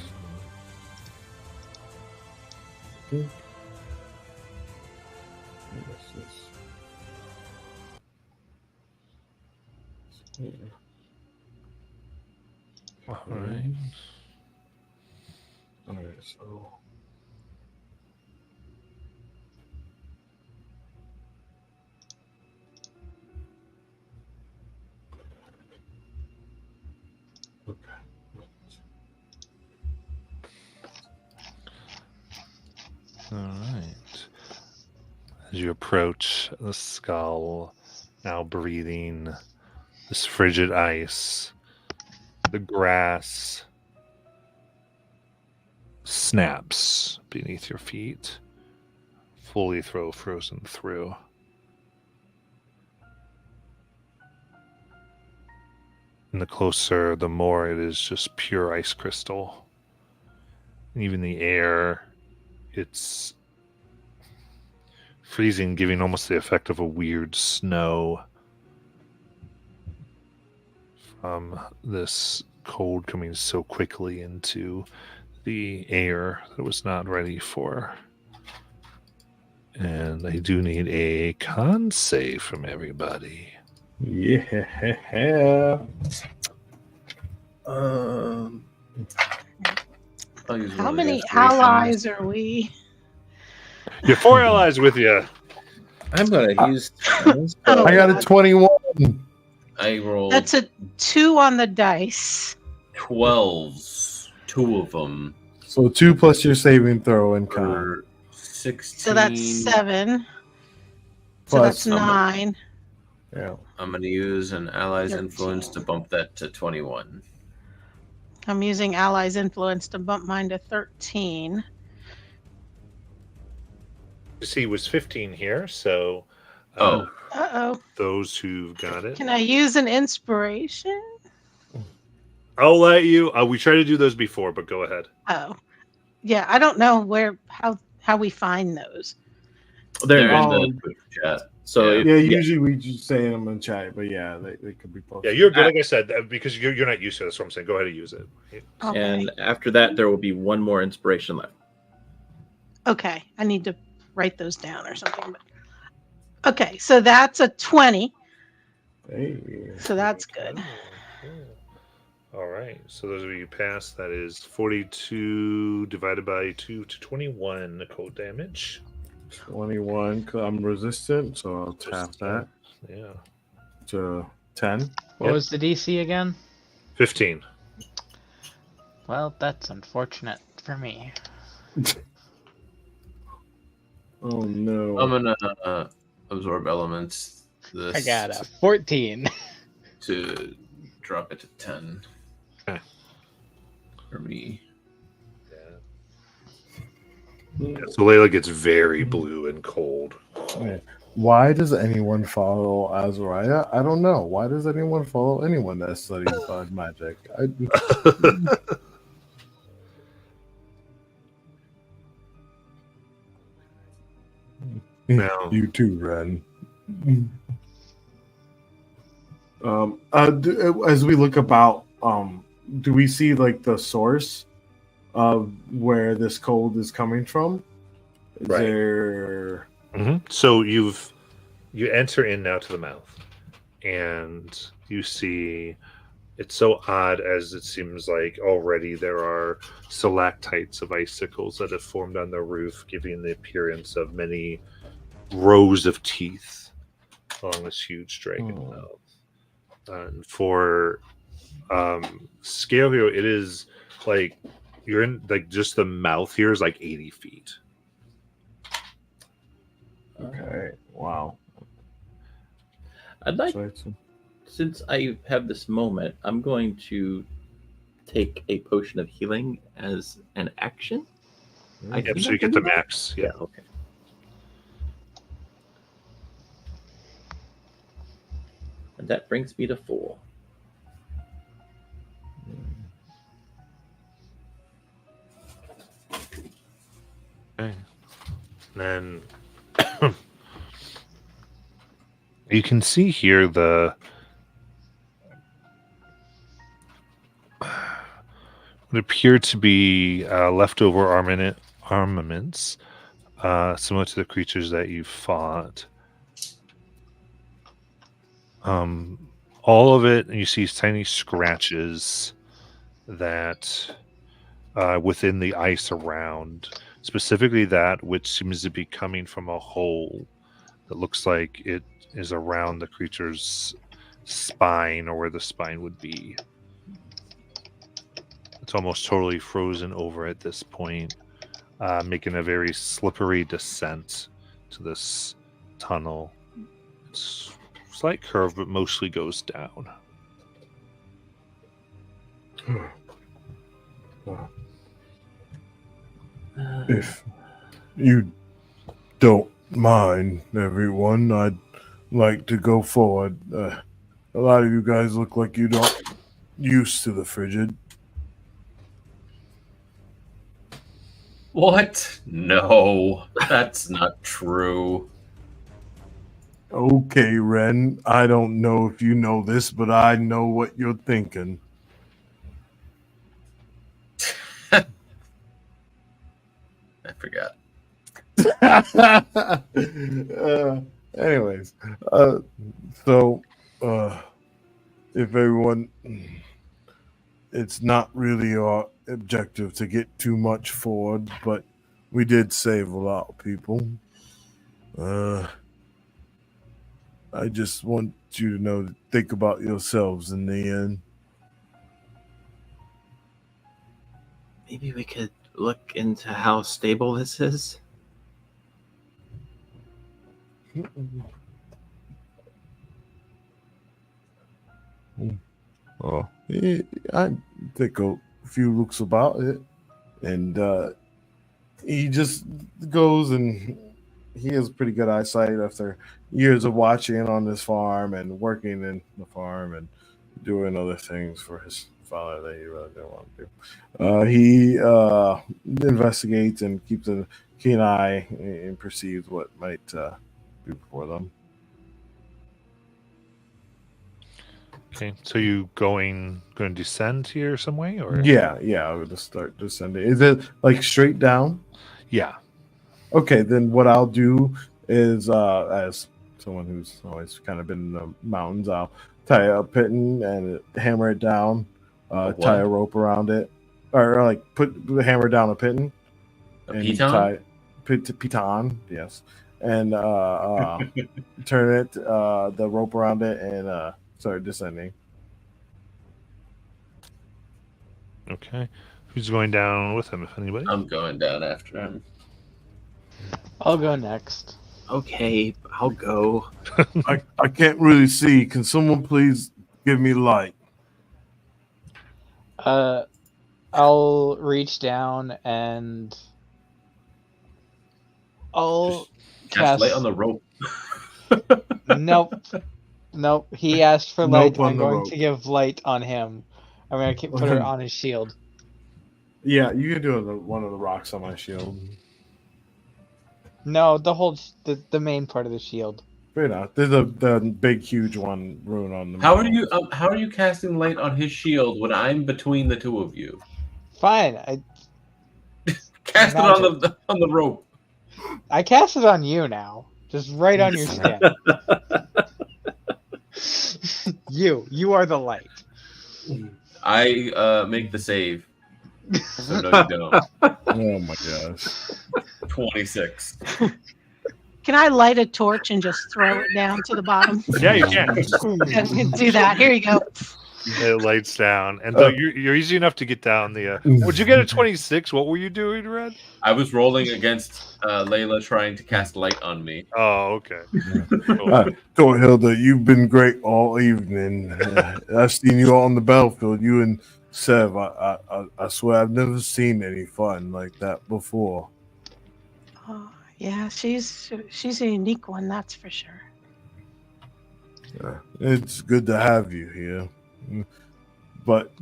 All right. All right, so okay. All right. As you approach the skull, now breathing this frigid ice, the grass snaps beneath your feet, fully frozen through. And the closer, the more it is just pure ice crystal. And even the air, it's freezing, giving almost the effect of a weird snow from this cold coming so quickly into the air that it was not ready for. And I do need a con save from everybody. Yeah. I'll use How one of the many inspirations. allies are we? You have 4 allies with you. I'm gonna use. Oh, I got a 21. I rolled That's a 2 on the dice. 12s, 2 of them So 2 plus your saving throw and con. for 16. So that's 7. So Plus- that's 9. Yeah. I'm going to use an ally's 13. influence to bump that to 21. I'm using allies' influence to bump mine to 13. See, was 15 here, so Oh. Uh-oh. those who got it. Can I use an inspiration? I'll let you. We tried to do those before, but go ahead. Oh. Yeah, I don't know how we find those. They're in Oh. the Twitch chat. So Yeah. Yeah, usually we just say them in chat, but yeah, they could be posted. Yeah, you're good. Like I said, because you're not used to it. That's what I'm saying. Go ahead and use it. Okay. And after that, there will be one more inspiration left. Okay. I need to write those down or something. But... Okay, so that's a 20. Hey. So that's good. All right. So those of you passed, that is 42 divided by 2 to 21 cold damage. 21. 'Cause I'm resistant, so I'll tap that Yeah. to 10. What Yep. was the DC again? 15. Well, that's unfortunate for me. Oh no. I'm going to absorb elements. This I got a 14. to drop it to 10. Okay. For me. Yeah, so Layla gets very blue and cold. Why does anyone follow Azariah? I don't know. Why does anyone follow anyone that studies blood magic? No. You too, Ren. As we look about, do we see like the source of where this cold is coming from? Is Right. there? So you enter in now to the mouth, and you see it's so odd as it seems like already there are stalactites of icicles that have formed on the roof, giving the appearance of many rows of teeth along this huge dragon mouth. And for scale here, it is like you're in like just the mouth here is like 80 feet. Okay. Wow. I'd like, Right, so- since I have this moment, I'm going to take a potion of healing as an action. I Yep, think so I you can get the do that? max. Yeah. Okay. And that brings me to 4. Okay. Then you can see here the what appear to be leftover armaments, similar to the creatures that you fought. All of it, you see tiny scratches that within the ice around, specifically that which seems to be coming from a hole that looks like it is around the creature's spine or where the spine would be. It's almost totally frozen over at this point, making a very slippery descent to this tunnel. It's a slight curve, but mostly goes down. If you don't mind, everyone, I'd like to go forward. A lot of you guys look like you don't used to the frigid. What? No, that's not true. Okay, Ren, I don't know if you know this, but I know what you're thinking. I forgot. Anyways, if everyone, it's not really our objective to get too much forward, but we did save a lot of people. I just want you to know, think about yourselves in the end. Maybe we could look into how stable this is. Oh, I take a few looks about it, and he just goes, and he has pretty good eyesight after years of watching on this farm and working in the farm and doing other things for his father that he really didn't want to do. He investigates and keeps a keen eye and perceives what might be before them. Okay, so you going to descend here some way, or Yeah, I would just start descending. Is it like straight down? yeah, Okay, then what I'll do is, as someone who's always kind of been in the mountains, I'll tie a piton and hammer it down, tie a rope around it, or like put the hammer down a piton. A and piton? Piton, yes, and turn it, the rope around it, and start descending. okay. Who's going down with him, if anybody? I'm going down after him. I'll go next. Okay, I'll go. I can't really see. Can someone please give me light? I'll reach down and I'll Cast light on the rope. Nope. He asked for Nope light. on I'm the going rope. to give light on him. I'm going to put her on his shield. Yeah, you can do it on one of the rocks on my shield. No, the main part of the shield. Fair enough. There's the big, huge one rune on the. How are you casting light on his shield when I'm between the two of you? Fine. Cast it on the rope. I cast it on you now. Just right on your skin. You are the light. I make the save. So no, you don't. Oh my gosh. 26. Can I light a torch and just throw it down to the bottom? Yeah, you can. Do that. Here you go. It lights down, and though you're easy enough to get down the. Would you get a 26? What were you doing, Red? I was rolling against Layla trying to cast light on me. Oh, okay. Cool. Thorhilda, you've been great all evening. I've seen you on the battlefield. You and Sev, I swear I've never seen any fun like that before. Oh, yeah, she's a unique one, that's for sure. It's good to have you here. But,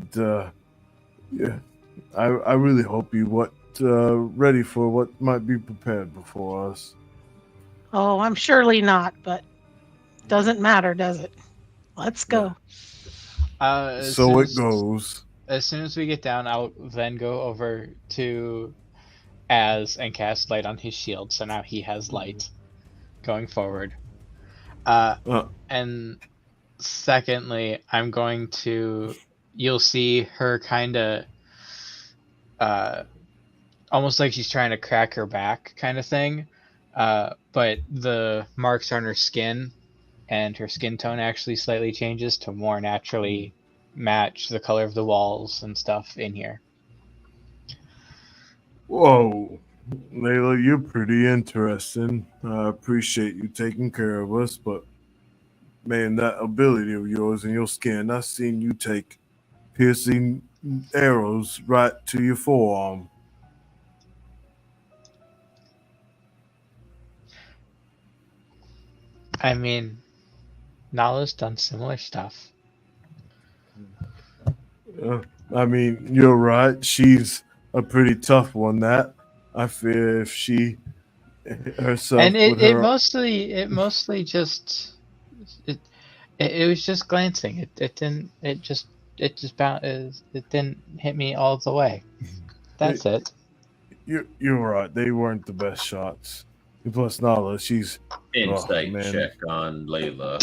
yeah, I really hope you ready for what might be prepared before us. Oh, I'm surely not, but doesn't matter, does it? Let's go. So it goes. As soon as we get down, I'll then go over to Az and cast light on his shield. So now he has light going forward. And secondly, I'm going to. You'll see her kind of, almost like she's trying to crack her back, kind of thing. But the marks on her skin and her skin tone actually slightly changes to more naturally match the color of the walls and stuff in here. Whoa, Layla, you're pretty interesting. I appreciate you taking care of us, but man, that ability of yours and your skin, I've seen you take piercing arrows right to your forearm. I mean, Nala's done similar stuff. I mean, you're right. She's a pretty tough one. That I fear if she herself. And it mostly just it was just glancing. It didn't hit me all the way. That's it. You're right. They weren't the best shots. Plus Nala, she's Insight check on Layla.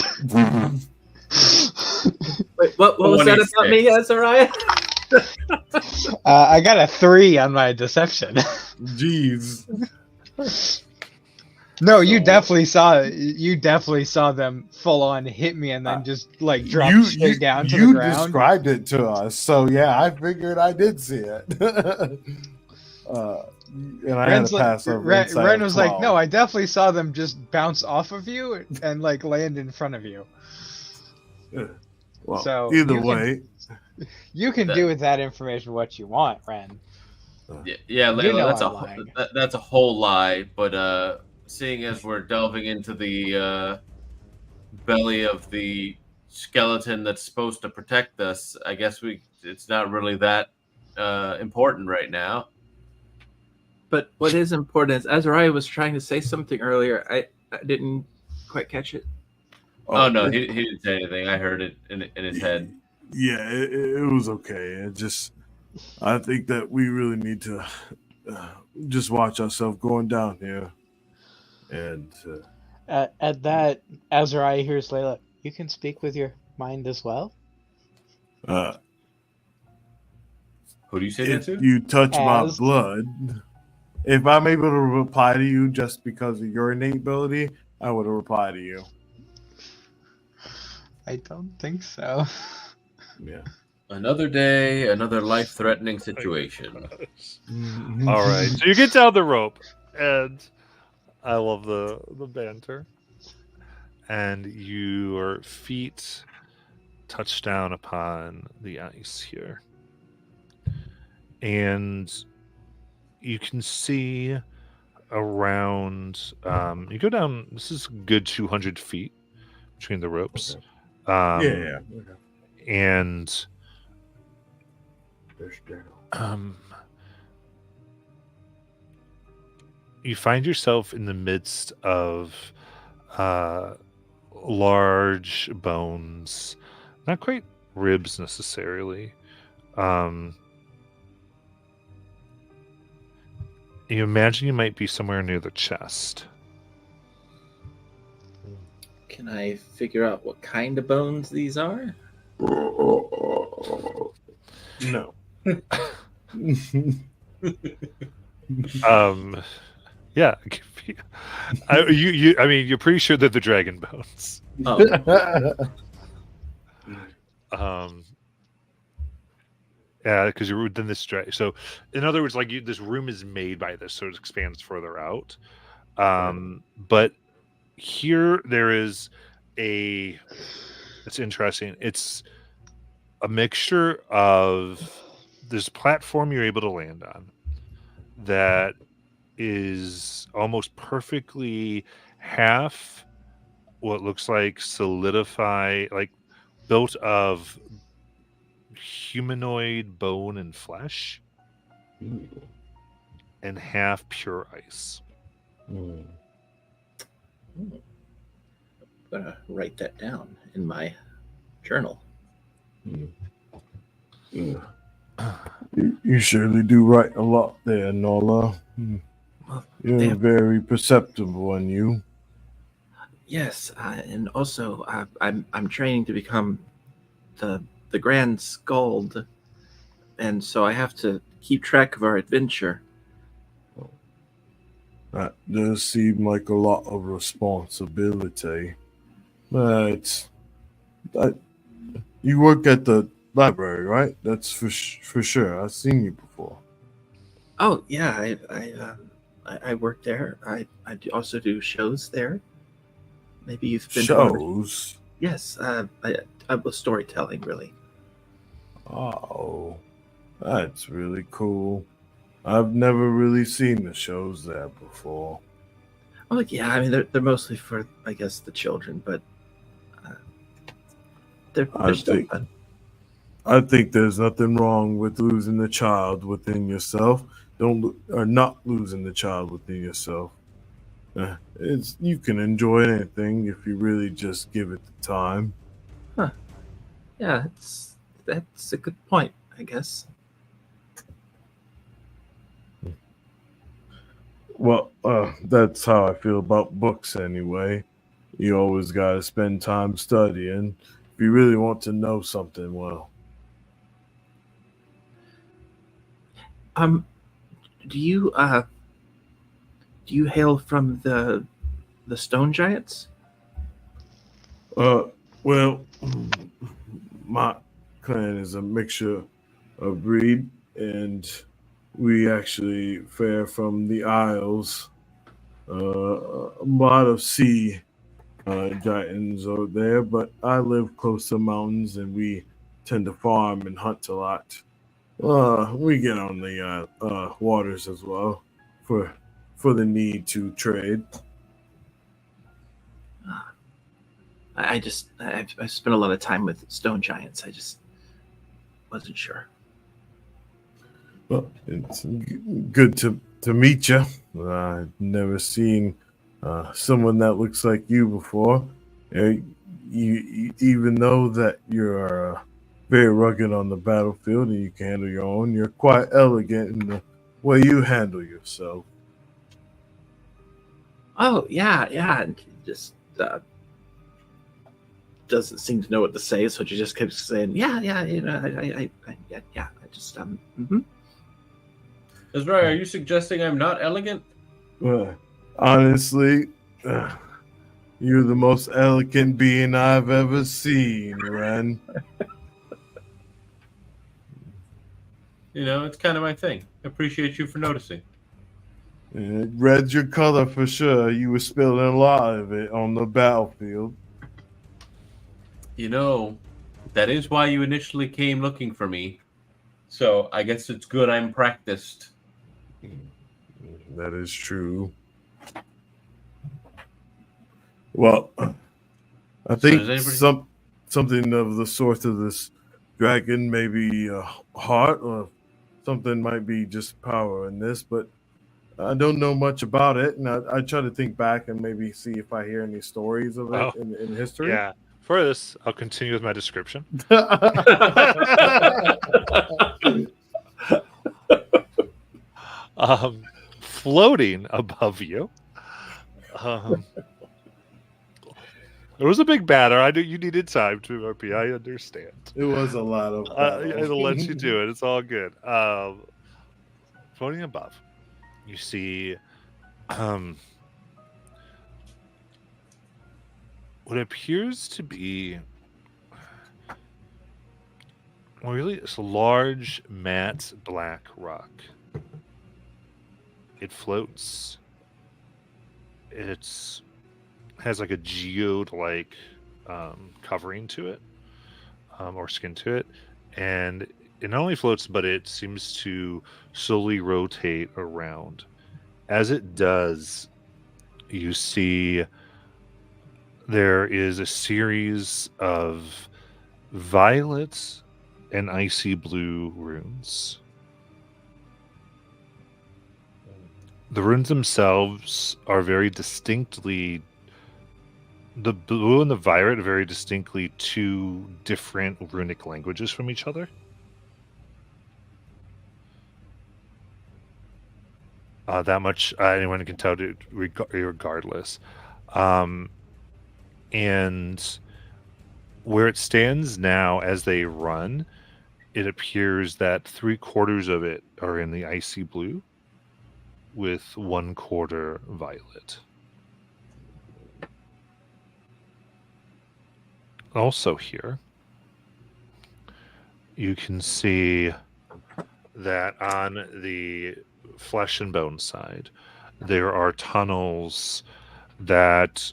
Wait, what was that about me, Azariah? I got a 3 on my deception. Jeez. No, you definitely saw them full on hit me and then just like drop straight down to the ground. You described it to us, so yeah, I figured I did see it. And I had to pass over. Ren was like, "No, I definitely saw them just bounce off of you and like land in front of you." Well, so either way, you can do with that information what you want, Ren. Yeah, Layla, You know that's a whole lie. But seeing as we're delving into the belly of the skeleton that's supposed to protect us, I guess it's not really that important right now. But what is important is Azariah was trying to say something earlier. I didn't quite catch it. Oh no, he didn't say anything. I heard it in his head. Yeah, it was okay. I think that we really need to just watch ourselves going down here. And at that, Azariah hears Layla. You can speak with your mind as well. Who do you say that to? You touch my blood. If I'm able to reply to you just because of your innate ability, I would have replied to you. I don't think so. Yeah. Another day, another life-threatening situation. All right, so you get down the rope, and I love the banter. And your feet touch down upon the ice here, and you can see around. You go down. This is a good 200 feet between the ropes. Okay. Okay. And you find yourself in the midst of large bones, not quite ribs necessarily. You imagine you might be somewhere near the chest. Can I figure out what kind of bones these are? No. Yeah. I mean, you're pretty sure they're the dragon bones. Oh. because you're within this stretch. So, in other words, like this room is made by this, so it expands further out. But here there is a. It's interesting. It's a mixture of this platform you're able to land on that is almost perfectly half what looks like like built of humanoid bone and flesh, and half pure ice. I'm gonna write that down in my journal. You surely do write a lot there, Nola. Well, You're very perceptible, and you. Yes, and also I'm training to become the Grand Skald, and so I have to keep track of our adventure. That does seem like a lot of responsibility. But you work at the library, right? That's for sure. I've seen you before. Oh yeah, I work there. I also do shows there. Maybe you've been to one of- Shows? Yes, I was storytelling really. Oh, that's really cool. I've never really seen the shows there before. Oh yeah, I mean they're mostly for I guess the children, but they're still fun. I think there's nothing wrong with losing the child within yourself. Or not losing the child within yourself. You can enjoy anything if you really just give it the time. Yeah, that's a good point, I guess. Well, that's how I feel about books anyway. You always gotta spend time studying if you really want to know something well. Do you hail from the stone giants? Well, my clan is a mixture of breed, and we actually fare from the Isles. A lot of sea giants over there, but I live close to mountains, and we tend to farm and hunt a lot. We get on the waters as well for the need to trade. I've spent a lot of time with stone giants. I just wasn't sure. Well, it's good to meet you. I've never seen someone that looks like you before. You even though that you're very rugged on the battlefield and you can handle your own, you're quite elegant in the way you handle yourself. Oh yeah, and just doesn't seem to know what to say, so she just keeps saying, "Yeah, you know, I just Ezra, are you suggesting I'm not elegant? Honestly, you're the most elegant being I've ever seen, Ren. You know, it's kind of my thing. I appreciate you for noticing. Red's your color for sure. You were spilling a lot of it on the battlefield. You know, that is why you initially came looking for me. So I guess it's good I'm practiced. That is true. Well, I think something of the sort of this dragon, maybe a heart or something might be just power in this, but I don't know much about it. And I try to think back and maybe see if I hear any stories of it in history. Yeah. For this, I'll continue with my description. Floating above you. It was a big batter. I knew you needed time to RP. I understand. It was a lot of. It'll let you do it. It's all good. Floating above, you see what appears to be really, it's a large, matte black rock. It floats. It's has like a geode-like covering to it, or skin to it, and it not only floats, but it seems to slowly rotate around. As it does, you see there is a series of violet and icy blue runes. The runes themselves are very distinctly, the blue and the violet are very distinctly two different runic languages from each other. That much anyone can tell, regardless. And where it stands now as they run, it appears that 3/4 of it are in the icy blue with 1/4 violet. Also here, you can see that on the flesh and bone side, there are tunnels that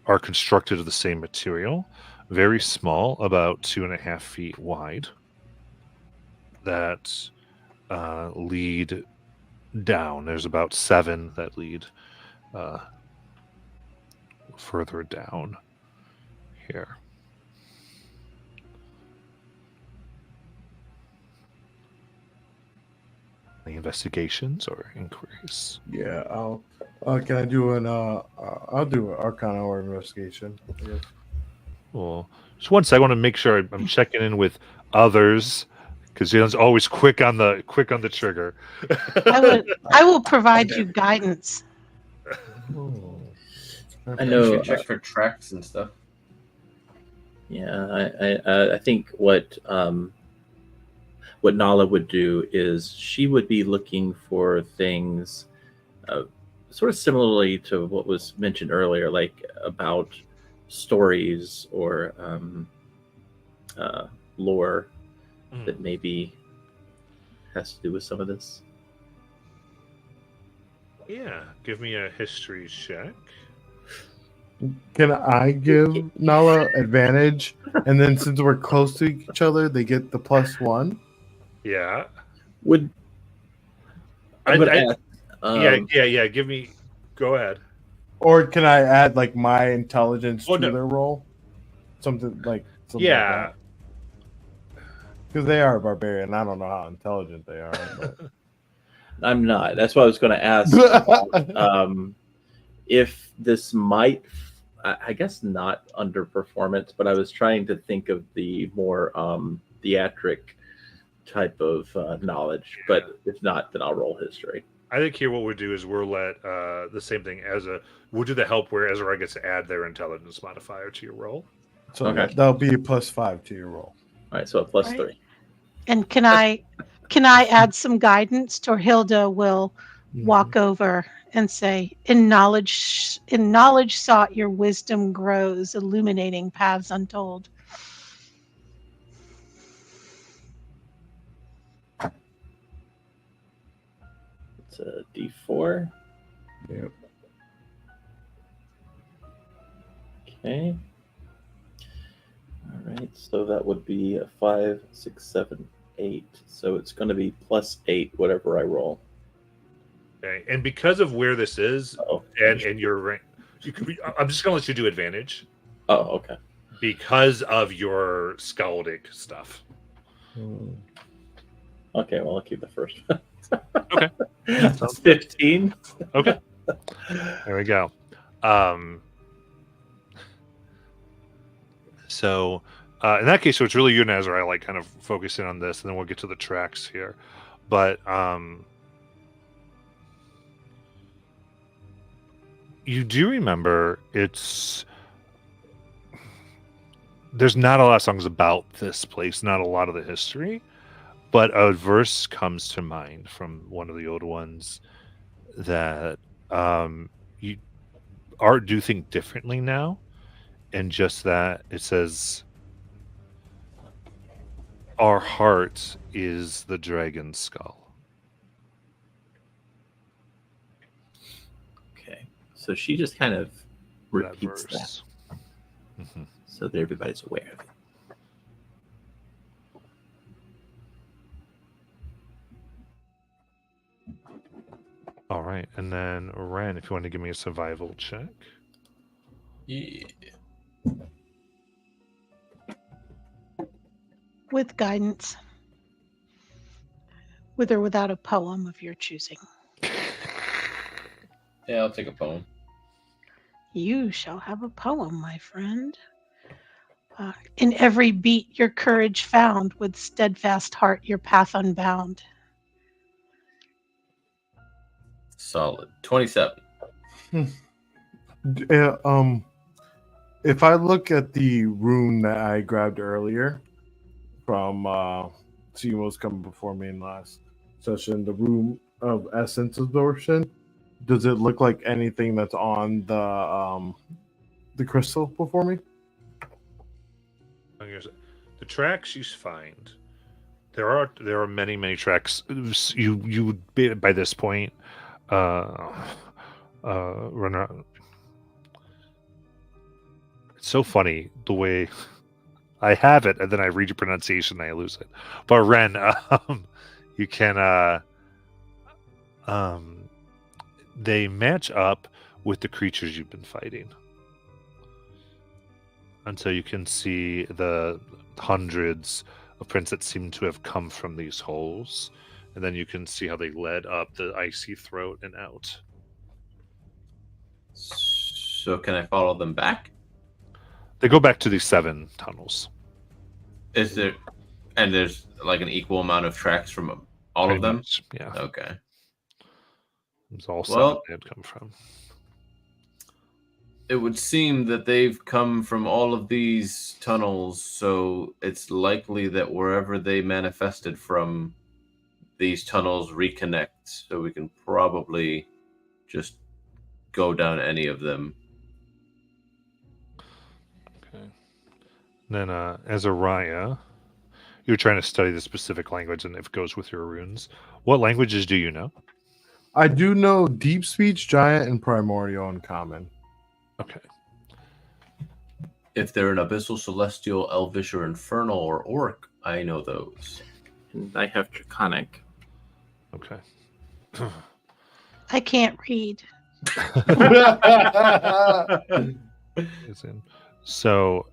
are constructed of the same material, very small, about 2.5 feet wide, that lead down. There's about 7 that lead further down here. Any investigations or inquiries? Yeah, I'll. Can I do an? I'll do an Arcana or investigation. I guess. Well, just one sec. I want to make sure I'm checking in with others because Jalen's always quick on the trigger. I will provide you guidance. I know. You should check for tracks and stuff. Yeah, I think what Nala would do is she would be looking for things sort of similarly to what was mentioned earlier, like about stories or lore that maybe has to do with some of this. Yeah, give me a history check. Can I give Nala advantage? And then since we're close to each other, they get the +1? Yeah. Would I would ask, yeah. Give me. Go ahead. Or can I add like my intelligence Oh, to no. their roll? Something like Yeah. Because they are a barbarian. I don't know how intelligent they are. But... I'm not. That's what I was going to ask. If this might, I guess not underperformance, but I was trying to think of the more theatric type of knowledge. Yeah. But if not, then I'll roll history. I think here what we'll do is we'll let the same thing we'll do the help where Ezra gets to add their intelligence modifier to your roll. So Okay. that'll be a +5 to your roll. All right, so a +3. Right. And can I add some guidance? Torhilda will walk over and say, in knowledge sought, your wisdom grows, illuminating paths untold. It's a D4. Yep. Okay. All right, so that would be a 5, 6, 7, 8. So it's going to be +8, whatever I roll. Okay, and because of where this is, Oh, and your rank, I'm just gonna let you do advantage oh, okay. because of your skaldic stuff. Okay, well, I'll keep the first one. Okay. It's 15. Okay, there we go. So in that case, so it's really you and Ezra, like kind of focusing on this, and then we'll get to the tracks here. But you do remember there's not a lot of songs about this place, not a lot of the history, but a verse comes to mind from one of the old ones that you do think differently now, and just that it says, our heart is the dragon skull. Okay. So she just kind of repeats that verse. Mhm. so that everybody's aware of it. All right, and then Ren, if you want to give me a survival check. Yeah. With guidance. With or without a poem of your choosing. Yeah, I'll take a poem. You shall have a poem, my friend. In every beat your courage found, with steadfast heart your path unbound. Solid. 27. Yeah, if I look at the rune that I grabbed earlier from seeing what was coming before me in last session, the rune of essence absorption, does it look like anything that's on the crystal before me? The tracks you find, there are many tracks. You would be by this point, run around. It's so funny the way I have it, and then I read your pronunciation, and I lose it. But Ren, you can they match up with the creatures you've been fighting. And so you can see the hundreds of prints that seem to have come from these holes. And then you can see how they led up the icy throat and out. So can I follow them back? They go back to these 7 tunnels. Is there, and there's like an equal amount of tracks from all Pretty of them? much, yeah. Okay. It's all Well, 7 they had come from. It would seem that they've come from all of these tunnels, so it's likely that wherever they manifested from, these tunnels reconnect. So we can probably just go down any of them. Okay. Then Azariah, you're trying to study the specific language and if it goes with your runes. What languages do you know? I do know Deep Speech, Giant, and Primordial in common. Okay. If they're an Abyssal, Celestial, Elvish, or Infernal, or Orc, I know those. And I have Draconic. Okay. I can't read. So,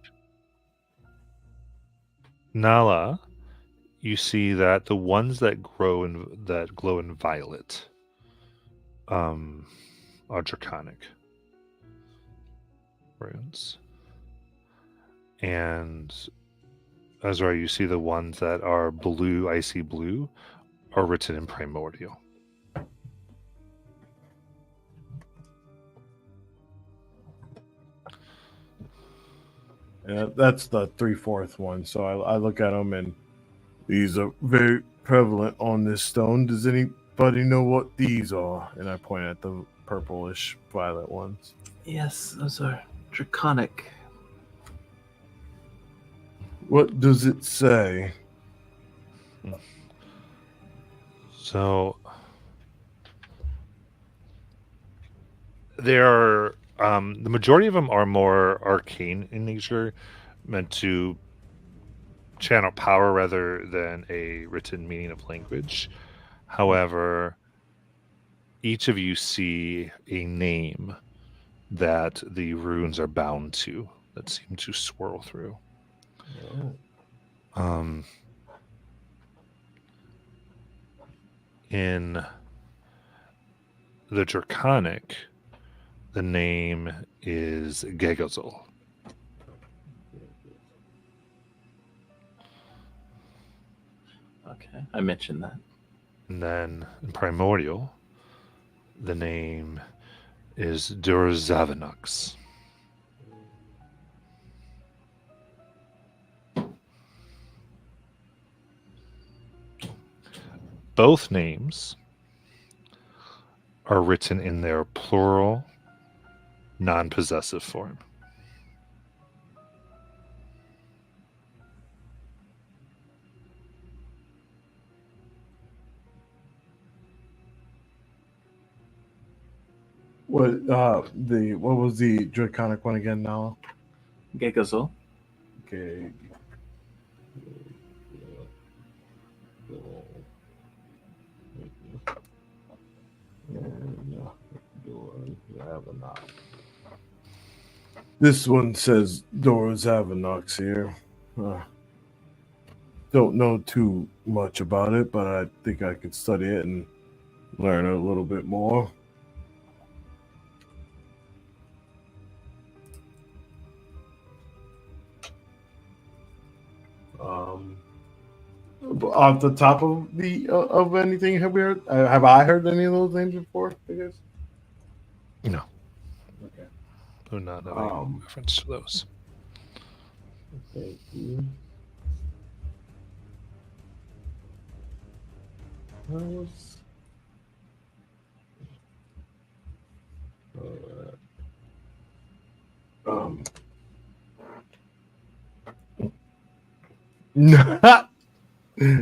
Nala, you see that the ones that glow in violet are Draconic runes. And Azra, you see the ones that are blue, icy blue, are written in Primordial. Yeah, that's the 3/4 one. So I look at them and these are very prevalent on this stone. Does anybody know what these are? And I point at the purplish violet ones. Yes, those are Draconic. What does it say? So there are the majority of them are more arcane in nature, meant to channel power rather than a written meaning of language. However, each of you see a name that the runes are bound to that seem to swirl through. In the Draconic, the name is Gegazol. Okay, I mentioned that. And then in Primordial, the name is Durzavanox. Both names are written in their plural, non-possessive form. What was the draconic one again now? Gegazol. Okay. This one says Dora's Avanox here. Don't know too much about it, but I think I could study it and learn a little bit more. Off the top of anything, have we heard? Have I heard any of those names before? I guess. No. Okay. Do not know any reference to those. Thank you.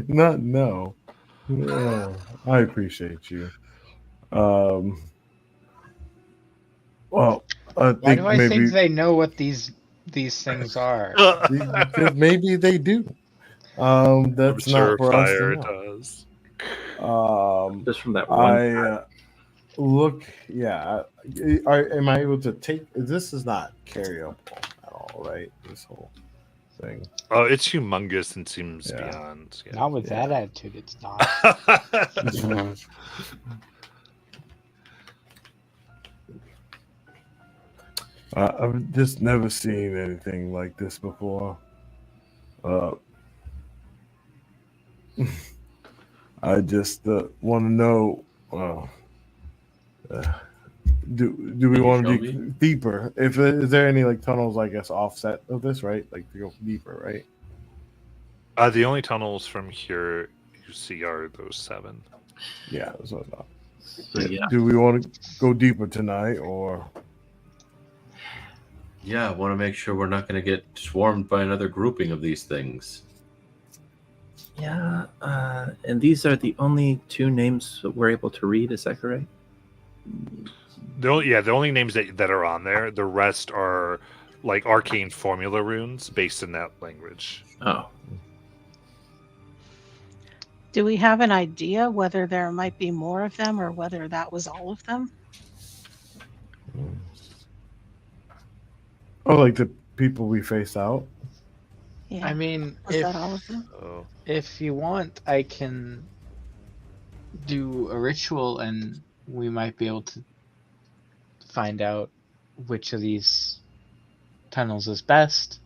Not no. Yeah, I appreciate you. Well, I Why think do I maybe think they know what these things are? because maybe they do. I'm That's sure not for us fire to know. does. Just from that one. Look. Yeah. Am I able to take? This is not carryable at all, right? This whole thing. Oh, it's humongous and seems Yeah. beyond. Yeah. Not with that attitude, it's not. I've just never seen anything like this before. I just want to know. Do we want to show dig me? deeper? Is there any like tunnels? I guess offset of this, right? Like to go deeper, right? The only tunnels from here you see are those 7. Yeah. That's what I thought. So, yeah. Do we want to go deeper tonight, or? Yeah, I want to make sure we're not going to get swarmed by another grouping of these things. Yeah, and these are the only 2 names that we're able to read. Is that correct? The only names that are on there. The rest are like arcane formula runes based in that language. Oh, Do we have an idea whether there might be more of them or whether that was all of them? Oh, like the people we face out. Yeah. I mean, was that all of them? Oh. if you want, I can do a ritual and we might be able to find out which of these tunnels is best.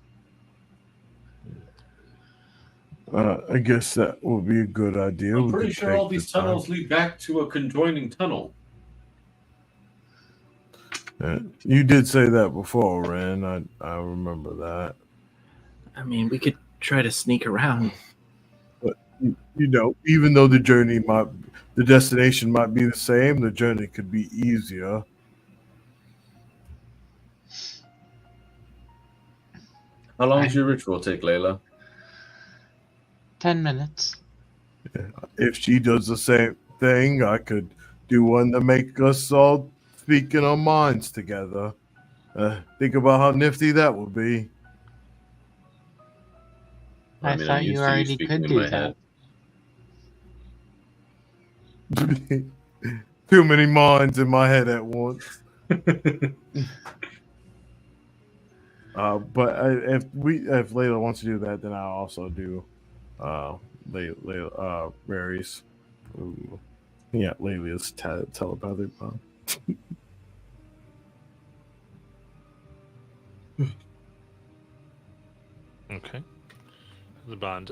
I guess that would be a good idea. I'm We pretty could sure take all these the time. tunnels lead back to a conjoining tunnel. You did say that before, Ren. I remember that. I mean, we could try to sneak around. But even though the destination might be the same, the journey could be easier. How long does your ritual take, Layla? 10 minutes. If she does the same thing, I could do one to make us all speak in our minds together. Think about how nifty that would be. I mean, I'm thought used you to already speaking could in do my that. head. Too many minds in my head at once. But if Layla wants to do that, then I'll also do Mary's. Ooh. Yeah, Layla's telepathic bond. Okay. The bond.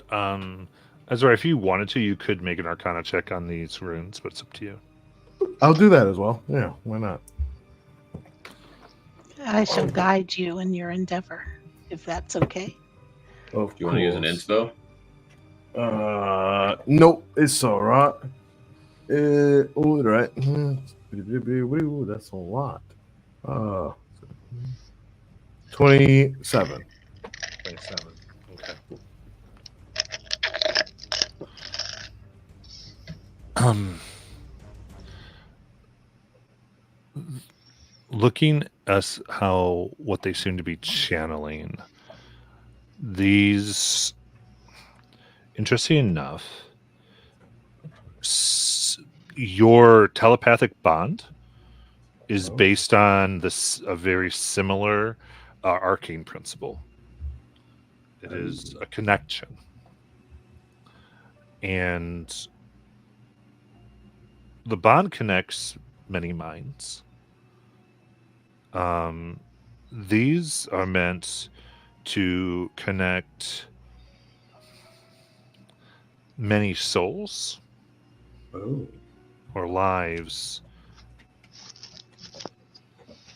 Azora, if you wanted to, you could make an Arcana check on these runes, but it's up to you. I'll do that as well. Yeah, why not? I shall guide you in your endeavor, if that's okay. Of Do you want to use an inspo? Nope, it's all right. All right. That's a lot. 27. 27. Okay. looking at how what they seem to be channeling, these, interesting enough, your telepathic bond is based on a very similar arcane principle. It is a connection, and the bond connects many minds. These are meant to connect many souls or lives,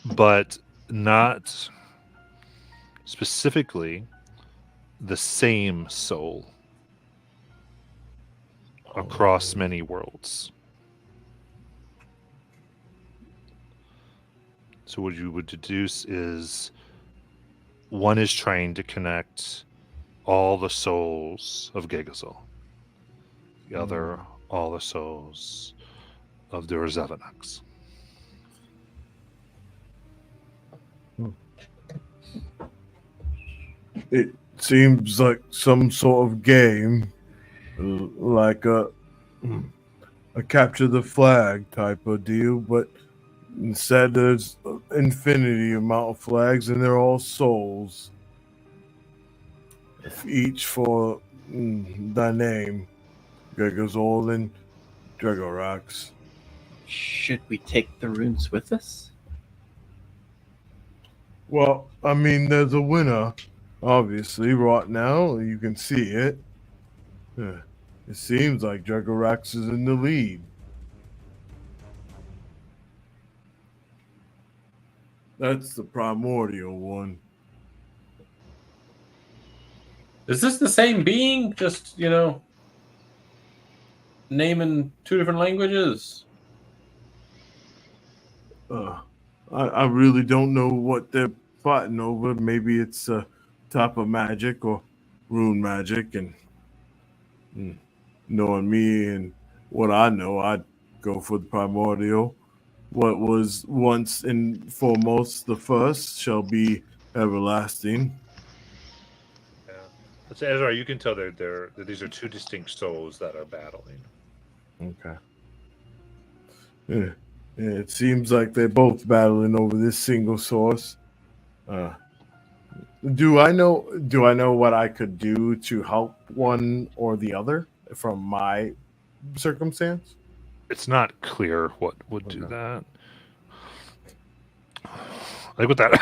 but not specifically the same soul across many worlds. So what you would deduce is one is trying to connect all the souls of Gegazol. The other, all the souls of the Urzevanax. It seems like some sort of game, like a capture the flag type of deal, but instead there's infinity amount of flags and they're all souls, each for the name, Gegazol and Dragorax. Should we take the runes with us? Well, I mean, there's a winner, obviously, right now. You can see it. It seems like Dragorax is in the lead. That's the primordial one. Is this the same being? Just, naming two different languages? I really don't know what they're fighting over. Maybe it's type of magic or rune magic, and knowing me and what I know, I'd go for the primordial. What was once and foremost the first shall be everlasting. Yeah. Let's say, Ezra, you can tell that these are two distinct souls that are battling. Okay. Yeah, it seems like they're both battling over this single source. Do I know what I could do to help one or the other from my circumstance? It's not clear what would do that. Like with that,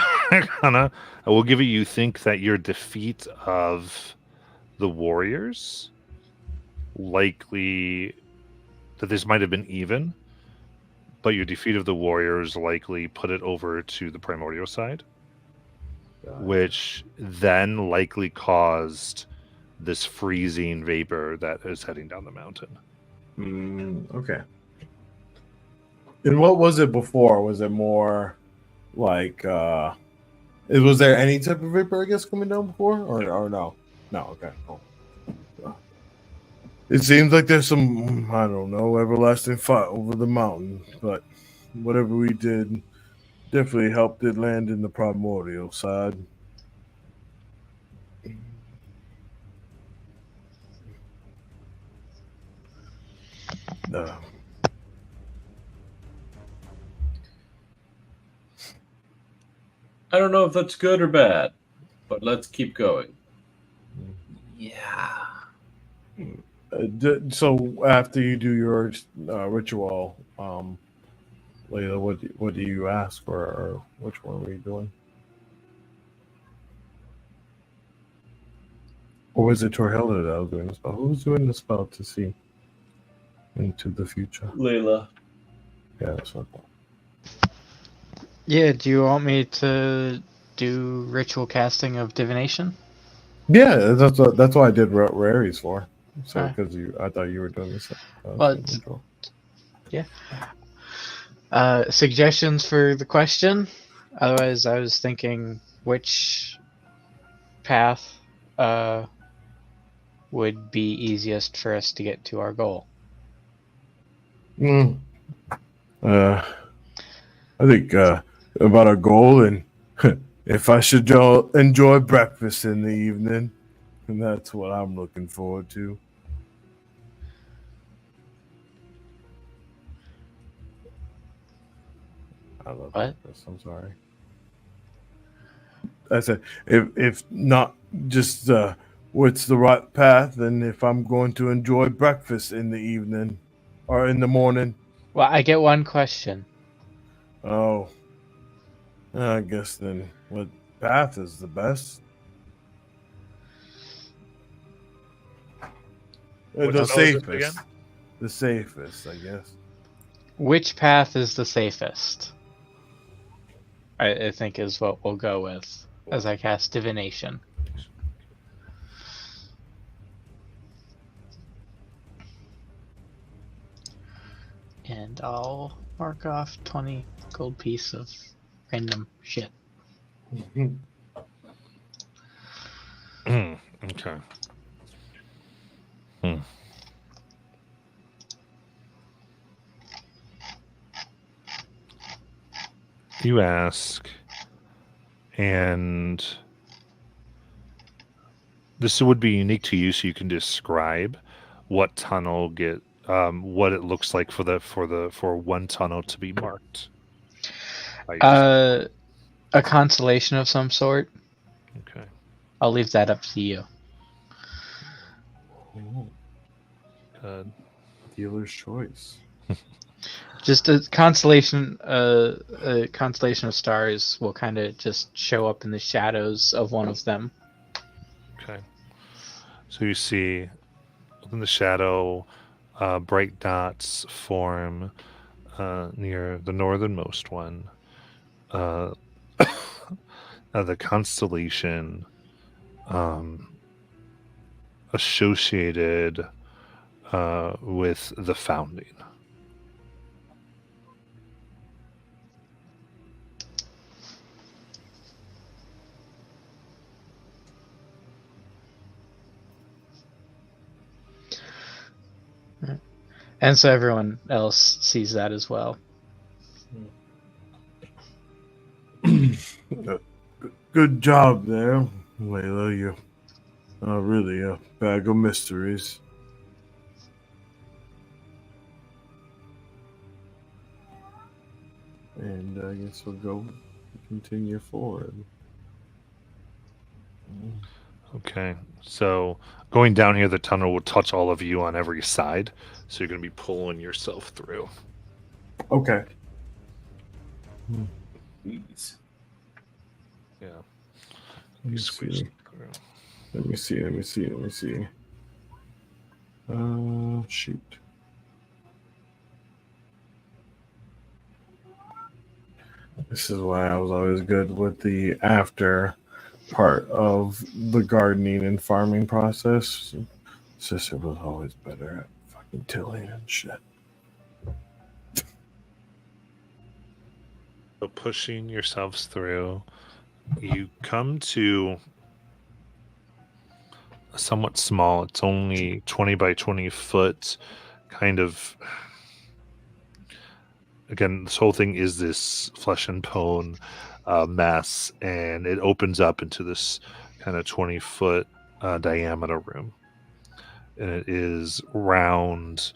I will give you think that your defeat of the warriors, likely that this might have been even, but your defeat of the warriors likely put it over to the primordial side, which then likely caused this freezing vapor that is heading down the mountain. Okay. And what was it before? Was it more like was there any type of vapor, I guess, coming down before? Or no? No, okay. Cool. It seems like there's some, I don't know, everlasting fight over the mountain, but whatever we did definitely helped it land in the primordial side. I don't know if that's good or bad, but let's keep going. Yeah. So after you do your ritual, Layla, what do you ask for, or which one were you doing? Or was it Torhilda that was doing the spell? Who was doing the spell to see into the future? Layla. Yeah, that's what I thought. Yeah, do you want me to do ritual casting of divination? Yeah, that's what I did Rary's for. So Alright. because I thought you were doing this. Yeah. Suggestions for the question? Otherwise, I was thinking which path would be easiest for us to get to our goal. I think about our goal and if I should enjoy breakfast in the evening. And that's what I'm looking forward to. I love What? breakfast. I'm sorry. I said, if not just what's the right path, and if I'm going to enjoy breakfast in the evening or in the morning. Well, I get one question. Oh, I guess then what path is the best? What The spell is it safest. The safest, I guess. Which path is the safest? I think is what we'll go with as I cast Divination. And I'll mark off 20 gold piece of random shit. Okay. You ask, and this would be unique to you, so you can describe what tunnel what it looks like for one tunnel to be marked. A constellation of some sort. Okay. I'll leave that up to you. Dealer's choice. Just a constellation of stars will kind of just show up in the shadows of one of them. Okay. So you see in the shadow, bright dots form near the northernmost one. The constellation associated with the founding. And so everyone else sees that as well. Good job there, Layla. You're really a bag of mysteries. And I guess we'll continue forward. Okay, so going down here, the tunnel will touch all of you on every side, so you're going to be pulling yourself through. Okay. Please. Yeah. Let me Squeeze see. through. Let me see. Shoot. This is why I was always good with the after part of the gardening and farming process. Sister was always better at fucking tilling and shit. So pushing yourselves through, you come to a somewhat small, it's only 20 by 20 foot kind of, again, this whole thing is this flesh and bone mess, and it opens up into this kind of 20-foot diameter room. And it is round,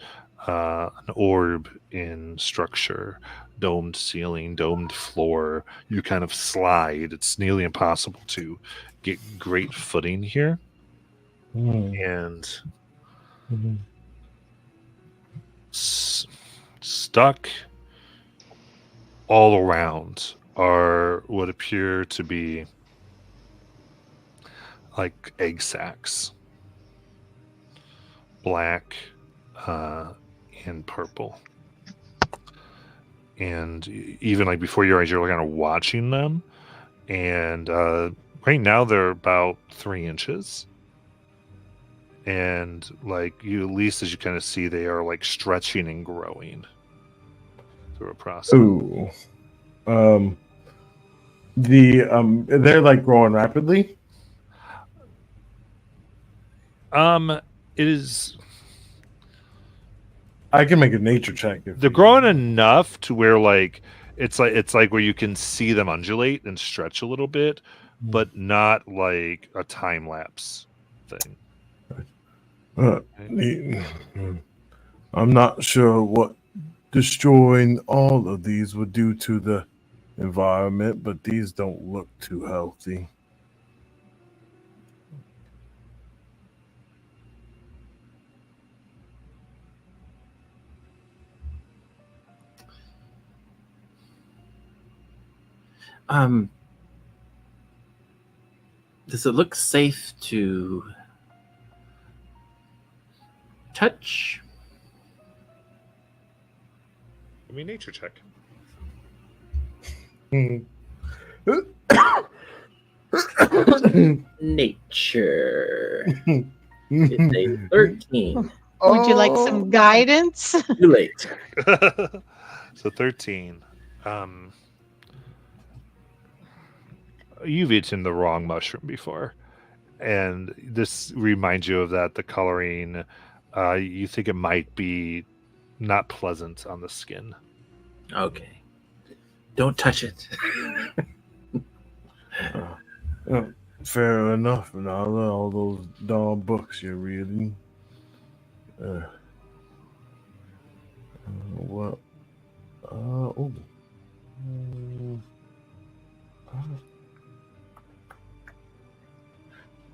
an orb in structure, domed ceiling, domed floor. You kind of slide. It's nearly impossible to get great footing here. And stuck all around are what appear to be like egg sacs, black and purple. And even like before your eyes, you're kind of watching them. And right now they're about 3 inches. And like you, at least as you kind of see, they are like stretching and growing through a process. Ooh. They're like growing rapidly. It is. I can make a nature check. They're growing enough to where like it's like where you can see them undulate and stretch a little bit, but not like a time lapse thing. I'm not sure what destroying all of these would do to the environment, but these don't look too healthy. Does it look safe to touch? Give me a nature check. Nature. It's a 13. Would you like some guidance? Too late. So 13. You've eaten the wrong mushroom before, and this reminds you of that. The coloring, you think it might be not pleasant on the skin. Okay. Don't touch it. Fair enough. And all those darn books you're reading. What?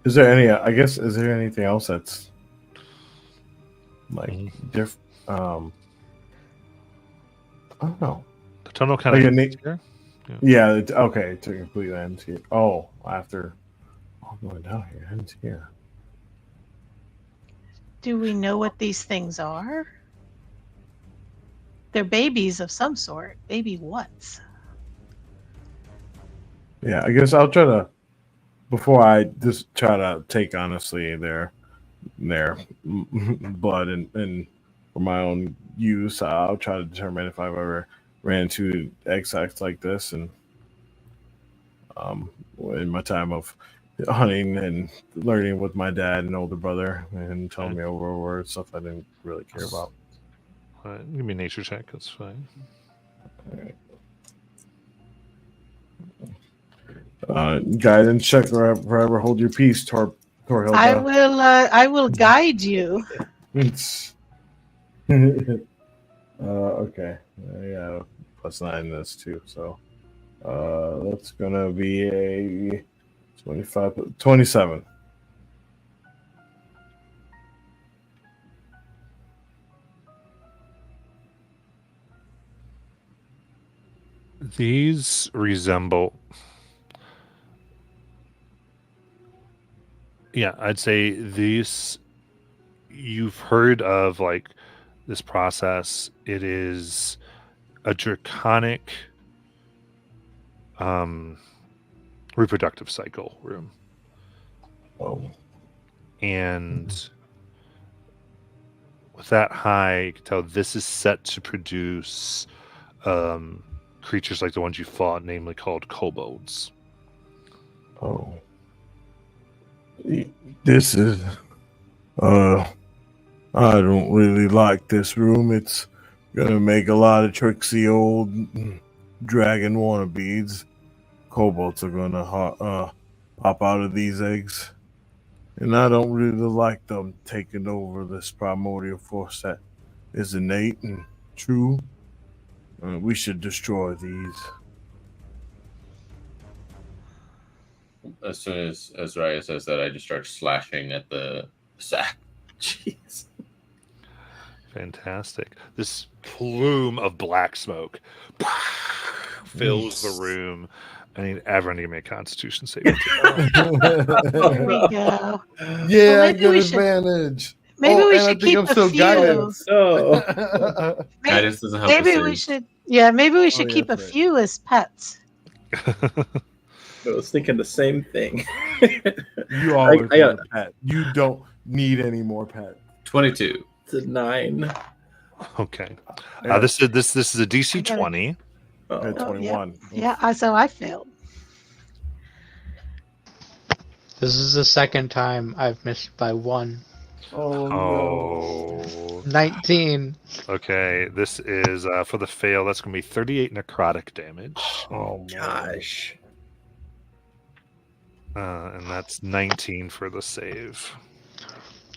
Is there any? I guess is there anything else that's like different? I don't know. The tunnel kind Like of a na- Yeah. Okay. To complete ends here. Oh, after going down here, ends here. Do we know what these things are? They're babies of some sort. Baby what's? Yeah, I guess I'll try to. Before I just try to take honestly their blood and for my own use, I'll try to determine if I've ever ran into exacts like this, and in my time of hunting and learning with my dad and older brother and telling me over stuff I didn't really care about. Give me a nature check. That's fine. Guidance check forever. Hold your peace, Torhilda. I will guide you. Okay. Yeah, +9 this too. So that's gonna be a 27. These resemble. Yeah, I'd say these. You've heard of like this process. It is a draconic reproductive cycle room. Oh. And with that high, you can tell this is set to produce creatures like the ones you fought, namely called kobolds. Oh. This is I don't really like this room. It's gonna make a lot of tricksy old dragon wannabes. Kobolds are gonna pop out of these eggs, and I don't really like them taking over this primordial force that is innate and true. We should destroy these. As soon as Raya says that, I just start slashing at the sack. Jeez. Fantastic. This plume of black smoke fills the room. I need everyone to give me a Constitution saving throw. There we go. Yeah, Well, I get advantage. Maybe we and should keep a few. guidance. Oh. Guidance doesn't help. Maybe us we in. should. Yeah, maybe we should yeah, keep a that's right. few as pets. I was thinking the same thing. You always I need a pet. You don't need any more pet. 22. It's a 9. Okay. This is a DC I gotta- 20. Oh. At 21. Yeah, so I failed. This is the second time I've missed by 1. Oh, no. Oh. 19. Okay, this is for the fail. That's going to be 38 necrotic damage. Oh, man. Gosh. And that's 19 for the save.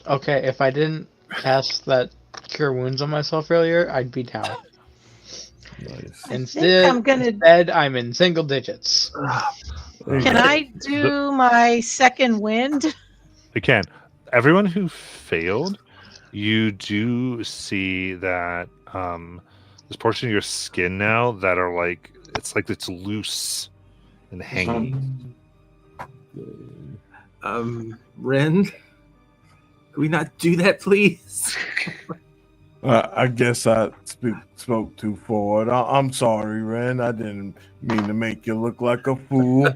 Okay, if I didn't cast that cure wounds on myself earlier, I'd be down. Nice. Instead, I'm gonna- instead, I'm in single digits. Can I do my second wind? You can. Everyone who failed, you do see that this portion of your skin now that are like it's loose and hanging. Ren, can we not do that, please? I guess I spoke too forward. I'm sorry, Ren. I didn't mean to make you look like a fool.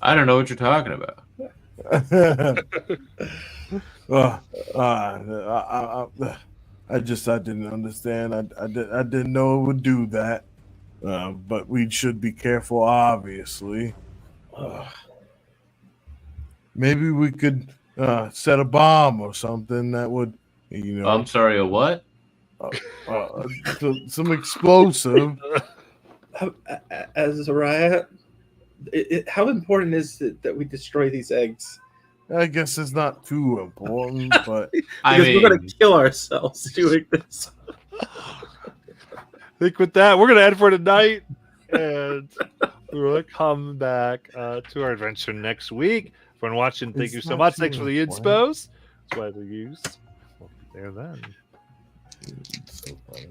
I don't know what you're talking about. I didn't understand. I didn't know it would do that. But we should be careful, obviously. Maybe we could set a bomb or something that would, I'm sorry, a what? some explosive. Azariah, how important is it that we destroy these eggs? I guess it's not too important, but I Because we're going mean, to kill ourselves doing this. I think with that, we're going to end for tonight. And we're going to come back to our adventure next week. Everyone watching, thank It's you so not much. too Thanks for the important. inspos. That's why they use. Well, there then. it's so funny.